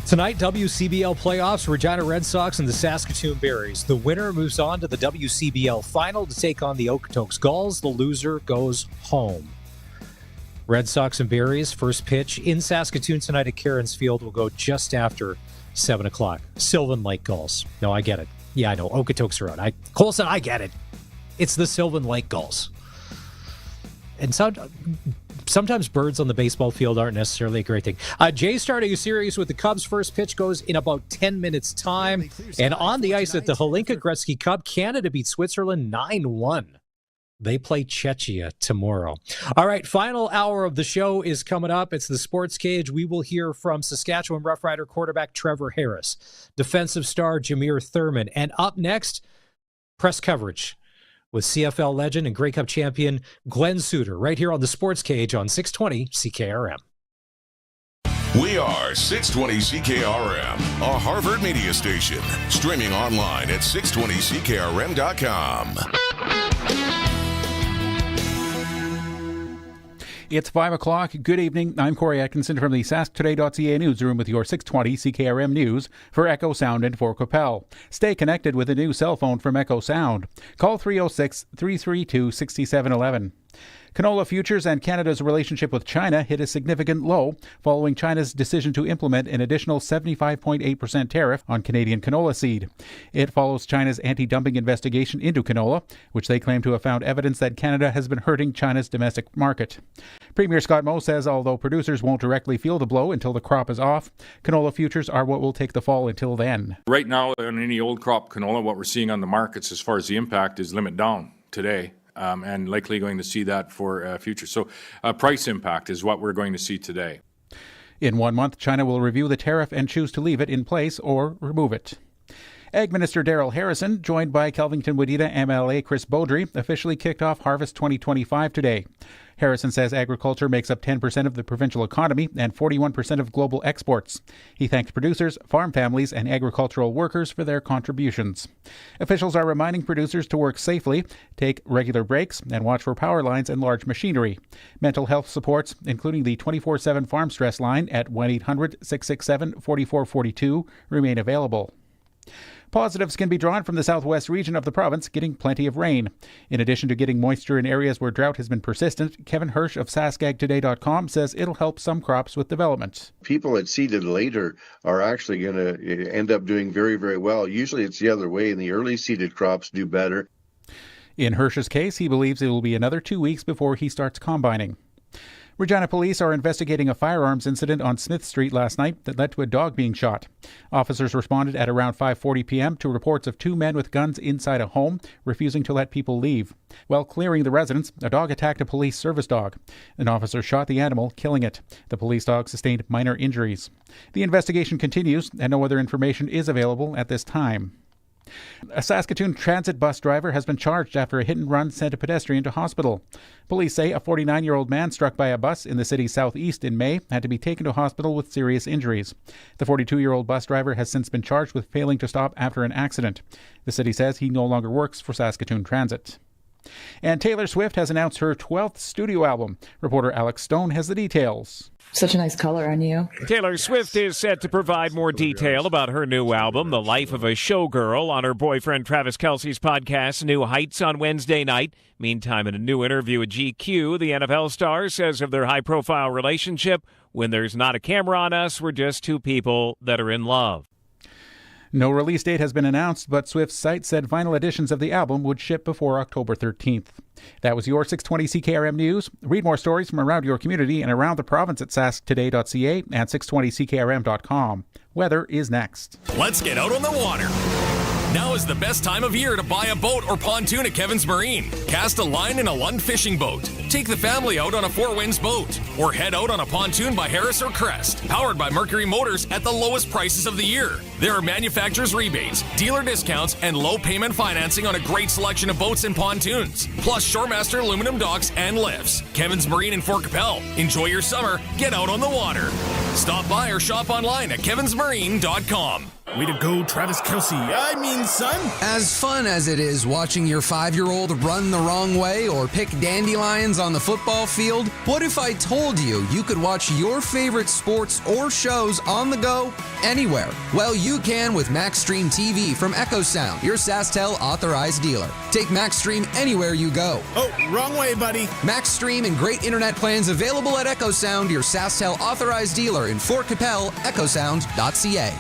Speaker 2: Tonight, WCBL playoffs, Regina Red Sox and the Saskatoon Berries. The winner moves on to the WCBL final to take on the Okotoks Gulls. The loser goes home. Red Sox and Berries, first pitch in Saskatoon tonight at Cairns Field will go just after 7 o'clock. Sylvan Lake Gulls. No, I get it. Yeah, I know. Okotoks are out. Colson, I get it. It's the Sylvan Lake Gulls. And sometimes birds on the baseball field aren't necessarily a great thing. Jay's starting a series with the Cubs. First pitch goes in about 10 minutes' time. And on the ice at the Holinka Gretzky Cup, Canada beat Switzerland 9-1. They play Czechia tomorrow. All right, final hour of the show is coming up. It's the Sports Cage. We will hear from Saskatchewan Roughrider quarterback Trevor Harris, defensive star Jameer Thurman, and up next, press coverage with CFL legend and Grey Cup champion Glen Suitor right here on the Sports Cage on 620 CKRM.
Speaker 3: We are 620 CKRM, a Harvard media station, streaming online at 620ckrm.com.
Speaker 6: It's 5 o'clock. Good evening. I'm Corey Atkinson from the SaskToday.ca newsroom with your 620 CKRM news for Echo Sound and for Qu'Appelle. Stay connected with a new cell phone from Echo Sound. Call 306-332-6711. Canola futures and Canada's relationship with China hit a significant low following China's decision to implement an additional 75.8% tariff on Canadian canola seed. It follows China's anti-dumping investigation into canola, which they claim to have found evidence that Canada has been hurting China's domestic market. Premier Scott Moe says although producers won't directly feel the blow until the crop is off, canola futures are what will take the fall until then.
Speaker 8: Right now, on any old crop canola, what we're seeing on the markets as far as the impact is limit down today. And likely going to see that for future. So price impact is what we're going to see today.
Speaker 6: In 1 month, China will review the tariff and choose to leave it in place or remove it. Ag Minister Darrell Harrison, joined by Kelvington-Wadena MLA Chris Beaudry, officially kicked off Harvest 2025 today. Harrison says agriculture makes up 10% of the provincial economy and 41% of global exports. He thanked producers, farm families, and agricultural workers for their contributions. Officials are reminding producers to work safely, take regular breaks, and watch for power lines and large machinery. Mental health supports, including the 24/7 Farm Stress line at 1-800-667-4442, remain available. Positives can be drawn from the southwest region of the province, getting plenty of rain. In addition to getting moisture in areas where drought has been persistent, Kevin Hirsch of SaskAgToday.com says it'll help some crops with development.
Speaker 9: People that seeded later are actually going to end up doing very, very well. Usually it's the other way, and the early seeded crops do better.
Speaker 6: In Hirsch's case, he believes it will be another 2 weeks before he starts combining. Regina police are investigating a firearms incident on Smith Street last night that led to a dog being shot. Officers responded at around 5:40 p.m. to reports of 2 men with guns inside a home, refusing to let people leave. While clearing the residence, a dog attacked a police service dog. An officer shot the animal, killing it. The police dog sustained minor injuries. The investigation continues, and no other information is available at this time. A Saskatoon transit bus driver has been charged after a hit-and-run sent a pedestrian to hospital. Police say a 49-year-old man struck by a bus in the city's southeast in May had to be taken to hospital with serious injuries. The 42-year-old bus driver has since been charged with failing to stop after an accident. The city says he no longer works for Saskatoon Transit. And Taylor Swift has announced her 12th studio album. Reporter Alex Stone has the details.
Speaker 7: Such a nice color on you.
Speaker 10: Taylor Swift is set to provide more detail about her new album, The Life of a Showgirl, on her boyfriend Travis Kelce's podcast, New Heights, on Wednesday night. Meantime, in a new interview with GQ, the NFL star says of their high-profile relationship, "When there's not a camera on us, we're just two people that are in love."
Speaker 6: No release date has been announced, but Swift's site said vinyl editions of the album would ship before October 13th. That was your 620 CKRM News. Read more stories from around your community and around the province at sasktoday.ca and 620ckrm.com. Weather is next.
Speaker 17: Let's get out on the water. Now is the best time of year to buy a boat or pontoon at Kevin's Marine. Cast a line in a Lund fishing boat. Take the family out on a Four Winds boat. Or head out on a pontoon by Harris or Crest. Powered by Mercury Motors at the lowest prices of the year. There are manufacturer's rebates, dealer discounts, and low payment financing on a great selection of boats and pontoons. Plus Shoremaster aluminum docks and lifts. Kevin's Marine in Fort Capel. Enjoy your summer. Get out on the water. Stop by or shop online at kevinsmarine.com.
Speaker 13: Way to go, Travis Kelce. I mean, son.
Speaker 16: As fun as it is watching your 5-year-old run the wrong way or pick dandelions on the football field, what if I told you you could watch your favorite sports or shows on the go anywhere? Well, you can with MaxStream TV from Echo Sound, your SaskTel authorized dealer. Take MaxStream anywhere you go.
Speaker 13: Oh, wrong way, buddy.
Speaker 16: MaxStream and great internet plans available at Echo Sound, your SaskTel authorized dealer in Fort Capel, echosound.ca.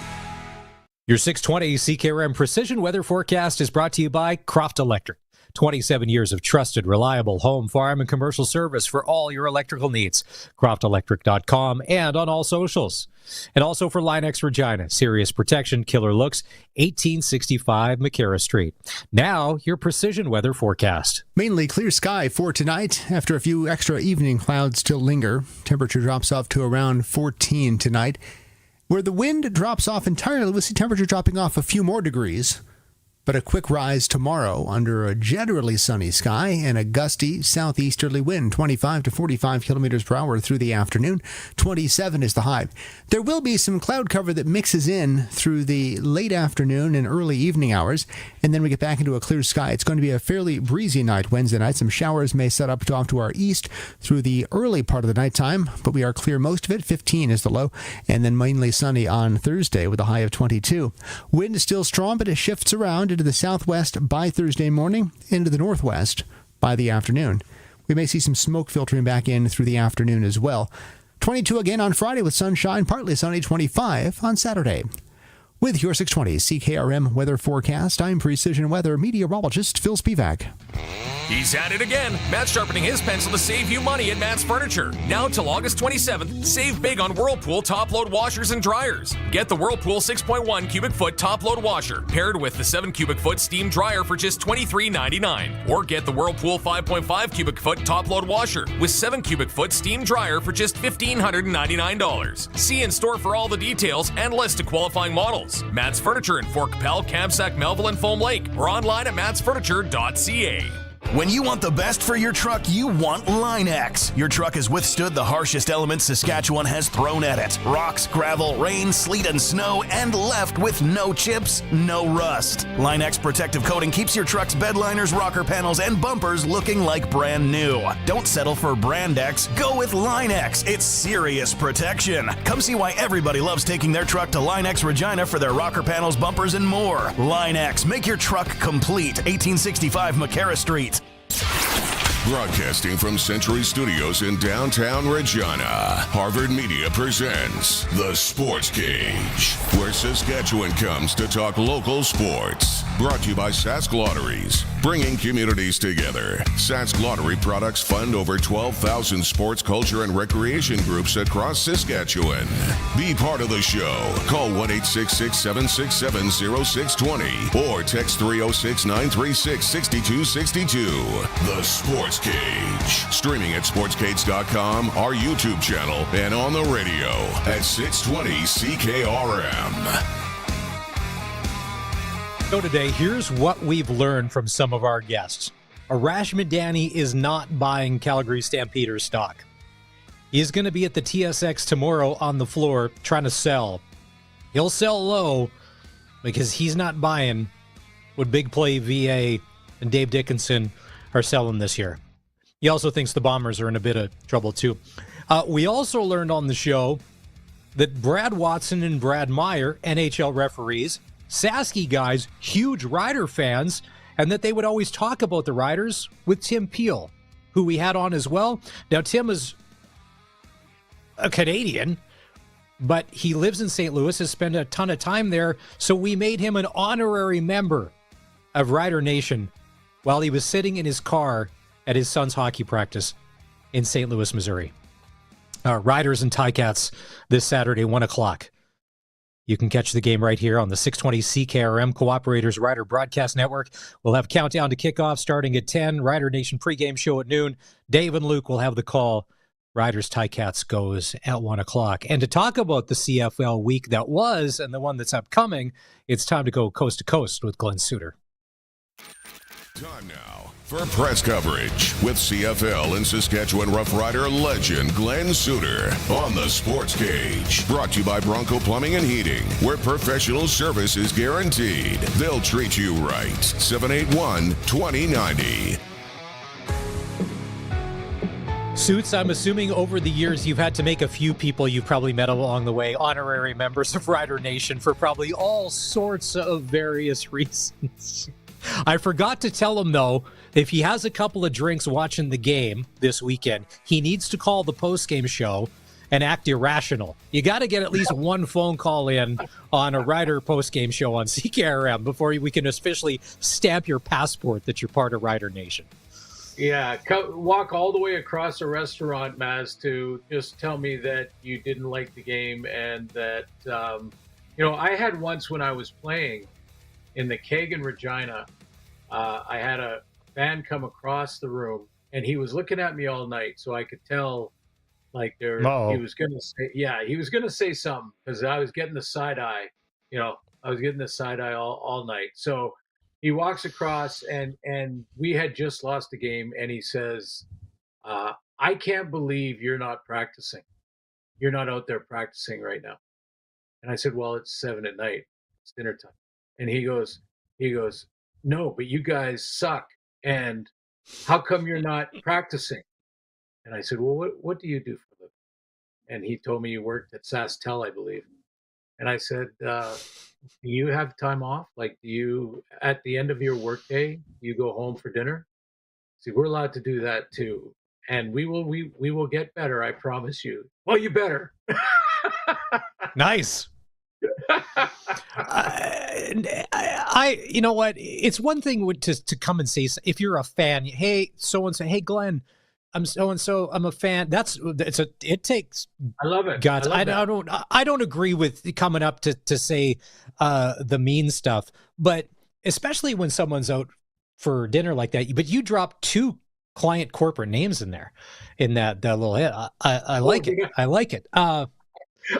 Speaker 2: Your 620 CKRM Precision Weather Forecast is brought to you by Croft Electric. 27 years of trusted, reliable home, farm, and commercial service for all your electrical needs. CroftElectric.com and on all socials. And also for Line-X Regina, Serious Protection, Killer Looks, 1865 McCarra Street. Now, your Precision Weather Forecast.
Speaker 20: Mainly clear sky for tonight. After a few extra evening clouds still linger, temperature drops off to around 14 tonight. Where the wind drops off entirely, we'll see temperature dropping off a few more degrees, but a quick rise tomorrow under a generally sunny sky and a gusty southeasterly wind, 25 to 45 kilometers per hour through the afternoon. 27 is the high. There will be some cloud cover that mixes in through the late afternoon and early evening hours, and then we get back into a clear sky. It's going to be a fairly breezy night Wednesday night. Some showers may set up off to our east through the early part of the nighttime, but we are clear most of it. 15 is the low, and then mainly sunny on Thursday with a high of 22. Wind is still strong, but it shifts around into the southwest by Thursday morning, into the northwest by the afternoon. We may see some smoke filtering back in through the afternoon as well. 22 again on Friday with sunshine, partly sunny. 25 on Saturday. With your 620 CKRM weather forecast, I'm Precision Weather meteorologist Phil Spivak.
Speaker 17: He's at it again. Matt's sharpening his pencil to save you money at Matt's Furniture. Now till August 27th, save big on Whirlpool top-load washers and dryers. Get the Whirlpool 6.1 cubic foot top-load washer paired with the 7 cubic foot steam dryer for just $23.99. Or get the Whirlpool 5.5 cubic foot top-load washer with 7 cubic foot steam dryer for just $1,599. See in store for all the details and list of qualifying models. Matt's Furniture in Fort Capel, Kamsack, Melville, and Foam Lake, or online at mattsfurniture.ca.
Speaker 21: When you want the best for your truck, you want Line-X. Your truck has withstood the harshest elements Saskatchewan has thrown at it. Rocks, gravel, rain, sleet, and snow, and left with no chips, no rust. Line-X protective coating keeps your truck's bed liners, rocker panels, and bumpers looking like brand new. Don't settle for Brand X. Go with Line-X. It's serious protection. Come see why everybody loves taking their truck to Line-X Regina for their rocker panels, bumpers, and more. Line-X. Make your truck complete. 1865 McCarra Street.
Speaker 3: Broadcasting from Century Studios in downtown Regina, Harvard Media presents The Sportscage, where Saskatchewan comes to talk local sports. Brought to you by Sask Lotteries, bringing communities together. Sask Lottery products fund over 12,000 sports, culture, and recreation groups across Saskatchewan. Be part of the show. Call 1-866-767-0620 or text 306-936-6262. The Sportscage. Streaming at sportscage.com, our YouTube channel, and on the radio at 620 CKRM.
Speaker 2: So today, here's what we've learned from some of our guests. Arash Madani is not buying Calgary Stampeders stock. He's going to be at the TSX tomorrow on the floor trying to sell. He'll sell low because he's not buying what Big Play VA and Dave Dickinson are selling this year. He also thinks the Bombers are in a bit of trouble too. We also learned on the show that Brad Watson and Brad Meyer, NHL referees, Sasky guys, huge Rider fans, and that they would always talk about the Riders with Tim Peel, who we had on as well. Now, Tim is a Canadian, but he lives in St. Louis, has spent a ton of time there, so we made him an honorary member of Rider Nation while he was sitting in his car at his son's hockey practice in St. Louis, Missouri. Riders and Ticats this Saturday, 1 o'clock. You can catch the game right here on the 620 CKRM Cooperators Rider Broadcast Network. We'll have countdown to kickoff starting at 10. Rider Nation pregame show at noon. Dave and Luke will have the call. Riders Ticats goes at 1 o'clock. And to talk about the CFL week that was and the one that's upcoming, it's time to go coast to coast with Glen Suitor.
Speaker 3: Time now for press coverage with CFL and Saskatchewan Roughrider legend Glen Suitor on the Sportscage. Brought to you by Bronco Plumbing and Heating, where professional service is guaranteed. They'll treat you right. 781-2090.
Speaker 2: Suits, I'm assuming over the years you've had to make a few people you've probably met along the way honorary members of Rider Nation for probably all sorts of various reasons. I forgot to tell him, though, if he has a couple of drinks watching the game this weekend, he needs to call the postgame show and act irrational. You got to get at least one phone call in on a Rider postgame show on CKRM before we can officially stamp your passport that you're part of Rider Nation.
Speaker 7: Yeah, walk all the way across a restaurant, Maz, to just tell me that you didn't like the game and that, I had once when I was playing in the keg in Regina, I had a fan come across the room and he was looking at me all night, so I could tell like he was going to say something because I was getting the side eye, all night. So he walks across and we had just lost the game and he says, I can't believe you're not practicing. You're not out there practicing right now. And I said, well, it's 7 p.m. It's dinner time. And he goes, no, but you guys suck. And how come you're not practicing? And I said, well, what do you do for a living? And he told me he worked at SaskTel, I believe. And I said, do you have time off? Like, do you, at the end of your workday, you go home for dinner? See, we're allowed to do that too. And we will get better, I promise you. Well, you better.
Speaker 2: Nice. You know what? It's one thing to come and say, if you're a fan, hey, so-and-so, hey, Glenn, I'm so-and-so, I'm a fan. It takes.
Speaker 7: I love it.
Speaker 2: Guts. I don't agree with coming up to say the mean stuff, but especially when someone's out for dinner like that, but you drop 2 client corporate names in there in that little hit. I like it. I like it.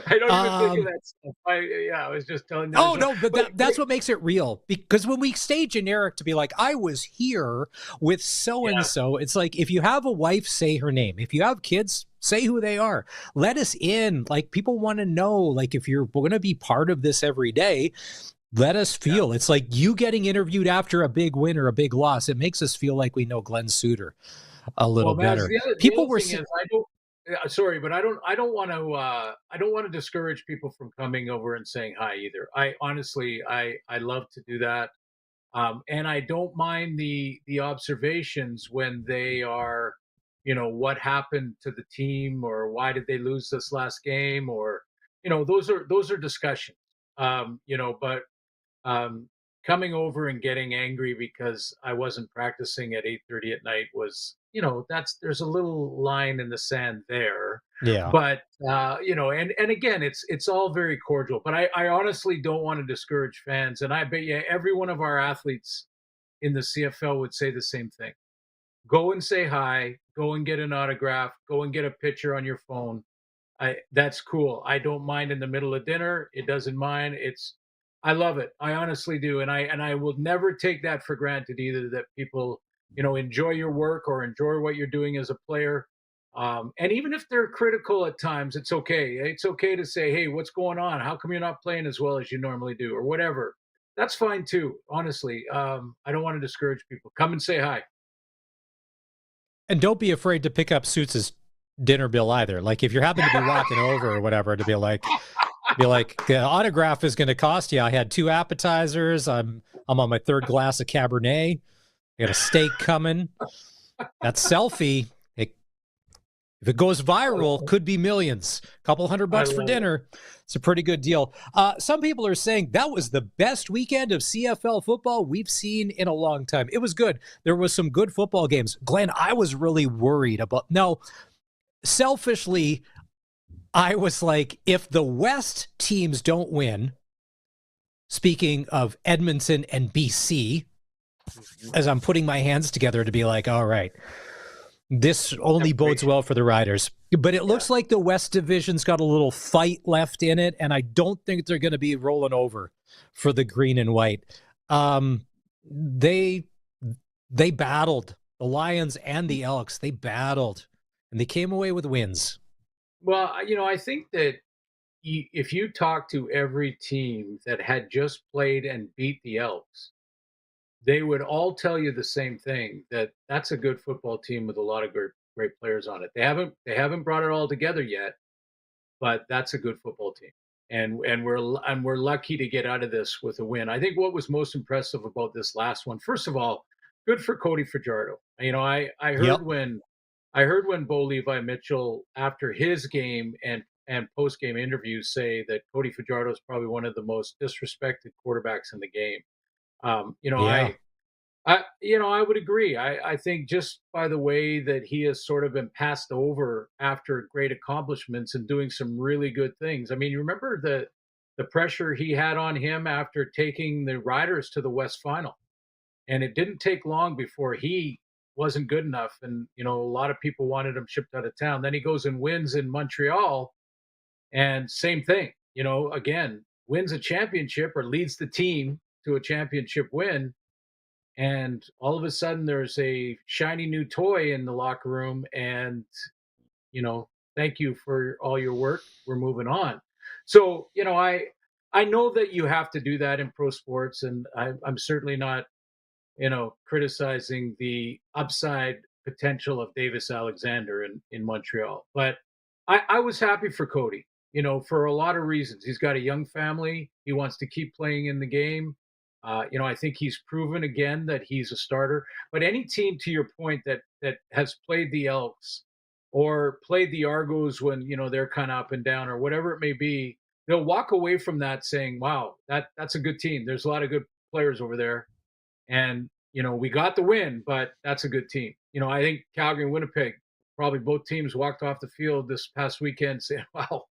Speaker 7: I don't even think of that stuff. I was just telling you.
Speaker 2: Oh, no, but that's what makes it real. Because when we stay generic to be like, I was here with so-and-so, it's like, if you have a wife, say her name. If you have kids, say who they are. Let us in. Like, people want to know, like, if you're going to be part of this every day, let us feel. It's like you getting interviewed after a big win or a big loss. It makes us feel like we know Glen Suitor a little better. People were saying,
Speaker 7: sorry, but I don't want to discourage people from coming over and saying hi either. I honestly, I love to do that. And I don't mind the observations when they are, what happened to the team or why did they lose this last game or, those are discussions. But coming over and getting angry because I wasn't practicing at 8:30 at night was, there's a little line in the sand there.
Speaker 2: Yeah.
Speaker 7: But, and again, it's all very cordial, but I honestly don't want to discourage fans. And I bet you every one of our athletes in the CFL would say the same thing. Go and say hi, go and get an autograph, go and get a picture on your phone. That's cool. I don't mind in the middle of dinner. It doesn't mind. I love it. I honestly do. And I will never take that for granted either, that people, enjoy your work or enjoy what you're doing as a player. And even if they're critical at times, it's okay. It's okay to say, hey, what's going on? How come you're not playing as well as you normally do or whatever? That's fine too. Honestly, I don't want to discourage people. Come and say hi.
Speaker 2: And don't be afraid to pick up Suits' dinner bill either. Like if you happen to be walking over or whatever, to be like the autograph is going to cost you. I had 2 appetizers. I'm on my 3rd glass of Cabernet. I got a steak coming. That selfie, if it goes viral, could be millions. A couple $100 for dinner. It's a pretty good deal. Some people are saying that was the best weekend of CFL football we've seen in a long time. It was good. There was some good football games. Glenn, I was really worried about. No, selfishly, I was like, if the West teams don't win, speaking of Edmonton and BC, as I'm putting my hands together to be like, all right, this only bodes well for the Riders. But it looks like the West Division's got a little fight left in it, and I don't think they're going to be rolling over for the green and white. They battled. The Lions and the Elks, they battled, and they came away with wins.
Speaker 7: Well, I think that if you talk to every team that had just played and beat the Elks, they would all tell you the same thing, that that's a good football team with a lot of great players on it. They haven't brought it all together yet, but that's a good football team. And we're lucky to get out of this with a win. I think what was most impressive about this last one, first of all, good for Cody Fajardo. I heard when Bo Levi Mitchell, after his game and post-game interviews, say that Cody Fajardo is probably one of the most disrespected quarterbacks in the game. I would agree. I think just by the way that he has sort of been passed over after great accomplishments and doing some really good things. I mean, you remember the pressure he had on him after taking the Riders to the West Final, and it didn't take long before he wasn't good enough, and a lot of people wanted him shipped out of town. Then he goes and wins in Montreal, and same thing. Again, wins a championship or leads the team to a championship win, and all of a sudden there's a shiny new toy in the locker room, and thank you for all your work, we're moving on. So I know that you have to do that in pro sports, and I'm certainly not criticizing the upside potential of Davis Alexander in Montreal, but I was happy for Cody, for a lot of reasons. He's got a young family. He wants to keep playing in the game. I think he's proven again that he's a starter. But any team, to your point, that has played the Elks or played the Argos when they're kind of up and down or whatever it may be, they'll walk away from that saying, "Wow, that's a good team. There's a lot of good players over there, and we got the win, but that's a good team." I think Calgary and Winnipeg, probably both teams walked off the field this past weekend saying, "Wow,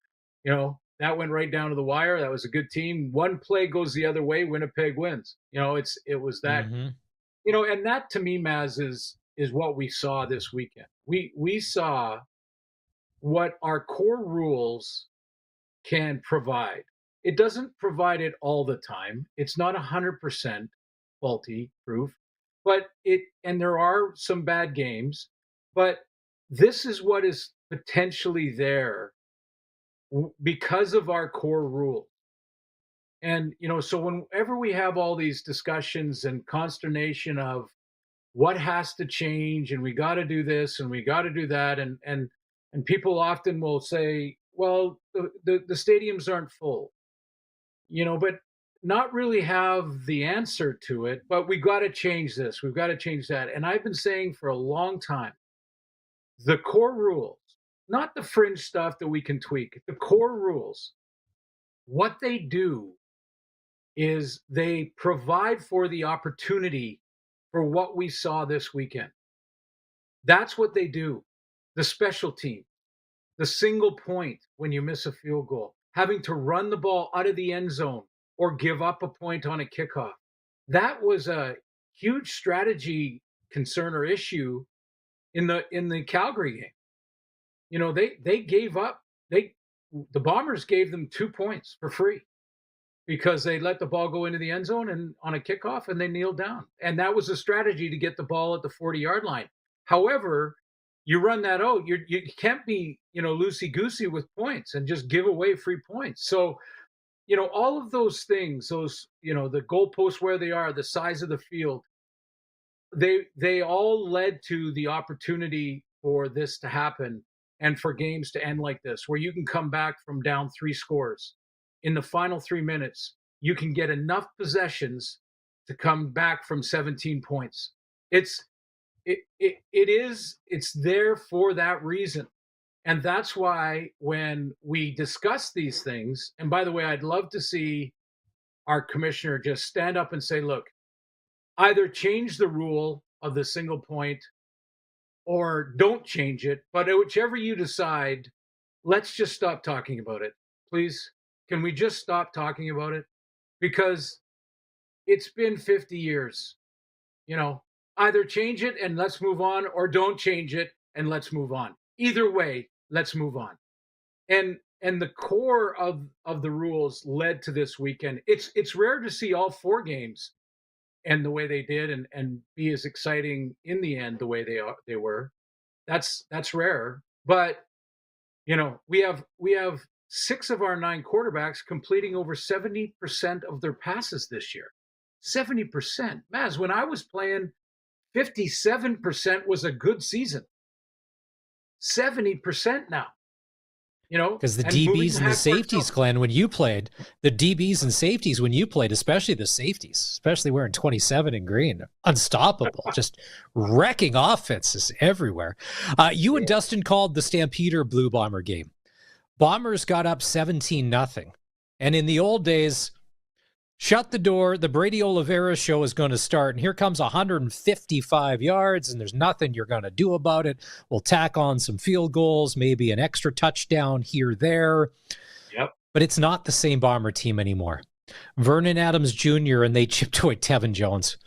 Speaker 7: that went right down to the wire. That was a good team. One play goes the other way, Winnipeg wins." It was that, and that to me, Maz, is what we saw this weekend. We saw what our core rules can provide. It doesn't provide it all the time. It's not 100% faulty proof, but and there are some bad games, but this is what is potentially there because of our core rule. And so whenever we have all these discussions and consternation of what has to change, and we got to do this and we got to do that, and people often will say, well, the stadiums aren't full, but not really have the answer to it. But we got to change this, we've got to change that. And I've been saying for a long time, the core rules, not the fringe stuff that we can tweak, the core rules, what they do is they provide for the opportunity for what we saw this weekend. That's what they do. The special team, the single point when you miss a field goal, having to run the ball out of the end zone or give up a point on a kickoff. That was a huge strategy concern or issue in the Calgary game. They gave up. The Bombers gave them 2 points for free because they let the ball go into the end zone and on a kickoff, and they kneeled down. And that was a strategy to get the ball at the 40-yard line. However, you run that out, you can't be loosey-goosey with points and just give away free points. So all of those things, those the goalposts where they are, the size of the field, they all led to the opportunity for this to happen. and for games to end like this, where you can come back from down 3 scores in the final 3 minutes, you can get enough possessions to come back from 17 points. It's there for that reason. And that's why when we discuss these things, and by the way, I'd love to see our commissioner just stand up and say, look, either change the rule of the single point or don't change it, but whichever you decide, let's just stop talking about it. Please, can we just stop talking about it? Because it's been 50 years. Either change it and let's move on, or don't change it and let's move on. Either way, let's move on. And the core of the rules led to this weekend. It's rare to see all 4 games and the way they did and be as exciting in the end the way they were. That's rare. But we have 6 of our 9 quarterbacks completing over 70% of their passes this year. 70%. Maz, when I was playing, 57% was a good season. 70% now.
Speaker 2: Because the DBs and the safeties, Glenn, when you played, the DBs and safeties when you played, especially the safeties, especially wearing 27 in green, unstoppable, just wrecking offenses everywhere. You and Dustin called the Stampeder Blue Bomber game. Bombers got up 17-0. And in the old days, shut the door, the Brady Oliveira show is going to start, and here comes 155 yards, and there's nothing you're going to do about it. We'll tack on some field goals, maybe an extra touchdown here, there.
Speaker 7: Yep.
Speaker 2: But it's not the same Bomber team anymore. Vernon Adams Jr., and they chipped away Tevin Jones.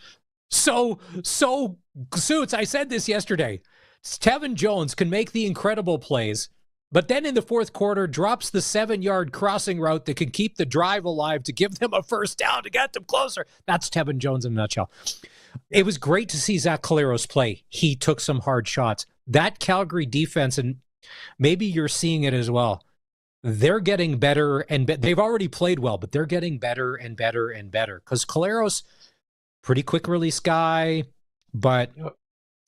Speaker 2: So, Suits, I said this yesterday. Tevin Jones can make the incredible plays, but then in the fourth quarter drops the 7-yard crossing route that can keep the drive alive to give them a first down to get them closer. That's Tevin Jones in a nutshell. Yeah. It was great to see Zach Collaros play. He took some hard shots. That Calgary defense, and maybe you're seeing it as well, they're getting better, and they've already played well, but they're getting better and better and better. Because Collaros, pretty quick release guy, but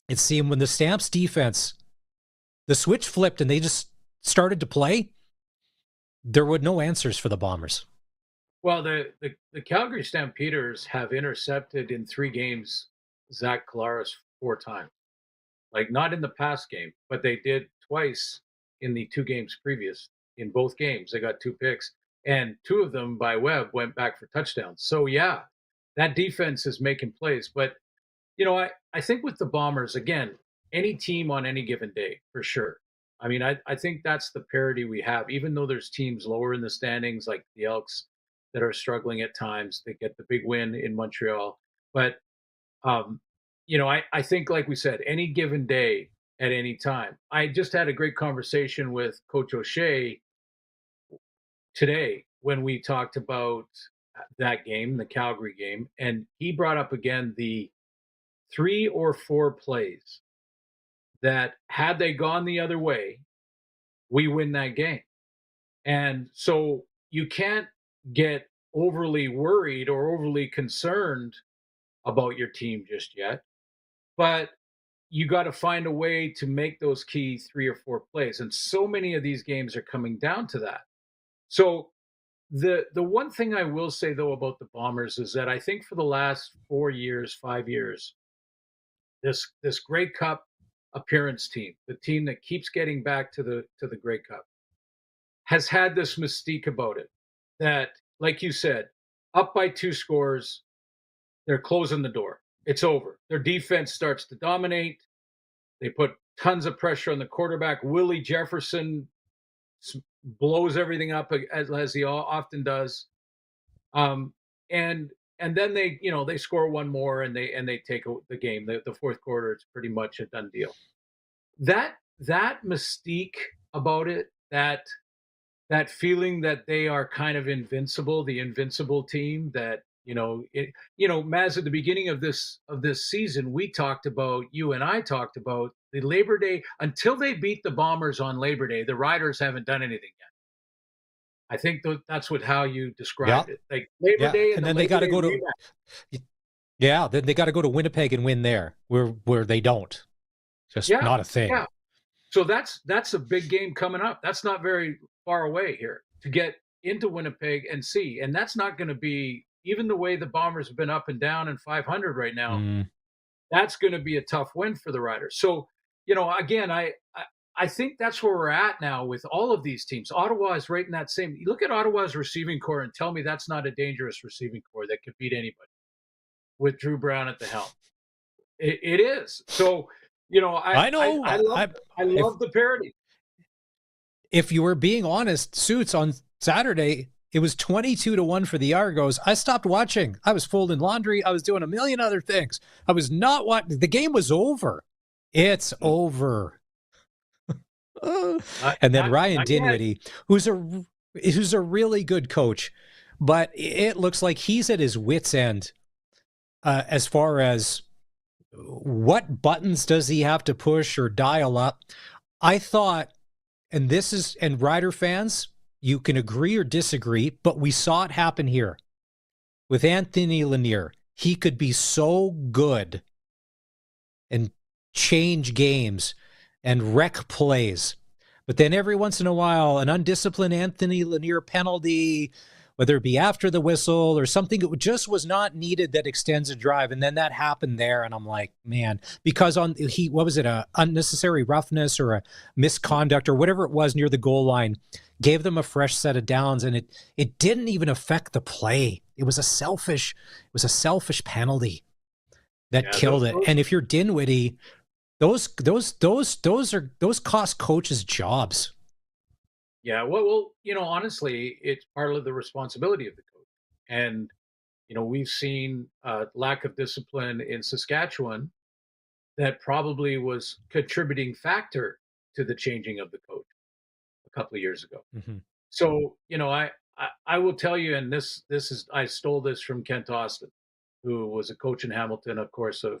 Speaker 2: it seemed when the Stamps defense, the switch flipped and they just started to play, there were no answers for the Bombers.
Speaker 7: Well, the Calgary Stampeders have intercepted in 3 games Zach Collaros 4 times. Like, not in the past game, but they did twice in the 2 games previous. In both games, they got 2 picks, and 2 of them by Webb went back for touchdowns. So, yeah, that defense is making plays. But, I think with the Bombers, again, any team on any given day, for sure. I mean, I think that's the parity we have, even though there's teams lower in the standings like the Elks that are struggling at times. They get the big win in Montreal. But, I think, like we said, any given day at any time. I just had a great conversation with Coach O'Shea today when we talked about that game, the Calgary game, and he brought up again the 3 or 4 plays that had they gone the other way, we win that game. And so you can't get overly worried or overly concerned about your team just yet, but you got to find a way to make those key 3 or 4 plays. And so many of these games are coming down to that. So the one thing I will say, though, about the Bombers is that I think for the last 4 years, 5 years, this Grey Cup appearance team, the team that keeps getting back to the Grey Cup, has had this mystique about it that, like you said, up by 2 scores, they're closing the door. It's over. Their defense starts to dominate. They put tons of pressure on the quarterback. Willie Jefferson blows everything up as he often does. And then they score 1 more and they take the game. The fourth quarter, it's pretty much a done deal. That mystique about it, that feeling that they are kind of invincible, the invincible team that, Maz, at the beginning of this season, you and I talked about the Labor Day, until they beat the Bombers on Labor Day, the Riders haven't done anything yet. I think that's how you described it. Like Labor Day,
Speaker 2: and then they got to go to then they got to go to Winnipeg and win there, where they don't. Just not a thing.
Speaker 7: Yeah. So that's a big game coming up. That's not very far away here to get into Winnipeg and see. And that's not going to be, even the way the Bombers have been up and down and 500 right now, that's going to be a tough win for the Riders. So, again, I think that's where we're at now with all of these teams. Ottawa is right in that same. You look at Ottawa's receiving core and tell me that's not a dangerous receiving core that could beat anybody with Drew Brown at the helm. It is. So, I know. I love the parity.
Speaker 2: If you were being honest, Suits, on Saturday, it was 22-1 for the Argos. I stopped watching. I was folding laundry. I was doing a million other things. I was not watching. The game was over. It's over. And then Ryan Dinwiddie, who's a really good coach, but it looks like he's at his wit's end as far as what buttons does he have to push or dial up. I thought, and Rider fans, you can agree or disagree, but we saw it happen here with Anthony Lanier. He could be so good and change games and wreck plays. But then every once in a while, an undisciplined Anthony Lanier penalty, whether it be after the whistle or something that just was not needed that extends a drive. And then that happened there. And I'm like, man, because what was it, a unnecessary roughness or a misconduct or whatever it was near the goal line, gave them a fresh set of downs. And it didn't even affect the play. It was a selfish penalty that killed it. And if you're Dinwiddie, those cost coaches jobs.
Speaker 7: Yeah, well, honestly, it's part of the responsibility of the coach. And, we've seen lack of discipline in Saskatchewan that probably was contributing factor to the changing of the coach a couple of years ago.
Speaker 2: Mm-hmm.
Speaker 7: So, I will tell you, and this is, I stole this from Kent Austin, who was a coach in Hamilton, of course, a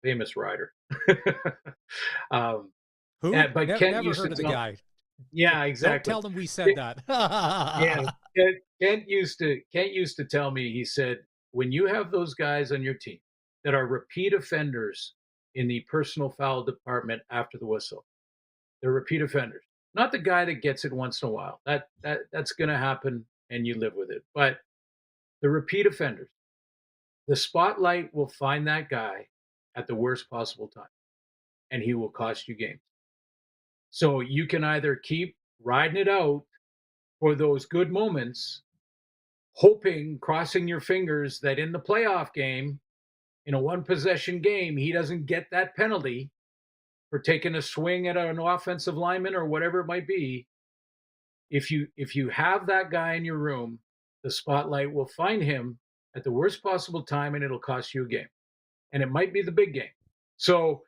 Speaker 7: famous rider.
Speaker 2: Who?
Speaker 7: But
Speaker 2: Never
Speaker 7: Kent
Speaker 2: heard of the guy.
Speaker 7: Yeah, exactly.
Speaker 2: Don't tell them we said that.
Speaker 7: Yeah, Kent used to tell me. He said, when you have those guys on your team that are repeat offenders in the personal foul department after the whistle, they're repeat offenders. Not the guy that gets it once in a while. That's going to happen, and you live with it. But the repeat offenders, the spotlight will find that guy at the worst possible time, and he will cost you games. So you can either keep riding it out for those good moments, hoping, crossing your fingers that in the playoff game, in a one-possession game, he doesn't get that penalty for taking a swing at an offensive lineman or whatever it might be. If you have that guy in your room, the spotlight will find him at the worst possible time, and it'll cost you a game. And it might be the big game. So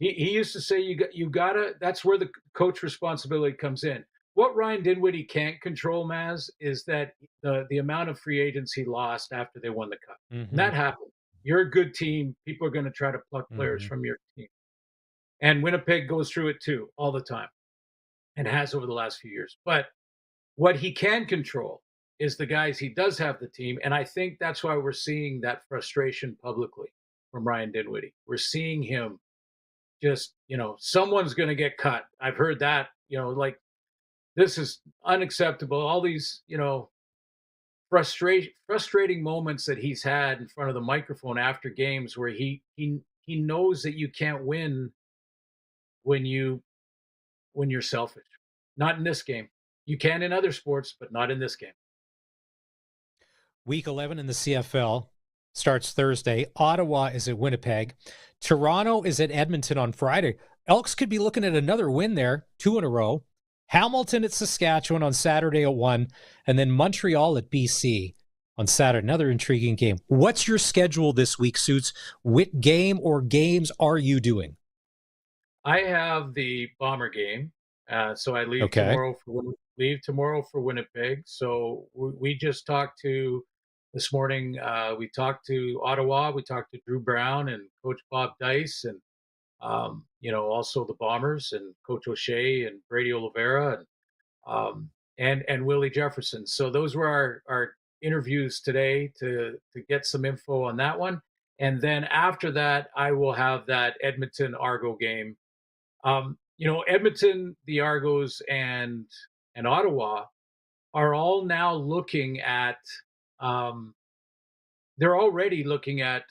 Speaker 7: he used to say you gotta. That's where the coach responsibility comes in. What Ryan Dinwiddie can't control, Maz, is that the amount of free agents he lost after they won the cup.
Speaker 2: Mm-hmm.
Speaker 7: And that happened. You're a good team. People are going to try to pluck players from your team. And Winnipeg goes through it too, all the time, and has over the last few years. But what he can control is the guys he does have the team. And I think that's why we're seeing that frustration publicly from Ryan Dinwiddie. We're seeing him just, someone's going to get cut. I've heard that, like, this is unacceptable. All these, frustrating moments that he's had in front of the microphone after games where he knows that you can't win when you're selfish. Not in this game. You can in other sports, but not in this game.
Speaker 2: Week 11 in the CFL starts Thursday. Ottawa is at Winnipeg. Toronto is at Edmonton on Friday. Elks could be looking at another win there, 2 in a row. Hamilton at Saskatchewan on Saturday at 1, and then Montreal at BC on Saturday. Another intriguing game. What's your schedule this week, Suits? What game or games are you doing?
Speaker 7: I have the Bomber game, so I leave tomorrow for Winnipeg. So we just talked to this morning. We talked to Ottawa. We talked to Drew Brown and Coach Bob Dice, and also the Bombers and Coach O'Shea and Brady Oliveira and Willie Jefferson. So those were our interviews today to get some info on that one. And then after that, I will have that Edmonton Argo game. Edmonton, the Argos, and Ottawa are all now looking at. They're already looking at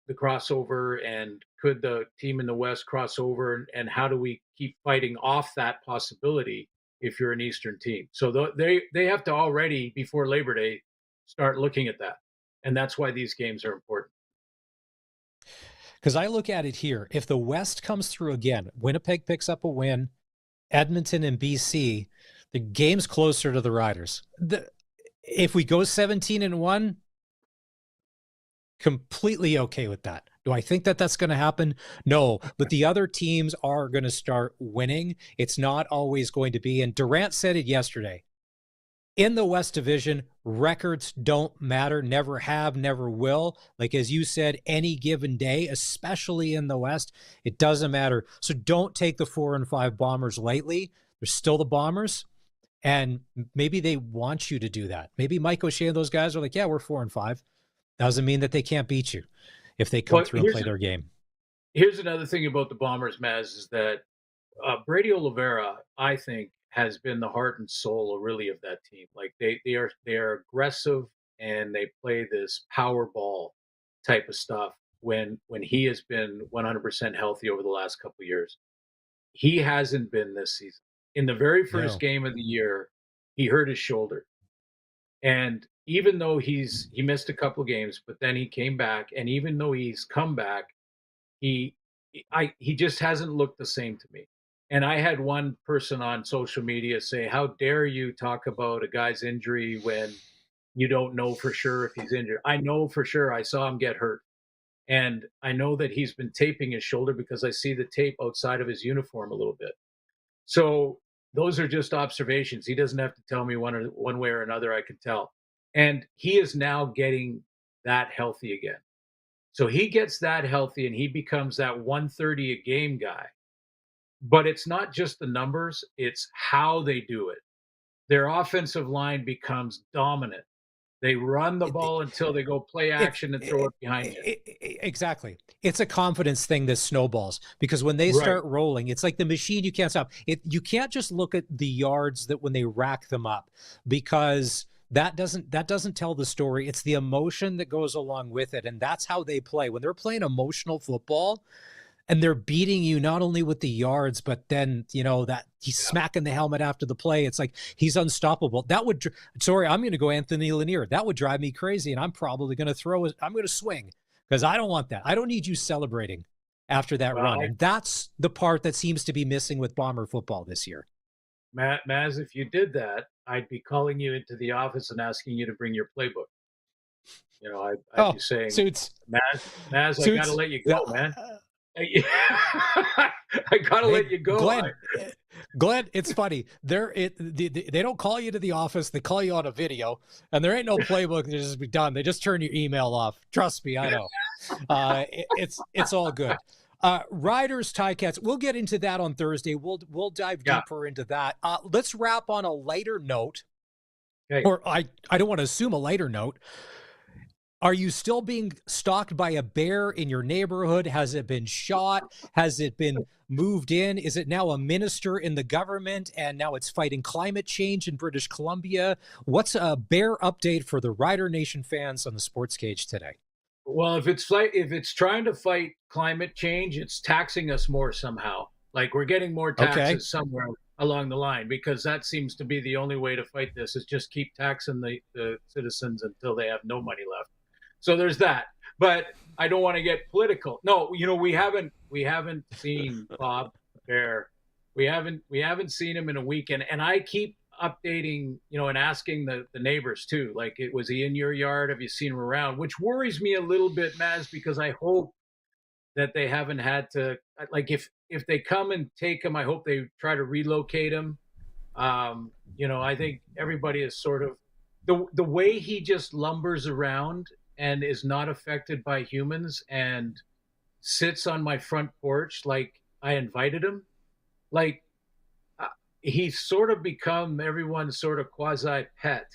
Speaker 7: the crossover and could the team in the West cross over, and how do we keep fighting off that possibility if you're an Eastern team? So they have to already, before Labor Day, start looking at that. And that's why these games are important.
Speaker 2: Because I look at it here. If the West comes through again, Winnipeg picks up a win, Edmonton and BC, the game's closer to the Riders. If we go 17-1, completely okay with that. Do I think that that's going to happen? No, but the other teams are going to start winning. It's not always going to be. And Durant said it yesterday. In the West Division, records don't matter, never have, never will. Like, as you said, any given day, especially in the West, it doesn't matter. So don't take the 4-5 Bombers lightly. They're still the Bombers. And maybe they want you to do that. Maybe Mike O'Shea and those guys are like, yeah, we're 4-5. Doesn't mean that they can't beat you if they come through and play their game.
Speaker 7: Here's another thing about the Bombers, Maz, is that Brady Oliveira, I think, has been the heart and soul really of that team. Like they are aggressive, and they play this power ball type of stuff when he has been 100% healthy over the last couple of years. He hasn't been this season. In the very first game of the year, he hurt his shoulder. And even though he missed a couple of games, but then he came back, and even though he's come back, he just hasn't looked the same to me. And I had one person on social media say, how dare you talk about a guy's injury when you don't know for sure if he's injured? I know for sure. I saw him get hurt. And I know that he's been taping his shoulder because I see the tape outside of his uniform a little bit. So those are just observations. He doesn't have to tell me one way or another. I can tell. And he is now getting that healthy again. So he gets that healthy, and he becomes that 130 a game guy. But it's not just the numbers, it's how they do it. Their offensive line becomes dominant. They run the ball until they go play action and throw it behind you.
Speaker 2: Exactly. It's a confidence thing that snowballs, because when they start rolling, it's like the machine you can't stop. You can't just look at the yards that when they rack them up, because that doesn't tell the story. It's the emotion that goes along with it, and that's how they play. When they're playing emotional football, and they're beating you not only with the yards, but then, that he's smacking the helmet after the play. It's like he's unstoppable. I'm going to go Anthony Lanier. That would drive me crazy, and I'm probably going to I'm going to swing, because I don't want that. I don't need you celebrating after that run. And that's the part that seems to be missing with Bomber football this year.
Speaker 7: Maz, if you did that, I'd be calling you into the office and asking you to bring your playbook. I'd be saying,
Speaker 2: Suits.
Speaker 7: Maz, I got to let you go, man. I gotta let you go,
Speaker 2: Glenn. It's funny. They don't call you to the office. They call you on a video, and there ain't no playbook that just be done. They just turn your email off. Trust me, I know. It's all good. Riders, Ticats. We'll get into that on Thursday. We'll dive deeper into that. Let's wrap on a lighter note, or I don't want to assume a lighter note. Are you still being stalked by a bear in your neighborhood? Has it been shot? Has it been moved in? Is it now a minister in the government, and now it's fighting climate change in British Columbia? What's a bear update for the Rider Nation fans on the Sportscage today?
Speaker 7: Well, if it's trying to fight climate change, it's taxing us more somehow. Like, we're getting more taxes somewhere along the line, because that seems to be the only way to fight this, is just keep taxing the citizens until they have no money left. So there's that. But I don't want to get political. No, we haven't seen Bob Bear. We haven't seen him in a week, and I keep updating, and asking the neighbors too. Like, was he in your yard? Have you seen him around? Which worries me a little bit, Maz, because I hope that they haven't had to, like, if they come and take him, I hope they try to relocate him. I think everybody is sort of the way he just lumbers around and is not affected by humans and sits on my front porch like I invited him. Like, he's sort of become everyone's sort of quasi pet,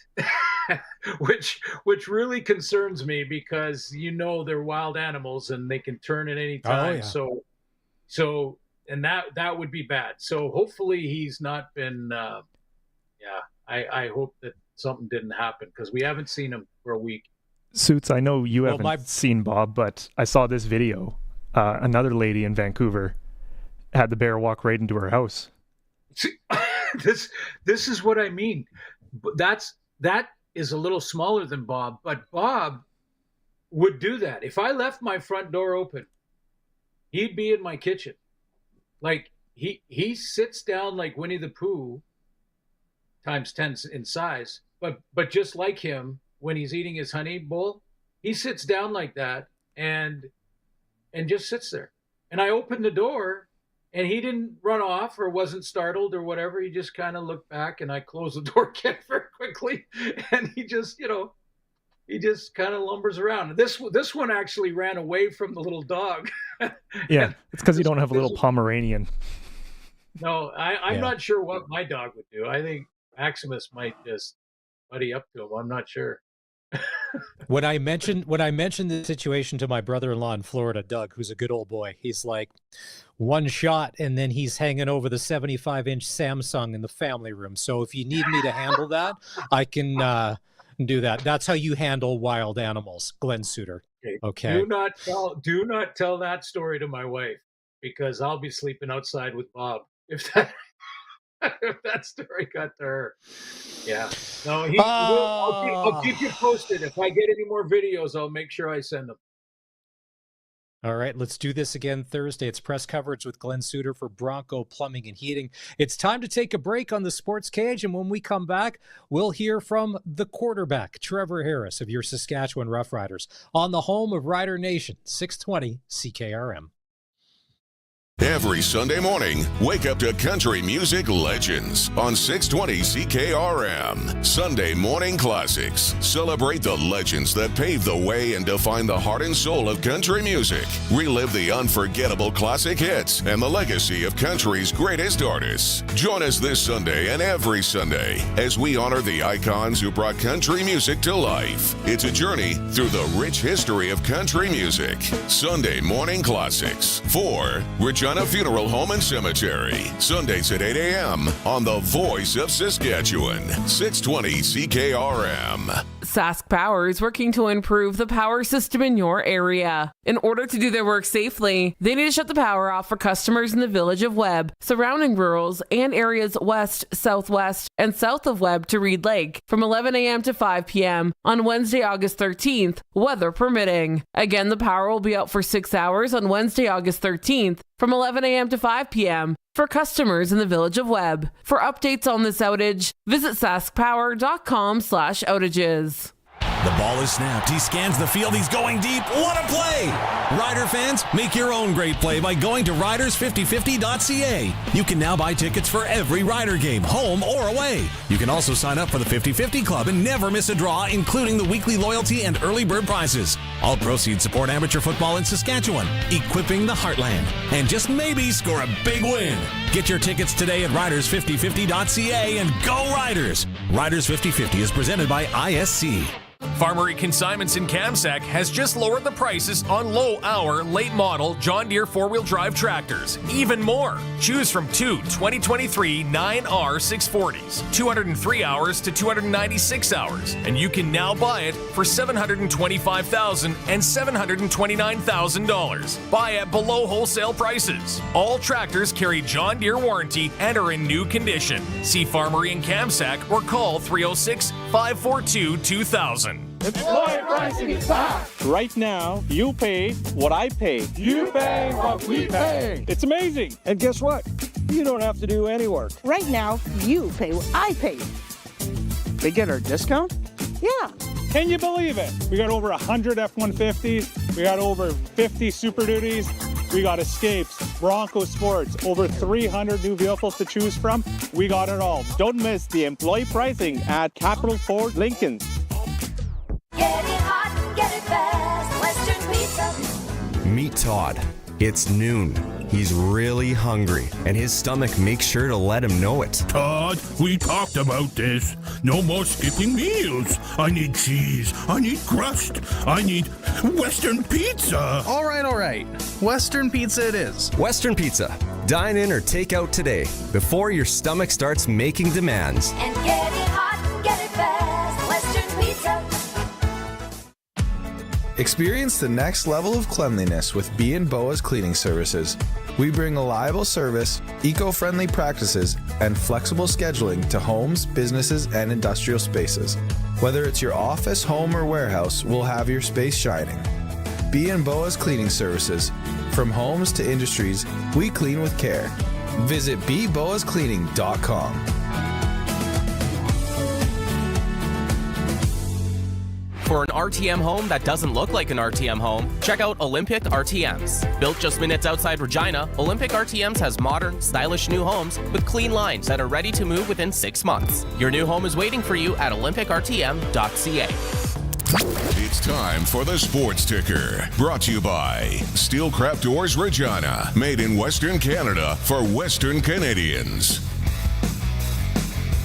Speaker 7: which really concerns me, because they're wild animals and they can turn at any time.
Speaker 2: Oh, yeah.
Speaker 7: So that would be bad. So hopefully he's not been. I hope that something didn't happen because we haven't seen him for a week.
Speaker 14: Suits, I know you haven't seen Bob, but I saw this video. Another lady in Vancouver had the bear walk right into her house.
Speaker 7: See, this is what I mean. That is a little smaller than Bob, but Bob would do that. If I left my front door open, he'd be in my kitchen. Like he sits down like Winnie the Pooh times 10 in size, but just like him when he's eating his honey bowl, he sits down like that and just sits there. And I opened the door and he didn't run off or wasn't startled or whatever. He just kind of looked back and I closed the door again very quickly. And he just kind of lumbers around. This one actually ran away from the little dog.
Speaker 14: Yeah, it's because you don't have a little Pomeranian.
Speaker 7: No, I'm not sure what my dog would do. I think Maximus might just buddy up to him. I'm not sure.
Speaker 2: When I mentioned the situation to my brother-in-law in Florida, Doug, who's a good old boy, he's like, one shot, and then he's hanging over the 75-inch Samsung in the family room. So if you need me to handle that, I can do that. That's how you handle wild animals, Glen Suitor. Okay.
Speaker 7: Do not tell that story to my wife because I'll be sleeping outside with Bob if that story got to her. Yeah. No, I'll keep you posted. If I get any more videos, I'll make sure I send them.
Speaker 2: All right, let's do this again Thursday. It's press coverage with Glen Suitor for Bronco Plumbing and Heating. It's time to take a break on the Sports Cage, and when we come back, we'll hear from the quarterback, Trevor Harris of your Saskatchewan Roughriders, on the home of Rider Nation, 620 CKRM.
Speaker 3: Every Sunday morning, wake up to country music legends on 620 CKRM. Sunday Morning Classics. Celebrate the legends that paved the way and define the heart and soul of country music. Relive the unforgettable classic hits and the legacy of country's greatest artists. Join us this Sunday and every Sunday as we honor the icons who brought country music to life. It's a journey through the rich history of country music. Sunday Morning Classics for Regina Funeral Home and Cemetery. Sundays at 8 a.m. on the Voice of Saskatchewan, 620 CKRM.
Speaker 15: Sask Power is working to improve the power system in your area. In order to do their work safely, they need to shut the power off for customers in the village of Webb, surrounding rurals, and areas west, southwest, and south of Webb to Reed Lake from 11 a.m. to 5 p.m. on Wednesday, August 13th, weather permitting. Again, the power will be out for 6 hours on Wednesday, August 13th from 11 a.m. to 5 p.m. for customers in the village of Webb. For updates on this outage, visit saskpower.com/outages.
Speaker 23: The ball is snapped. He scans the field. He's going deep. What a play! Rider fans, make your own great play by going to riders5050.ca. You can now buy tickets for every Rider game, home or away. You can also sign up for the 50-50 Club and never miss a draw, including the weekly loyalty and early bird prizes. All proceeds support amateur football in Saskatchewan, equipping the heartland, and just maybe score a big win. Get your tickets today at riders5050.ca and go Riders! Riders 50-50 is presented by ISC.
Speaker 17: Farmery Consignments in Kamsack has just lowered the prices on low-hour, late-model John Deere four-wheel drive tractors. Even more. Choose from two 2023 9R 640s, 203 hours to 296 hours, and you can now buy it for $725,000 and $729,000. Buy at below wholesale prices. All tractors carry John Deere warranty and are in new condition. See Farmery in Kamsack or call 306-542-2000.
Speaker 18: Employee pricing is back! Right now, you pay what I pay. You pay what we pay. It's amazing. And guess what? You don't have to do any work.
Speaker 22: Right now, you pay what I pay.
Speaker 18: They get our discount?
Speaker 22: Yeah.
Speaker 18: Can you believe it? We got over 100 F-150s. We got over 50 Super Duties. We got Escapes, Bronco Sports, over 300 new vehicles to choose from. We got it all. Don't miss the employee pricing at Capital Ford Lincoln.
Speaker 11: Get it hot, get it fast, Western Pizza.
Speaker 24: Meet Todd. It's noon.
Speaker 4: he's really hungry, and his stomach makes sure to let him know it.
Speaker 5: Todd, we talked about this. No more skipping meals. I need cheese. I need crust. I need Western pizza.
Speaker 12: All right. Western pizza it is.
Speaker 4: Western Pizza. Dine in or take out today before your stomach starts making demands.
Speaker 11: And get it hot and get it fast. Western Pizza.
Speaker 24: Experience the next level of cleanliness with B&Boa's Cleaning Services. We bring reliable service, eco-friendly practices, and flexible scheduling to homes, businesses, and industrial spaces. Whether it's your office, home, or warehouse, we'll have your space shining. B&Boa's Cleaning Services. From homes to industries, we clean with care. Visit bboascleaning.com.
Speaker 25: For an RTM home that doesn't look like an RTM home, check out Olympic RTMs. Built just minutes outside Regina, Olympic RTMs has modern, stylish new homes with clean lines that are ready to move within 6 months. Your new home is waiting for you at olympicrtm.ca.
Speaker 3: It's time for the Sports Ticker, brought to you by Steelcraft Doors Regina, made in Western Canada for Western Canadians.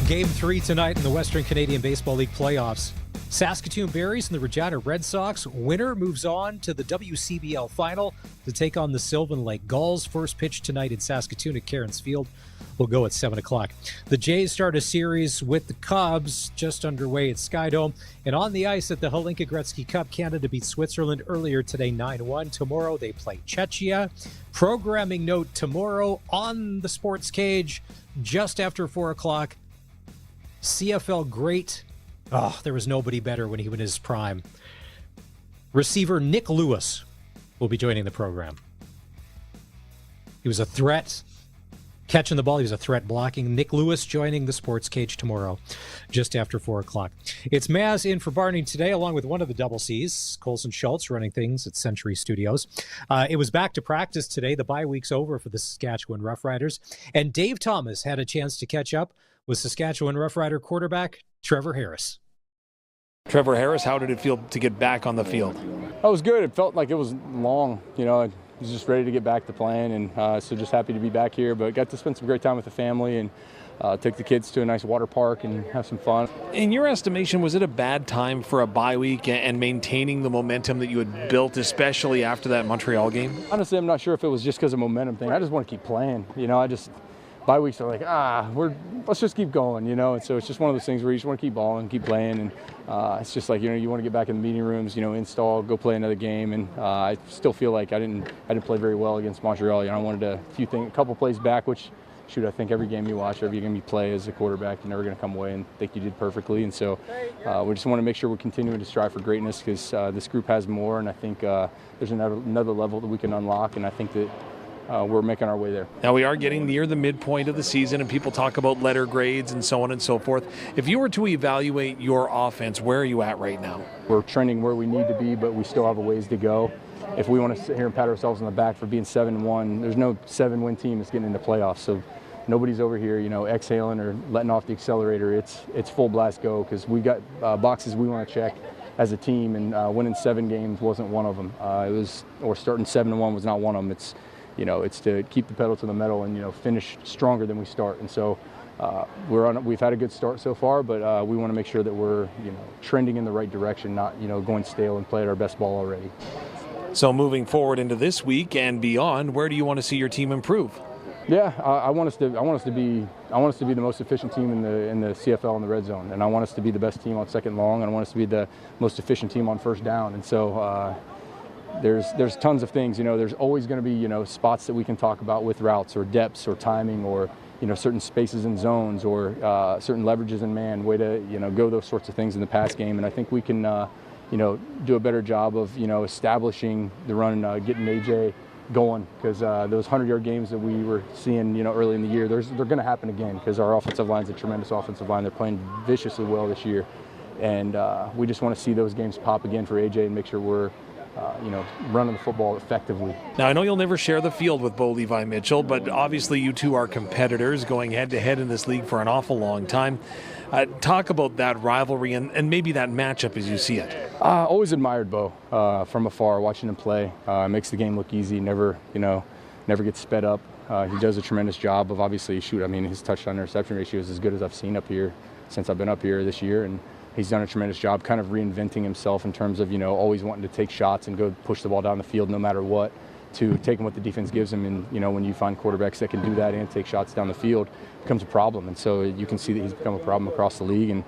Speaker 2: Game 3 tonight in the Western Canadian Baseball League playoffs. Saskatoon Berries and the Regina Red Sox. Winner moves on to the WCBL final to take on the Sylvan Lake Gulls. First pitch tonight in Saskatoon at Cairns Field will go at 7 o'clock. The Jays start a series with the Cubs just underway at Skydome. And on the ice at the Hlinka Gretzky Cup, Canada beat Switzerland earlier today 9-1. Tomorrow they play Czechia. Programming note tomorrow on the Sports Cage just after 4 o'clock. CFL great. Oh, there was nobody better when he was in his prime. Receiver Nick Lewis will be joining the program. He was a threat catching the ball. He was a threat blocking. Nick Lewis joining the Sports Cage tomorrow, just after 4 o'clock. It's Maz in for Barney today, along with one of the double C's, Colson Schultz, running things at Century Studios. It was back to practice today. The bye week's over for the Saskatchewan Roughriders. And Dave Thomas had a chance to catch up with Saskatchewan Roughrider quarterback Trevor Harris.
Speaker 26: Trevor Harris, how did it feel to get back on the field?
Speaker 27: It was good. It felt like it was long. I was just ready to get back to playing, and so just happy to be back here. But got to spend some great time with the family and took the kids to a nice water park and have some fun.
Speaker 26: In your estimation, was it a bad time for a bye week and maintaining the momentum that you had built, especially after that Montreal game?
Speaker 27: Honestly, I'm not sure if it was just because of momentum thing. I just want to keep playing. Bye weeks are like, let's just keep going, and so it's just one of those things where you just want to keep balling, keep playing, and it's just like, you want to get back in the meeting rooms, install, go play another game, and I still feel like I didn't play very well against Montreal. I wanted a couple plays back, which, I think every game you watch, every game you play as a quarterback, you're never going to come away and think you did perfectly, and so we just want to make sure we're continuing to strive for greatness because this group has more, and I think there's another level that we can unlock, and I think that we're making our way there.
Speaker 26: Now we are getting near the midpoint of the season and people talk about letter grades and so on and so forth. If you were to evaluate your offense, where are you at right now?
Speaker 27: We're trending where we need to be, but we still have a ways to go. If we want to sit here and pat ourselves on the back for being 7-1, there's no 7-win team that's getting into playoffs. So nobody's over here, exhaling or letting off the accelerator. It's full blast go because we got boxes we want to check as a team, and winning 7 games wasn't one of them. Starting 7-1 was not one of them. It's to keep the pedal to the metal and, finish stronger than we start. And so we've had a good start so far, but we want to make sure that we're, trending in the right direction, not, going stale and play at our best ball already.
Speaker 26: So moving forward into this week and beyond, where do you want to see your team improve?
Speaker 27: Yeah, I want us to be the most efficient team in the CFL in the red zone, and I want us to be the best team on second long, and I want us to be the most efficient team on first down. And so there's tons of things. There's always going to be spots that we can talk about with routes or depths or timing or certain spaces in zones or certain leverages in man. Way to go those sorts of things in the pass game, and I think we can do a better job of establishing the run and getting AJ going, because those 100-yard games that we were seeing early in the year, they're going to happen again because our offensive line's a tremendous offensive line. They're playing viciously well this year, and we just want to see those games pop again for AJ and make sure we're running the football effectively.
Speaker 26: Now, I know you'll never share the field with Bo Levi Mitchell, but obviously you two are competitors going head-to-head in this league for an awful long time. Talk about that rivalry and maybe that matchup as you see it.
Speaker 27: Always admired Bo from afar, watching him play. Makes the game look easy, never never gets sped up. He does a tremendous job of obviously his touchdown interception ratio is as good as I've seen up here since I've been up here this year, and he's done a tremendous job kind of reinventing himself in terms of, always wanting to take shots and go push the ball down the field no matter what, to taking what the defense gives him. And, when you find quarterbacks that can do that and take shots down the field, it becomes a problem. And so you can see that he's become a problem across the league. And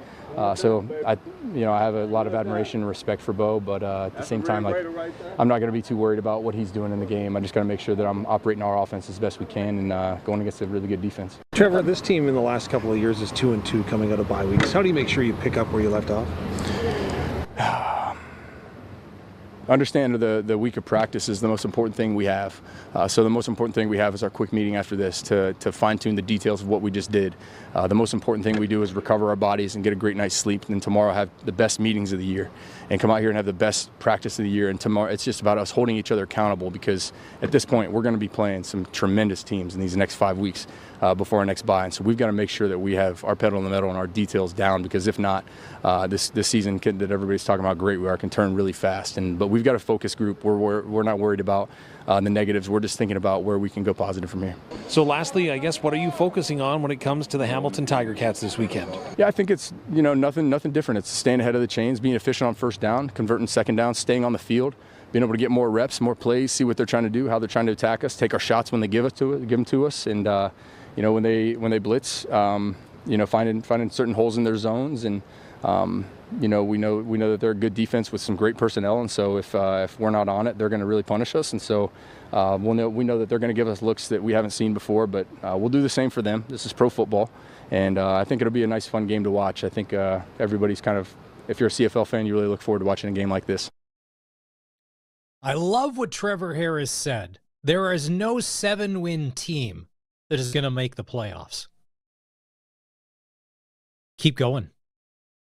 Speaker 27: so I have a lot of admiration and respect for Bo, but at the same time, I'm not going to be too worried about what he's doing in the game. I just got to make sure that I'm operating our offense as best we can and going against a really good defense.
Speaker 26: Trevor, this team in the last couple of years is 2-2 coming out of bye weeks. How do you make sure you pick up where you left off?
Speaker 27: Understand the week of practice is the most important thing we have. So the most important thing we have is our quick meeting after this to fine-tune the details of what we just did. The most important thing we do is recover our bodies and get a great night's sleep, and then tomorrow have the best meetings of the year and come out here and have the best practice of the year. And tomorrow it's just about us holding each other accountable, because at this point we're going to be playing some tremendous teams in these next 5 weeks before our next bye. And so we've got to make sure that we have our pedal in the metal and our details down, because if not, this season that everybody's talking about great we are can turn really fast. But we've got a focus group where we're not worried about the negatives. We're just thinking about where we can go positive from here.
Speaker 26: So lastly, I guess, what are you focusing on when it comes to the Hamilton Tiger Cats this weekend?
Speaker 27: Yeah, I think it's nothing different. It's staying ahead of the chains, being efficient on first down, converting second down, staying on the field, being able to get more reps, more plays, see what they're trying to do, how they're trying to attack us, take our shots when they give them to us, and when they blitz, finding certain holes in their zones, and we know that they're a good defense with some great personnel, and so if we're not on it, they're going to really punish us, and so we know that they're going to give us looks that we haven't seen before, but we'll do the same for them. This is pro football, and I think it'll be a nice, fun game to watch. I think everybody's if you're a CFL fan, you really look forward to watching a game like this.
Speaker 2: I love what Trevor Harris said. There is no 7-win team that is going to make the playoffs. Keep going.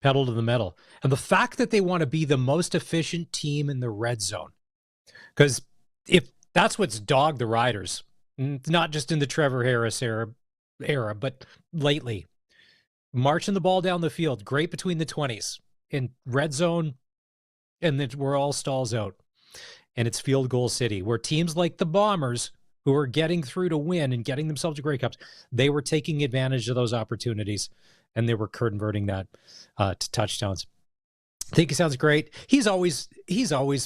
Speaker 2: Pedal to the metal. And the fact that they want to be the most efficient team in the red zone, because if that's what's dogged the Riders, not just in the Trevor Harris era, but lately, marching the ball down the field, great between the 20s, in red zone, and then we're all stalls out. And it's field goal city, where teams like the Bombers, who are getting through to win and getting themselves to Grey Cups, they were taking advantage of those opportunities, and they were converting that to touchdowns. I think he sounds great. He's always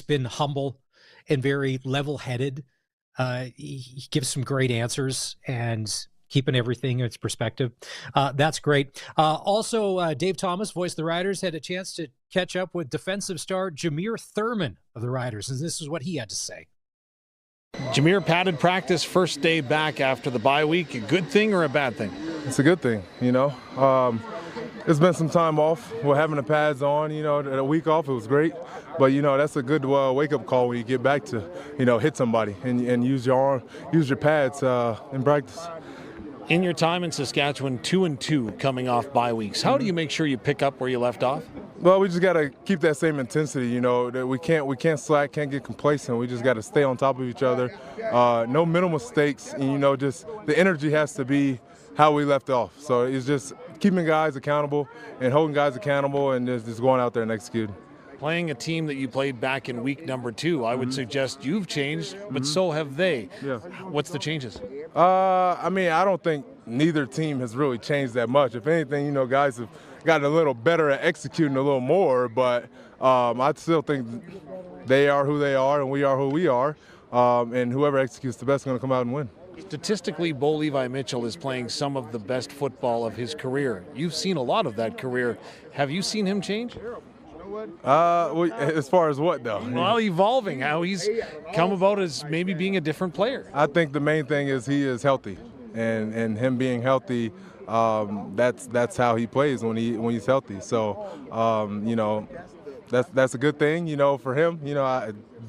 Speaker 2: been humble and very level-headed. He gives some great answers and keeping everything in its perspective. That's great. Also, Dave Thomas, voice of the Riders, had a chance to catch up with defensive star Jameer Thurman of the Riders, and this is what he had to say.
Speaker 26: Jameer, padded practice, first day back after the bye week. A good thing or a bad thing?
Speaker 1: It's a good thing, It's been some time off. We're having the pads on, a week off. It was great. But, that's a good wake-up call when you get back to, hit somebody and use your pads in practice.
Speaker 26: In your time in Saskatchewan, 2-2 coming off bye weeks, how do you make sure you pick up where you left off?
Speaker 1: Well, we just got to keep that same intensity, that we can't slack, can't get complacent. We just got to stay on top of each other. No mental mistakes, and, just the energy has to be how we left off. So it's just keeping guys accountable and holding guys accountable and just going out there and executing.
Speaker 26: Playing a team that you played back in week number 2, I would suggest you've changed, but so have they. Yeah. What's the changes?
Speaker 1: I don't think neither team has really changed that much. If anything, guys have gotten a little better at executing a little more, but I still think they are who they are and we are who we are, and whoever executes the best is going to come out and win.
Speaker 26: Statistically, Bo Levi Mitchell is playing some of the best football of his career. You've seen a lot of that career. Have you seen him change?
Speaker 1: As far as what, though?
Speaker 26: Well, evolving, how he's come about as maybe being a different player.
Speaker 1: I think the main thing is he is healthy, and him being healthy, that's how he plays when he's healthy. So, that's a good thing, for him.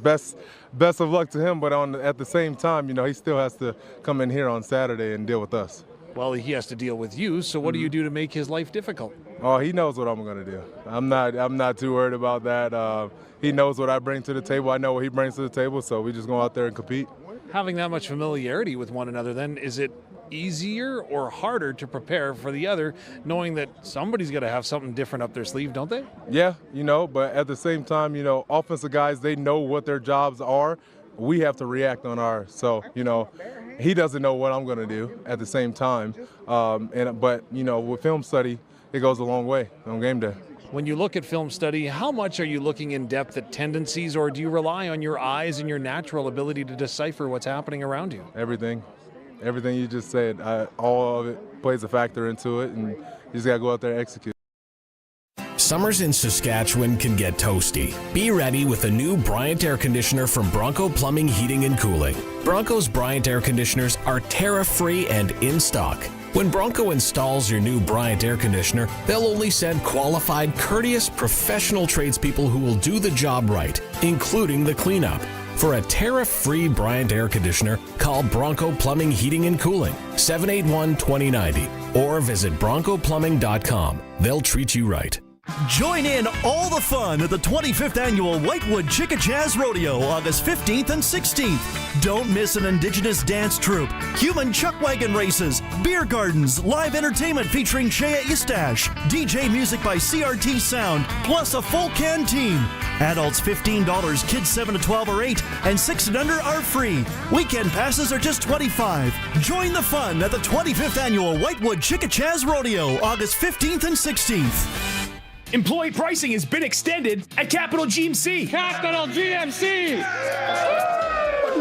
Speaker 1: Best of luck to him. But at the same time, he still has to come in here on Saturday and deal with us.
Speaker 26: Well, he has to deal with you, so what do you do to make his life difficult?
Speaker 1: Oh, he knows what I'm going to do. I'm not too worried about that. He knows what I bring to the table. I know what he brings to the table, so we just go out there and compete.
Speaker 26: Having that much familiarity with one another, then, is it easier or harder to prepare for the other, knowing that somebody's got to have something different up their sleeve, don't they?
Speaker 1: Yeah, but at the same time, offensive guys, they know what their jobs are. we have to react on ours. So, he doesn't know what I'm going to do at the same time. But with film study, it goes a long way on game day.
Speaker 26: When you look at film study, how much are you looking in depth at tendencies, or do you rely on your eyes and your natural ability to decipher what's happening around you?
Speaker 1: Everything you just said, all of it plays a factor into it, and you just got to go out there and execute.
Speaker 6: Summers in Saskatchewan can get toasty. Be ready with a new Bryant air conditioner from Bronco Plumbing, Heating and Cooling. Bronco's Bryant air conditioners are tariff-free and in stock. When Bronco installs your new Bryant air conditioner, they'll only send qualified, courteous, professional tradespeople who will do the job right, including the cleanup. For a tariff-free Bryant air conditioner, call Bronco Plumbing, Heating and Cooling, 781-2090, or visit broncoplumbing.com. They'll treat you right.
Speaker 8: Join in all the fun at the 25th Annual Whitewood Chicka Jazz Rodeo, August 15th and 16th. Don't miss an Indigenous dance troupe, human chuck wagon races, beer gardens, live entertainment featuring Shea Istash, DJ music by CRT Sound, plus a full canteen. Adults $15, kids 7 to 12 are 8, and 6 and under are free. Weekend passes are just $25. Join the fun at the 25th Annual Whitewood Chicka Jazz Rodeo, August 15th and 16th.
Speaker 9: Employee pricing has been extended at Capital GMC.
Speaker 10: Capital GMC!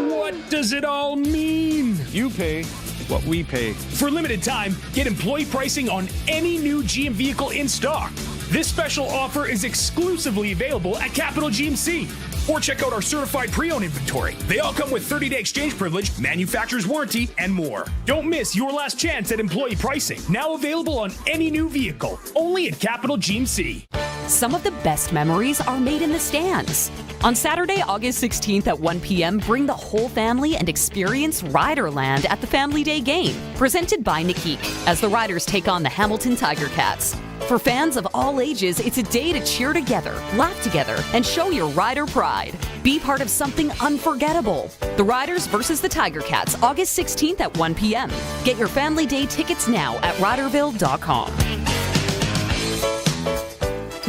Speaker 9: What does it all mean?
Speaker 10: You pay what we pay.
Speaker 9: For limited time, get employee pricing on any new GM vehicle in stock. This special offer is exclusively available at Capital GMC. Or check out our certified pre-owned inventory. They all come with 30-day exchange privilege, manufacturer's warranty, and more. Don't miss your last chance at employee pricing. Now available on any new vehicle. Only at Capital GMC.
Speaker 13: Some of the best memories are made in the stands. On Saturday, August 16th at 1 p.m., bring the whole family and experience Riderland at the Family Day game, presented by Nikik, as the Riders take on the Hamilton Tiger Cats. For fans of all ages, it's a day to cheer together, laugh together, and show your Rider pride. Be part of something unforgettable. The Riders versus the Tiger Cats, August 16th at 1 p.m. Get your Family Day tickets now at Riderville.com.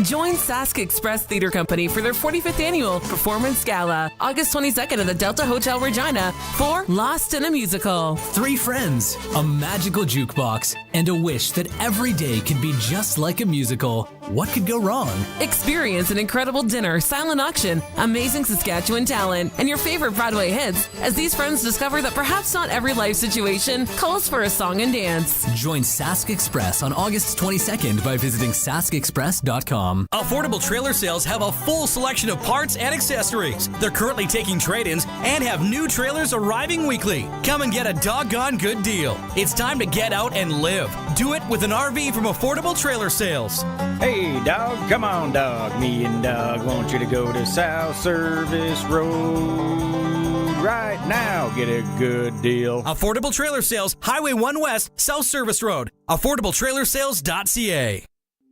Speaker 15: Join Sask Express Theater Company for their 45th annual Performance Gala, August 22nd at the Delta Hotel Regina for Lost in a Musical.
Speaker 16: 3 friends, a magical jukebox, and a wish that every day could be just like a musical. What could go wrong?
Speaker 15: Experience an incredible dinner, silent auction, amazing Saskatchewan talent, and your favorite Broadway hits as these friends discover that perhaps not every life situation calls for a song and dance.
Speaker 16: Join Sask Express on August 22nd by visiting saskexpress.com.
Speaker 23: Affordable Trailer Sales have a full selection of parts and accessories. They're currently taking trade-ins and have new trailers arriving weekly. Come and get a doggone good deal. It's time to get out and live. Do it with an RV from Affordable Trailer Sales.
Speaker 19: Hey, dog, come on, dog. Me and Doug want you to go to South Service Road right now. Get a good deal.
Speaker 23: Affordable Trailer Sales, Highway 1 West, South Service Road. AffordableTrailerSales.ca.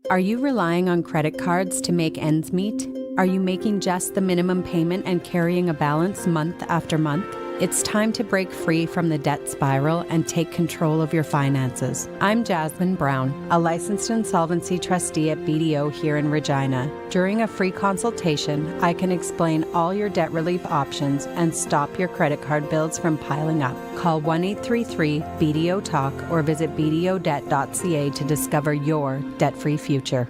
Speaker 28: Are you relying on credit cards to make ends meet? Are you making just the minimum payment and carrying a balance month after month? It's time to break free from the debt spiral and take control of your finances. I'm Jasmine Brown, a licensed insolvency trustee at BDO here in Regina. During a free consultation, I can explain all your debt relief options and stop your credit card bills from piling up. Call 1-833-BDO-TALK or visit bdodebt.ca to discover your debt-free future.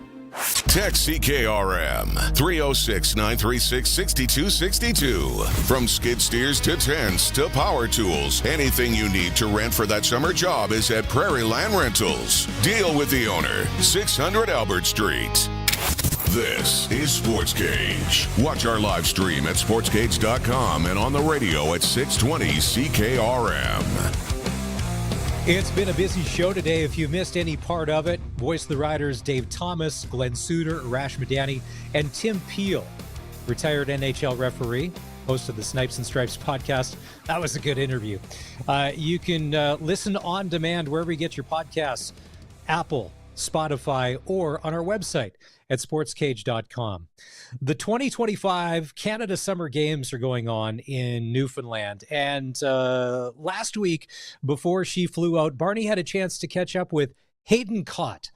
Speaker 3: Text CKRM 306-936-6262. From skid steers to tents to power tools, anything you need to rent for that summer job is at Prairie Land Rentals. Deal with the owner, 600 Albert Street. This is Sportscage. Watch our live stream at sportscage.com and on the radio at 620 CKRM.
Speaker 2: It's been a busy show today. If you missed any part of it, voice of the Riders Dave Thomas, Glen Suitor, Arash Madani, and Tim Peel, retired NHL referee, host of the Snipes and Stripes podcast. That was a good interview. You can listen on demand wherever you get your podcasts, Apple, Spotify, or on our website at sportscage.com. The 2025 Canada Summer Games are going on in Newfoundland. And last week, before she flew out, Barney had a chance to catch up with Hayden Cott,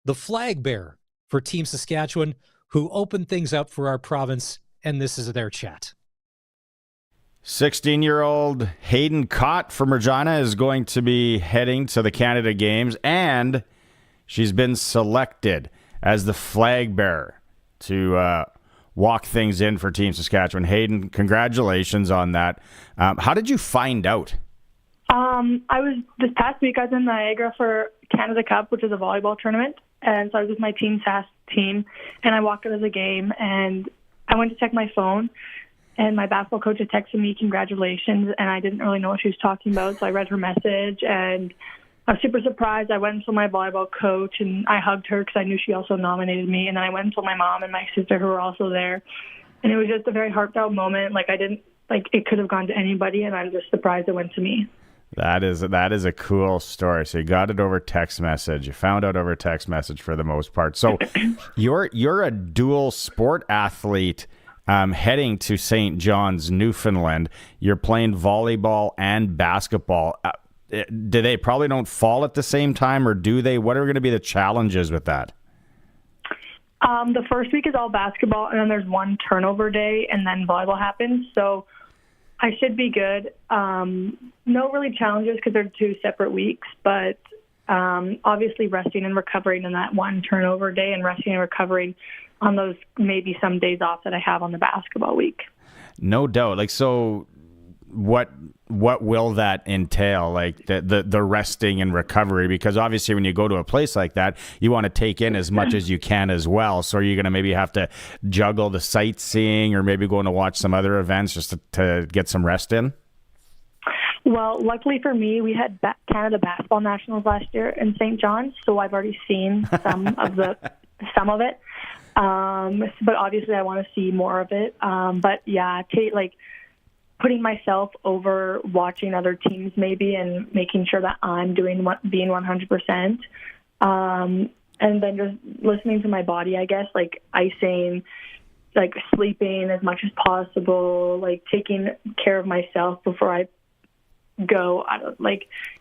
Speaker 2: the flag bearer for Team Saskatchewan, who opened things up for our province. And this is their chat.
Speaker 19: 16-year-old Hayden Cott from Regina is going to be heading to the Canada Games, and she's been selected as the flag bearer to walk things in for Team Saskatchewan. Hayden, congratulations on that. How did you find out?
Speaker 5: This past week, I was in Niagara for Canada Cup, which is a volleyball tournament, and so I was with my Team SAS team, and I walked out of the game, and I went to check my phone, and my basketball coach had texted me congratulations, and I didn't really know what she was talking about, so I read her message, and I was super surprised. I went and told my volleyball coach, and I hugged her because I knew she also nominated me, and then I went and told my mom and my sister who were also there, and it was just a very heartfelt moment. It could have gone to anybody, and I'm just surprised it went to me.
Speaker 19: That is a cool story. So you got it over text message. You found out over text message for the most part. So you're a dual sport athlete heading to St. John's, Newfoundland. You're playing volleyball and basketball. Do they probably don't fall at the same time, or do they? What are going to be the challenges with that?
Speaker 5: The first week is all basketball, and then there's one turnover day, and then volleyball happens. So I should be good. No really challenges because they're 2 separate weeks, but obviously resting and recovering in that one turnover day, and resting and recovering on those maybe some days off that I have on the basketball week.
Speaker 19: No doubt. So what will that entail? Like the resting and recovery? Because obviously when you go to a place like that, you want to take in as much as you can as well. So are you going to maybe have to juggle the sightseeing, or maybe going to watch some other events just to get some rest in?
Speaker 5: Well, luckily for me, we had Canada Basketball Nationals last year in St. John's, so I've already seen some of it. But obviously I want to see more of it. But yeah, putting myself over watching other teams maybe, and making sure that I'm being 100%. And then just listening to my body, I guess, like icing, like sleeping as much as possible, like taking care of myself before I go.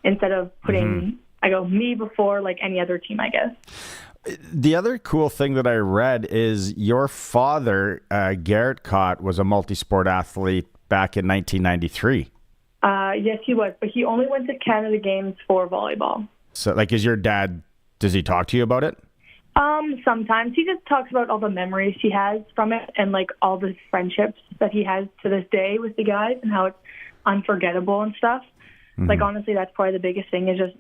Speaker 5: Instead of putting, I go me before like any other team, I guess.
Speaker 19: The other cool thing that I read is your father, Garrett Cott, was a multi-sport athlete back in 1993.
Speaker 5: Yes, he was, but he only went to Canada Games for volleyball.
Speaker 19: So, is your dad, does he talk to you about it?
Speaker 5: Sometimes. He just talks about all the memories he has from it, and all the friendships that he has to this day with the guys, and how it's unforgettable and stuff. Mm-hmm. Honestly, that's probably the biggest thing, is just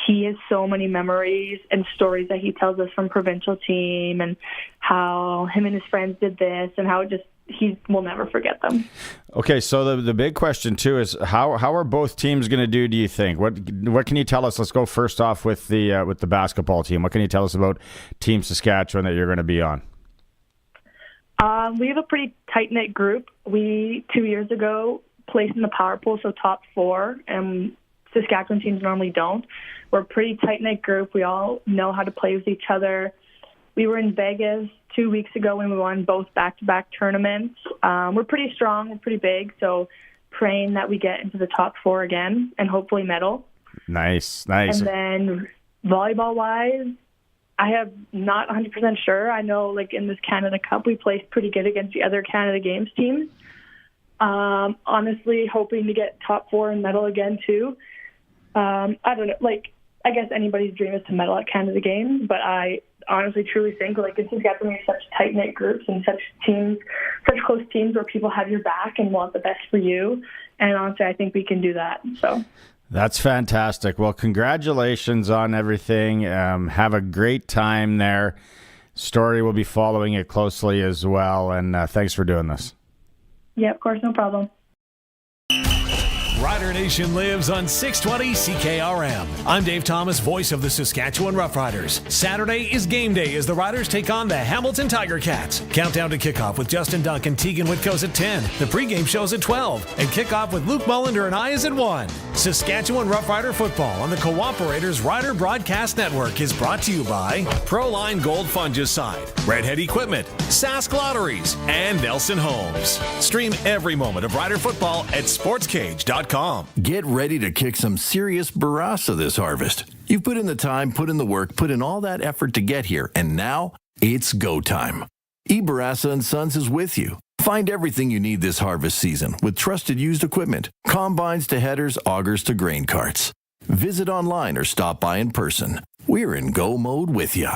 Speaker 5: he has so many memories and stories that he tells us from provincial team, and how him and his friends did this, and how he will never forget them. Okay, so the big question too is how are both teams going to do you think? What can you tell us? Let's go first off with the basketball team. What can you tell us about Team Saskatchewan that you're going to be on? We have a pretty tight-knit group. We 2 years ago placed in the power pool, so top 4, and Saskatchewan teams normally don't. We're a pretty tight-knit group. We all know how to play with each other. We were in Vegas 2 weeks ago when we won both back-to-back tournaments. We're pretty strong. We're pretty big, so praying that we get into the top 4 again and hopefully medal. Nice. And then volleyball-wise, I have not 100% sure. I know in this Canada Cup, we placed pretty good against the other Canada Games teams. Honestly, hoping to get top 4 and medal again, too. I don't know. I guess anybody's dream is to medal at Canada Games, but I honestly truly think in Saskatchewan, we have such tight-knit groups and such close teams where people have your back and want the best for you. And honestly, I think we can do that. So that's fantastic. Well, congratulations on everything. Have a great time there. Story will be following it closely as well. And thanks for doing this. Yeah, of course, no problem.
Speaker 23: Rider Nation lives on 620 CKRM. I'm Dave Thomas, voice of the Saskatchewan Roughriders. Saturday is game day as the Riders take on the Hamilton Tiger Cats. Countdown to kickoff with Justin Duncan, Tegan Whitco's at 10. The pregame show's at 12. And kickoff with Luke Mullender and I is at 1. Saskatchewan Roughrider football on the Cooperators Rider Broadcast Network is brought to you by Proline Gold Fungicide, Redhead Equipment, Sask Lotteries, and Nelson Homes. Stream every moment of Rider football at sportscage.com.
Speaker 7: Get ready to kick some serious Barassa this harvest. You've put in the time, put in the work, put in all that effort to get here, and now it's go time. Barassa & Sons is with you. Find everything you need this harvest season with trusted used equipment, combines to headers, augers to grain carts. Visit online or stop by in person. We're in go mode with you.